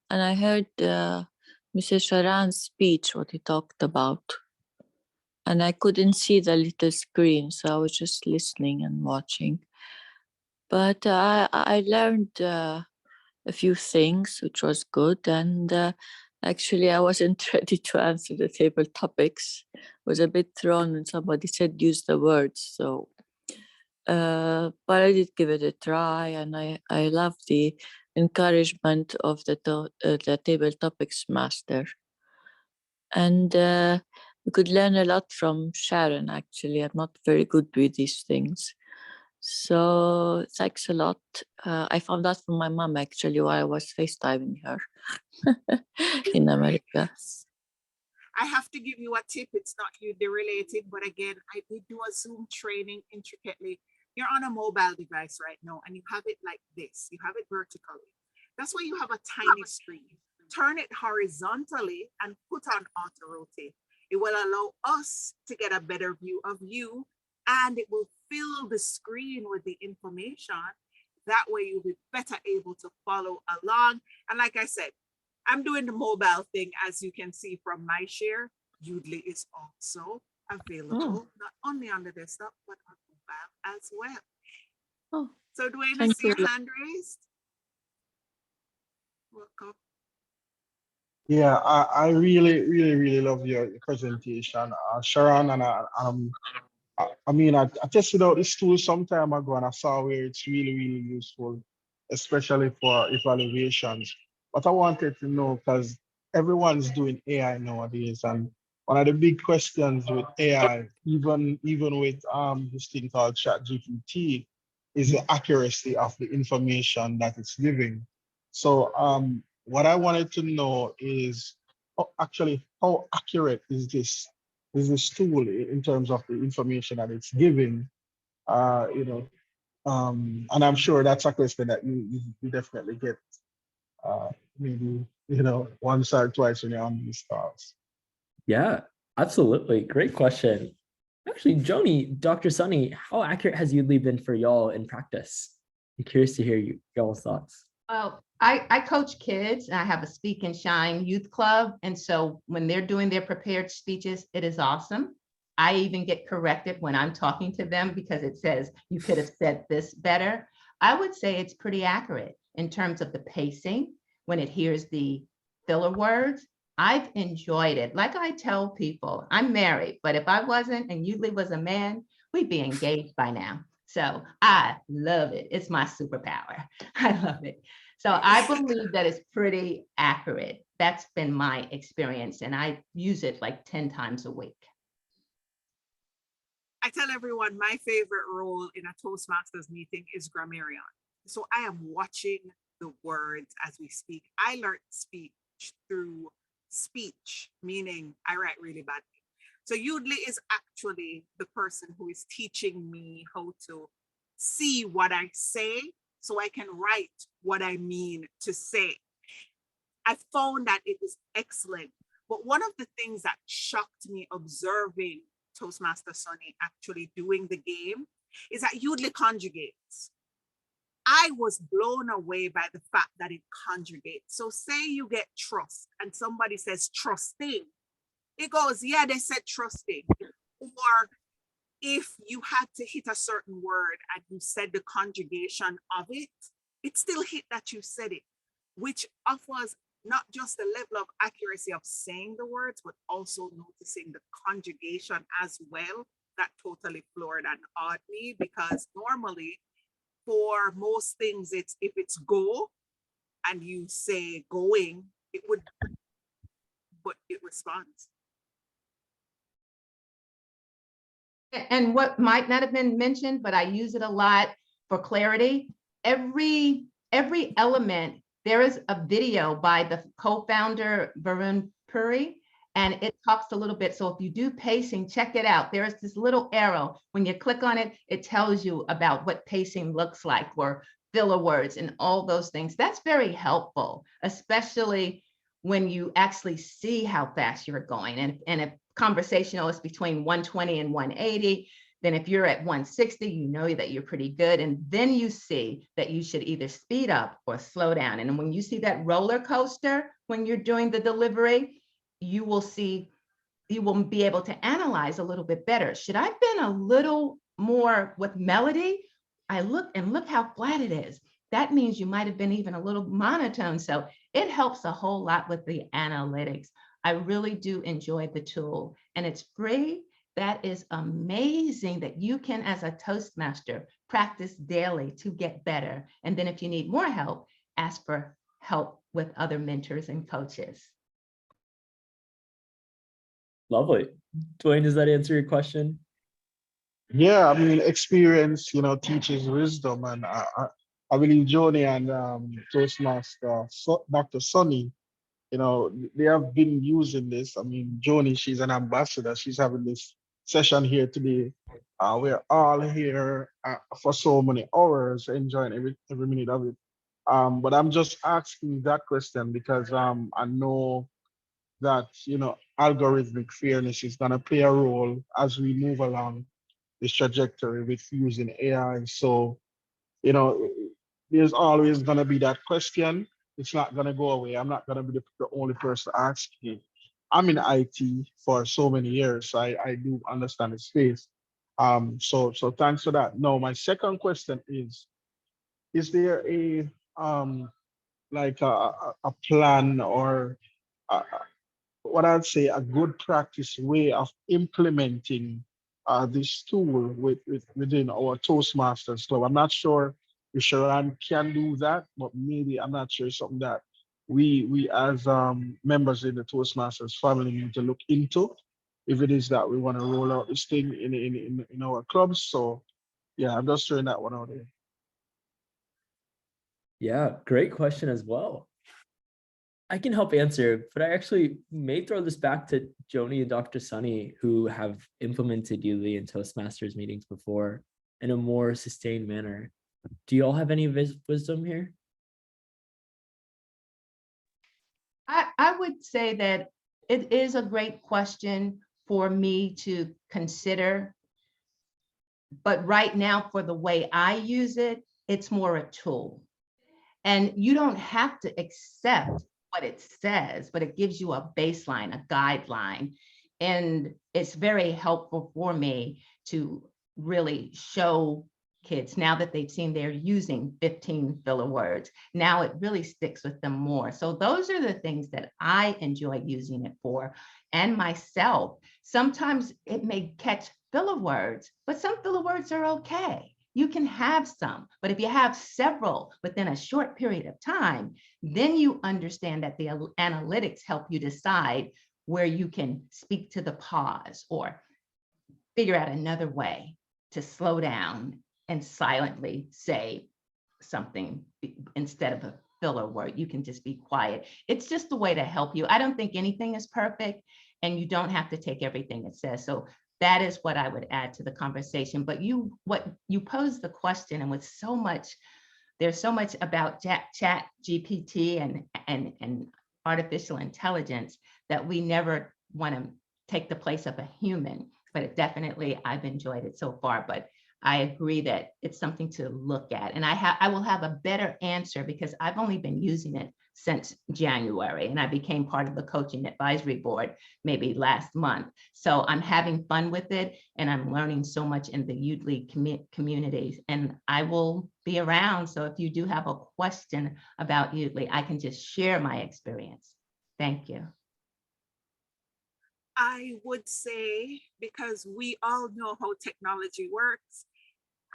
and I heard Mr. Sharan's speech, what he talked about. And I couldn't see the little screen, so I was just listening and watching. But I learned a few things, which was good. And actually, I wasn't ready to answer the table topics. I was a bit thrown when somebody said use the words. So, but I did give it a try, and I love the encouragement of the table topics master. And we could learn a lot from Sharon, actually. I'm not very good with these things. So thanks a lot. I found out from my mom, actually, while I was FaceTiming her in America. I have to give you a tip. It's not Yoodli related, but again, I did do a Zoom training intricately. You're on a mobile device right now, and you have it like this. You have it vertically. That's why you have a tiny screen. Turn it horizontally and put on auto rotate. It will allow us to get a better view of you, and it will fill the screen with the information. That way you'll be better able to follow along. And like I said, I'm doing the mobile thing, as you can see from my share. Yoodli is also available, not only on the desktop, but on mobile as well. Oh, so do I thank see your you. hand raised? Welcome. Yeah, I really love your presentation, Sharon, and I mean, I tested out this tool some time ago and I saw where it's really useful, especially for evaluations. But I wanted to know, because everyone's doing AI nowadays, and one of the big questions with AI, even with this thing called ChatGPT, is the accuracy of the information that it's giving. So what I wanted to know is actually how accurate is this tool in terms of the information that it's giving, and I'm sure that's a question that you definitely get, maybe, once or twice when you're on these calls. Yeah, absolutely. Great question. Actually, Joni, Dr. Sunny, how accurate has Yoodli been for y'all in practice? I'm curious to hear y'all's thoughts. Well, I coach kids and I have a Speak and Shine youth club. And so when they're doing their prepared speeches, it is awesome. I even get corrected when I'm talking to them because it says, you could have said this better. I would say it's pretty accurate in terms of the pacing when it hears the filler words. I've enjoyed it. Like I tell people, I'm married, but if I wasn't and Yoodli was a man, we'd be engaged by now. So I love it. It's my superpower. I love it. So I believe that it's pretty accurate. That's been my experience, and I use it like 10 times a week. I tell everyone my favorite role in a Toastmasters meeting is grammarian. So I am watching the words as we speak. I learned speech through speech, meaning I write really badly. So Yoodli is actually the person who is teaching me how to see what I say so I can write what I mean to say. I found that it is excellent. But one of the things that shocked me observing Toastmaster Sunny actually doing the game is that Yoodli conjugates. I was blown away by the fact that it conjugates. So say you get trust and somebody says trusting. It goes, yeah, they said trusting. Or if you had to hit a certain word and you said the conjugation of it, it still hit that you said it, which offers not just the level of accuracy of saying the words, but also noticing the conjugation as well. that totally floored and awed me, because normally for most things, it's if it's go and you say going, it would, but it responds. And what might not have been mentioned, but I use it a lot for clarity. Every element, there is a video by the co-founder Varun Puri, and it talks a little bit. So if you do pacing, check it out. There's this little arrow. When you click on it, it tells you about what pacing looks like, or filler words and all those things. That's very helpful, especially when you actually see how fast you're going. And if conversational is between 120 and 180, then if you're at 160, you know that you're pretty good. And then you see that you should either speed up or slow down. And when you see that roller coaster, when you're doing the delivery, you will be able to analyze a little bit better. Should I have been a little more with melody? Look how flat it is. That means you might have been even a little monotone. So it helps a whole lot with the analytics. I really do enjoy the tool, and it's free. That is amazing that you can, as a Toastmaster, practice daily to get better. And then if you need more help, ask for help with other mentors and coaches. Lovely. Dwayne, does that answer your question? Yeah, I mean, experience, teaches wisdom, and I believe Joni and Toastmaster Dr. Sunny, they have been using this. I mean, Joni, she's an ambassador. She's having this session here today. We're all here for so many hours, enjoying every minute of it. But I'm just asking that question because I know that algorithmic fairness is going to play a role as we move along this trajectory with using AI. So, there's always going to be that question. It's not going to go away. I'm not going to be the only person asking. I'm in IT for so many years, so I do understand the space. So thanks for that. Now, my second question is there a like a plan or what I'd say a good practice way of implementing this tool within our Toastmasters Club? I'm not sure if Sharon can do that, but maybe I'm not sure it's something that we as members in the Toastmasters family need to look into if it is that we want to roll out this thing in our clubs. So yeah, I'm just throwing that one out there. Yeah, great question as well. I can help answer, but I actually may throw this back to Joni and Dr. Sunny, who have implemented Yoodli in Toastmasters meetings before in a more sustained manner. Do you all have any wisdom here? I would say that it is a great question for me to consider. But right now, for the way I use it, it's more a tool. And you don't have to accept what it says, but it gives you a baseline, a guideline. And it's very helpful for me to really show kids, now that they've seen they're using 15 filler words, now it really sticks with them more. So those are the things that I enjoy using it for. And myself, sometimes it may catch filler words, but some filler words are okay. You can have some, but if you have several within a short period of time, then you understand that the analytics help you decide where you can speak to the pause or figure out another way to slow down and silently say something instead of a filler word. You can just be quiet. It's just a way to help you. I don't think anything is perfect, and you don't have to take everything it says. So that is what I would add to the conversation. But you posed the question, and with so much, there's so much about chat GPT and artificial intelligence that we never want to take the place of a human. But it definitely, I've enjoyed it so far. But I agree that it's something to look at. And I will have a better answer because I've only been using it since January, and I became part of the coaching advisory board maybe last month. So I'm having fun with it, and I'm learning so much in the Yoodli communities, and I will be around. So if you do have a question about Yoodli, I can just share my experience. Thank you. I would say, because we all know how technology works,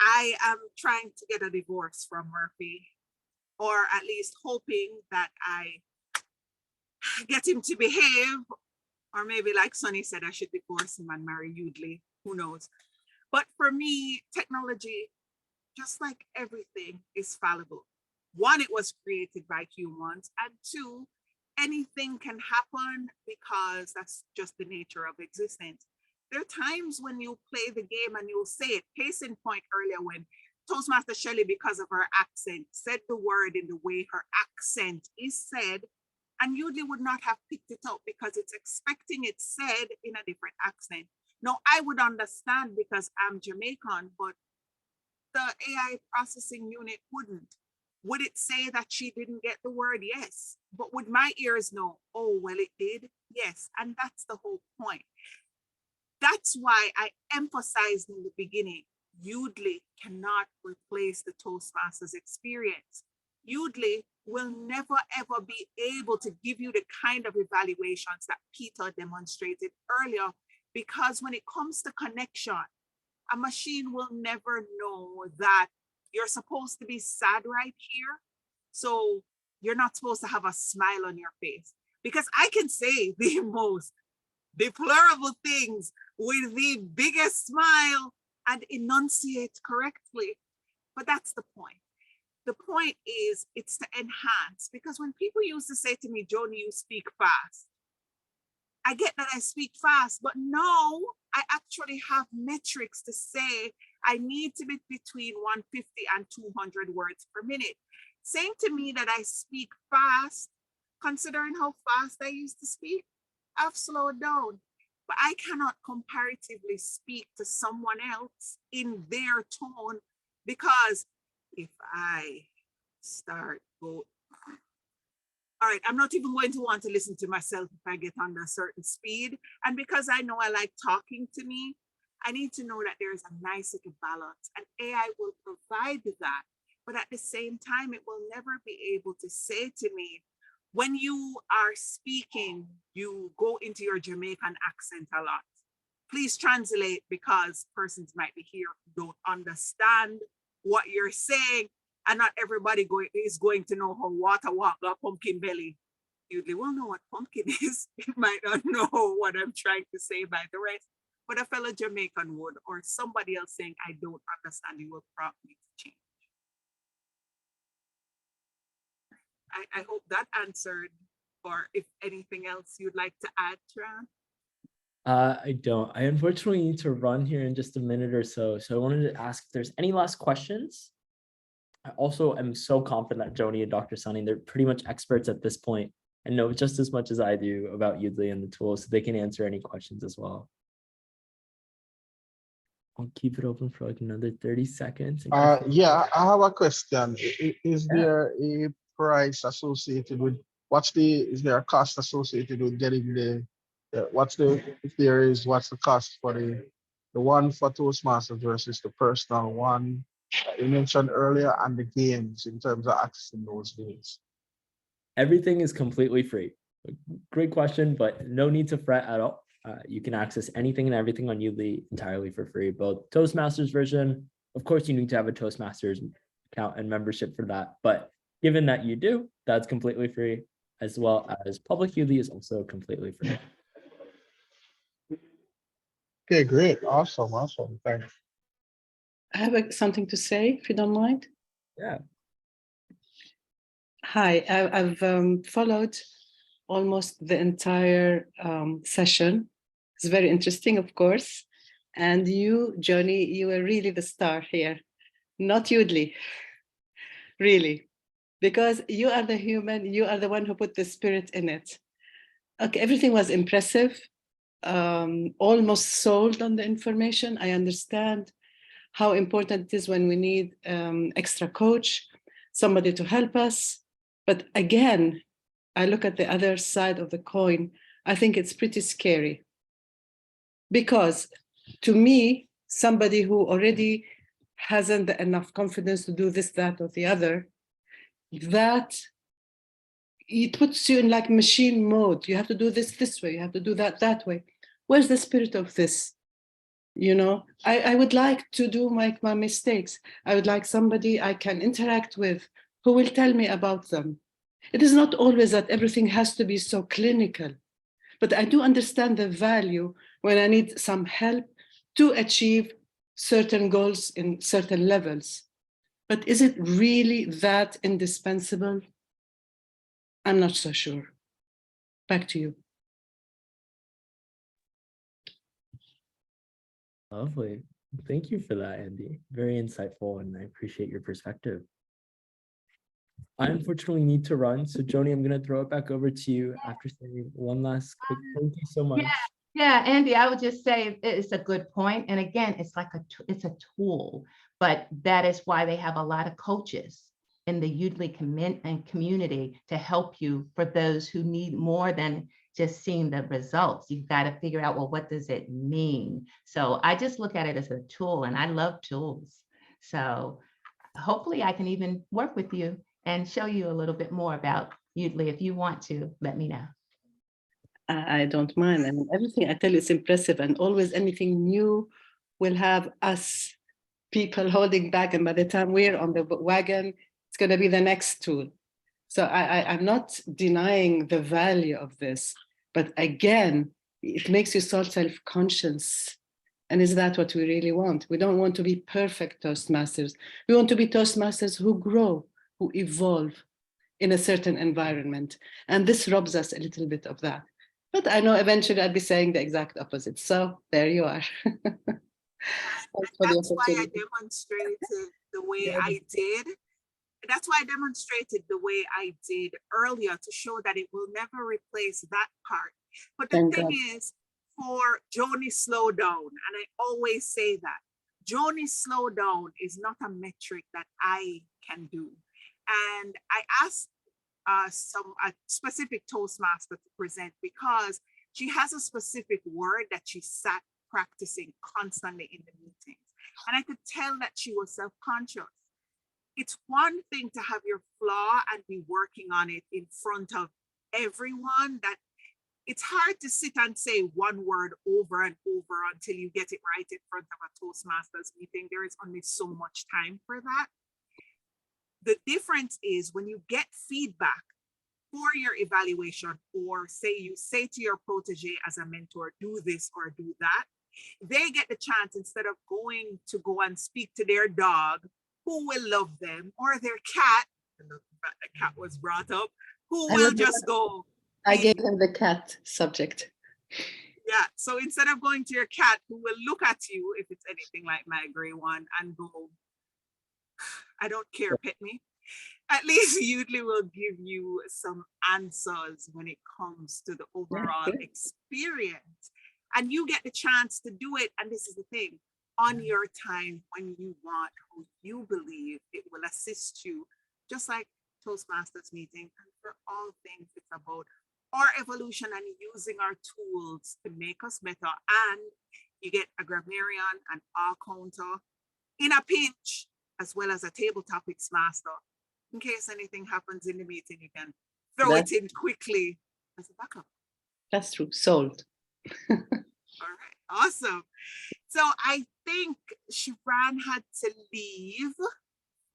I am trying to get a divorce from Murphy, or at least hoping that I get him to behave, or maybe like Sonny said, I should divorce him and marry Yoodli, who knows. But for me, technology, just like everything, is fallible. One, it was created by humans, and two, anything can happen because that's just the nature of existence. There are times when you play the game and you'll say it. Case in point, earlier when Toastmaster Shelley, because of her accent, said the word in the way her accent is said, and Yoodli would not have picked it up because it's expecting it said in a different accent. Now, I would understand because I'm Jamaican, but the AI processing unit wouldn't. Would it say that she didn't get the word? Yes. But would my ears know? Oh, well, it did? Yes. And that's the whole point. That's why I emphasized in the beginning, Yoodli cannot replace the Toastmasters experience. Yoodli will never, ever be able to give you the kind of evaluations that Peter demonstrated earlier, because when it comes to connection, a machine will never know that you're supposed to be sad right here. So you're not supposed to have a smile on your face, because I can say the most deplorable things with the biggest smile and enunciate correctly. But that's the point. The point is, it's to enhance, because when people used to say to me, Joni, you speak fast. I get that I speak fast, but now I actually have metrics to say I need to be between 150 and 200 words per minute. Saying to me that I speak fast, considering how fast I used to speak, I've slowed down. But I cannot comparatively speak to someone else in their tone, because if I start go, all right, I'm not even going to want to listen to myself if I get under a certain speed. And because I know I like talking to me, I need to know that there is a nice little balance, and AI will provide that. But at the same time, it will never be able to say to me, when you are speaking, you go into your Jamaican accent a lot. Please translate, because persons might be here who don't understand what you're saying, and not everybody is going to know how water walk a pumpkin belly. You will know what pumpkin is. You might not know what I'm trying to say by the rest, but a fellow Jamaican would, or somebody else saying, I don't understand, you will prompt me to change. I hope that answered, or if anything else you'd like to add, Tran? I don't. I unfortunately need to run here in just a minute or so. So I wanted to ask if there's any last questions. I also am so confident that Joni and Dr. Sunny, they're pretty much experts at this point and know just as much as I do about Yoodli and the tools, so they can answer any questions as well. I'll keep it open for like another 30 seconds. Yeah, I have a question. Is there a price associated with, is there a cost associated with getting what's the cost for the one for Toastmasters versus the personal one you mentioned earlier, and the games in terms of accessing those games? Everything is completely free. Great question, but no need to fret at all. You can access anything and everything on Yoodli entirely for free. Both Toastmasters version, of course, you need to have a Toastmasters account and membership for that. But given that you do, that's completely free, as well as public Yoodli is also completely free. Okay, great. Awesome. Thanks. I have something to say, if you don't mind. Yeah. Hi, I've followed almost the entire session. It's very interesting, of course. And you, Joni, you were really the star here, not Yoodli, really, because you are the human, you are the one who put the spirit in it. Okay, everything was impressive, almost sold on the information. I understand how important it is when we need extra coach, somebody to help us. But again, I look at the other side of the coin. I think it's pretty scary, because to me, somebody who already hasn't enough confidence to do this, that, or the other, that it puts you in like machine mode. You have to do this way, you have to do that way. Where's the spirit of this? You know, I would like to do my mistakes. I would like somebody I can interact with who will tell me about them. It is not always that everything has to be so clinical, but I do understand the value when I need some help to achieve certain goals in certain levels. But is it really that indispensable? I'm not so sure. Back to you. Lovely. Thank you for that, Andy. Very insightful, and I appreciate your perspective. I unfortunately need to run, so Joni, I'm going to throw it back over to you after saying one last quick thank you so much. Yeah, Andy, I would just say it's a good point. And again, it's like it's a tool, but that is why they have a lot of coaches in the Yoodli community to help you for those who need more than just seeing the results. You've got to figure out, well, what does it mean? So I just look at it as a tool, and I love tools. So hopefully I can even work with you and show you a little bit more about Yoodli. If you want to, let me know. I don't mind. I mean, everything I tell you is impressive, and always anything new will have us people holding back. And by the time we're on the wagon, it's going to be the next tool. So I'm not denying the value of this, but again, it makes you so self-conscious. And is that what we really want? We don't want to be perfect Toastmasters. We want to be Toastmasters who grow, who evolve in a certain environment. And this robs us a little bit of that. But I know eventually I'll be saying the exact opposite. So there you are. That's why I demonstrated the way I did. That's why I demonstrated the way I did earlier, to show that it will never replace that part. But the thing is, for Joni slow down, and I always say that, Joni slow down is not a metric that I can do. And I asked a specific Toastmaster to present, because she has a specific word that she sat practicing constantly in the meetings. And I could tell that she was self-conscious. It's one thing to have your flaw and be working on it in front of everyone. That it's hard to sit and say one word over and over until you get it right in front of a Toastmasters meeting. There is only so much time for that. The difference is when you get feedback for your evaluation, or say you say to your protege as a mentor, do this or do that, they get the chance, instead of going to go and speak to their dog, who will love them, or their cat, the cat was brought up, who will just go. I gave him the cat subject. Yeah, so instead of going to your cat, who will look at you, if it's anything like my gray one, and go, I don't care, pet me. At least Yoodli will give you some answers when it comes to the overall experience. And you get the chance to do it, and this is the thing, on your time, when you want, who you believe it will assist you, just like Toastmasters meeting. And for all things, it's about our evolution and using our tools to make us better. And you get a grammarian, an R counter in a pinch, as well as a table topics master. In case anything happens in the meeting, you can throw it in quickly as a backup. That's true. Sold. All right, awesome. So I think Shivran had to leave,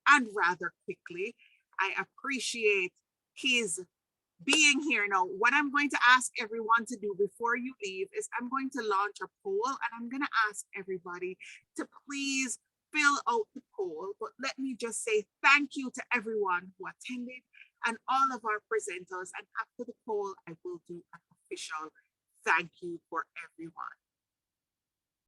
and rather quickly. I appreciate his being here. Now, what I'm going to ask everyone to do before you leave is I'm going to launch a poll, and I'm going to ask everybody to please fill out the poll. But let me just say thank you to everyone who attended and all of our presenters. And after the poll, I will do an official thank you for everyone.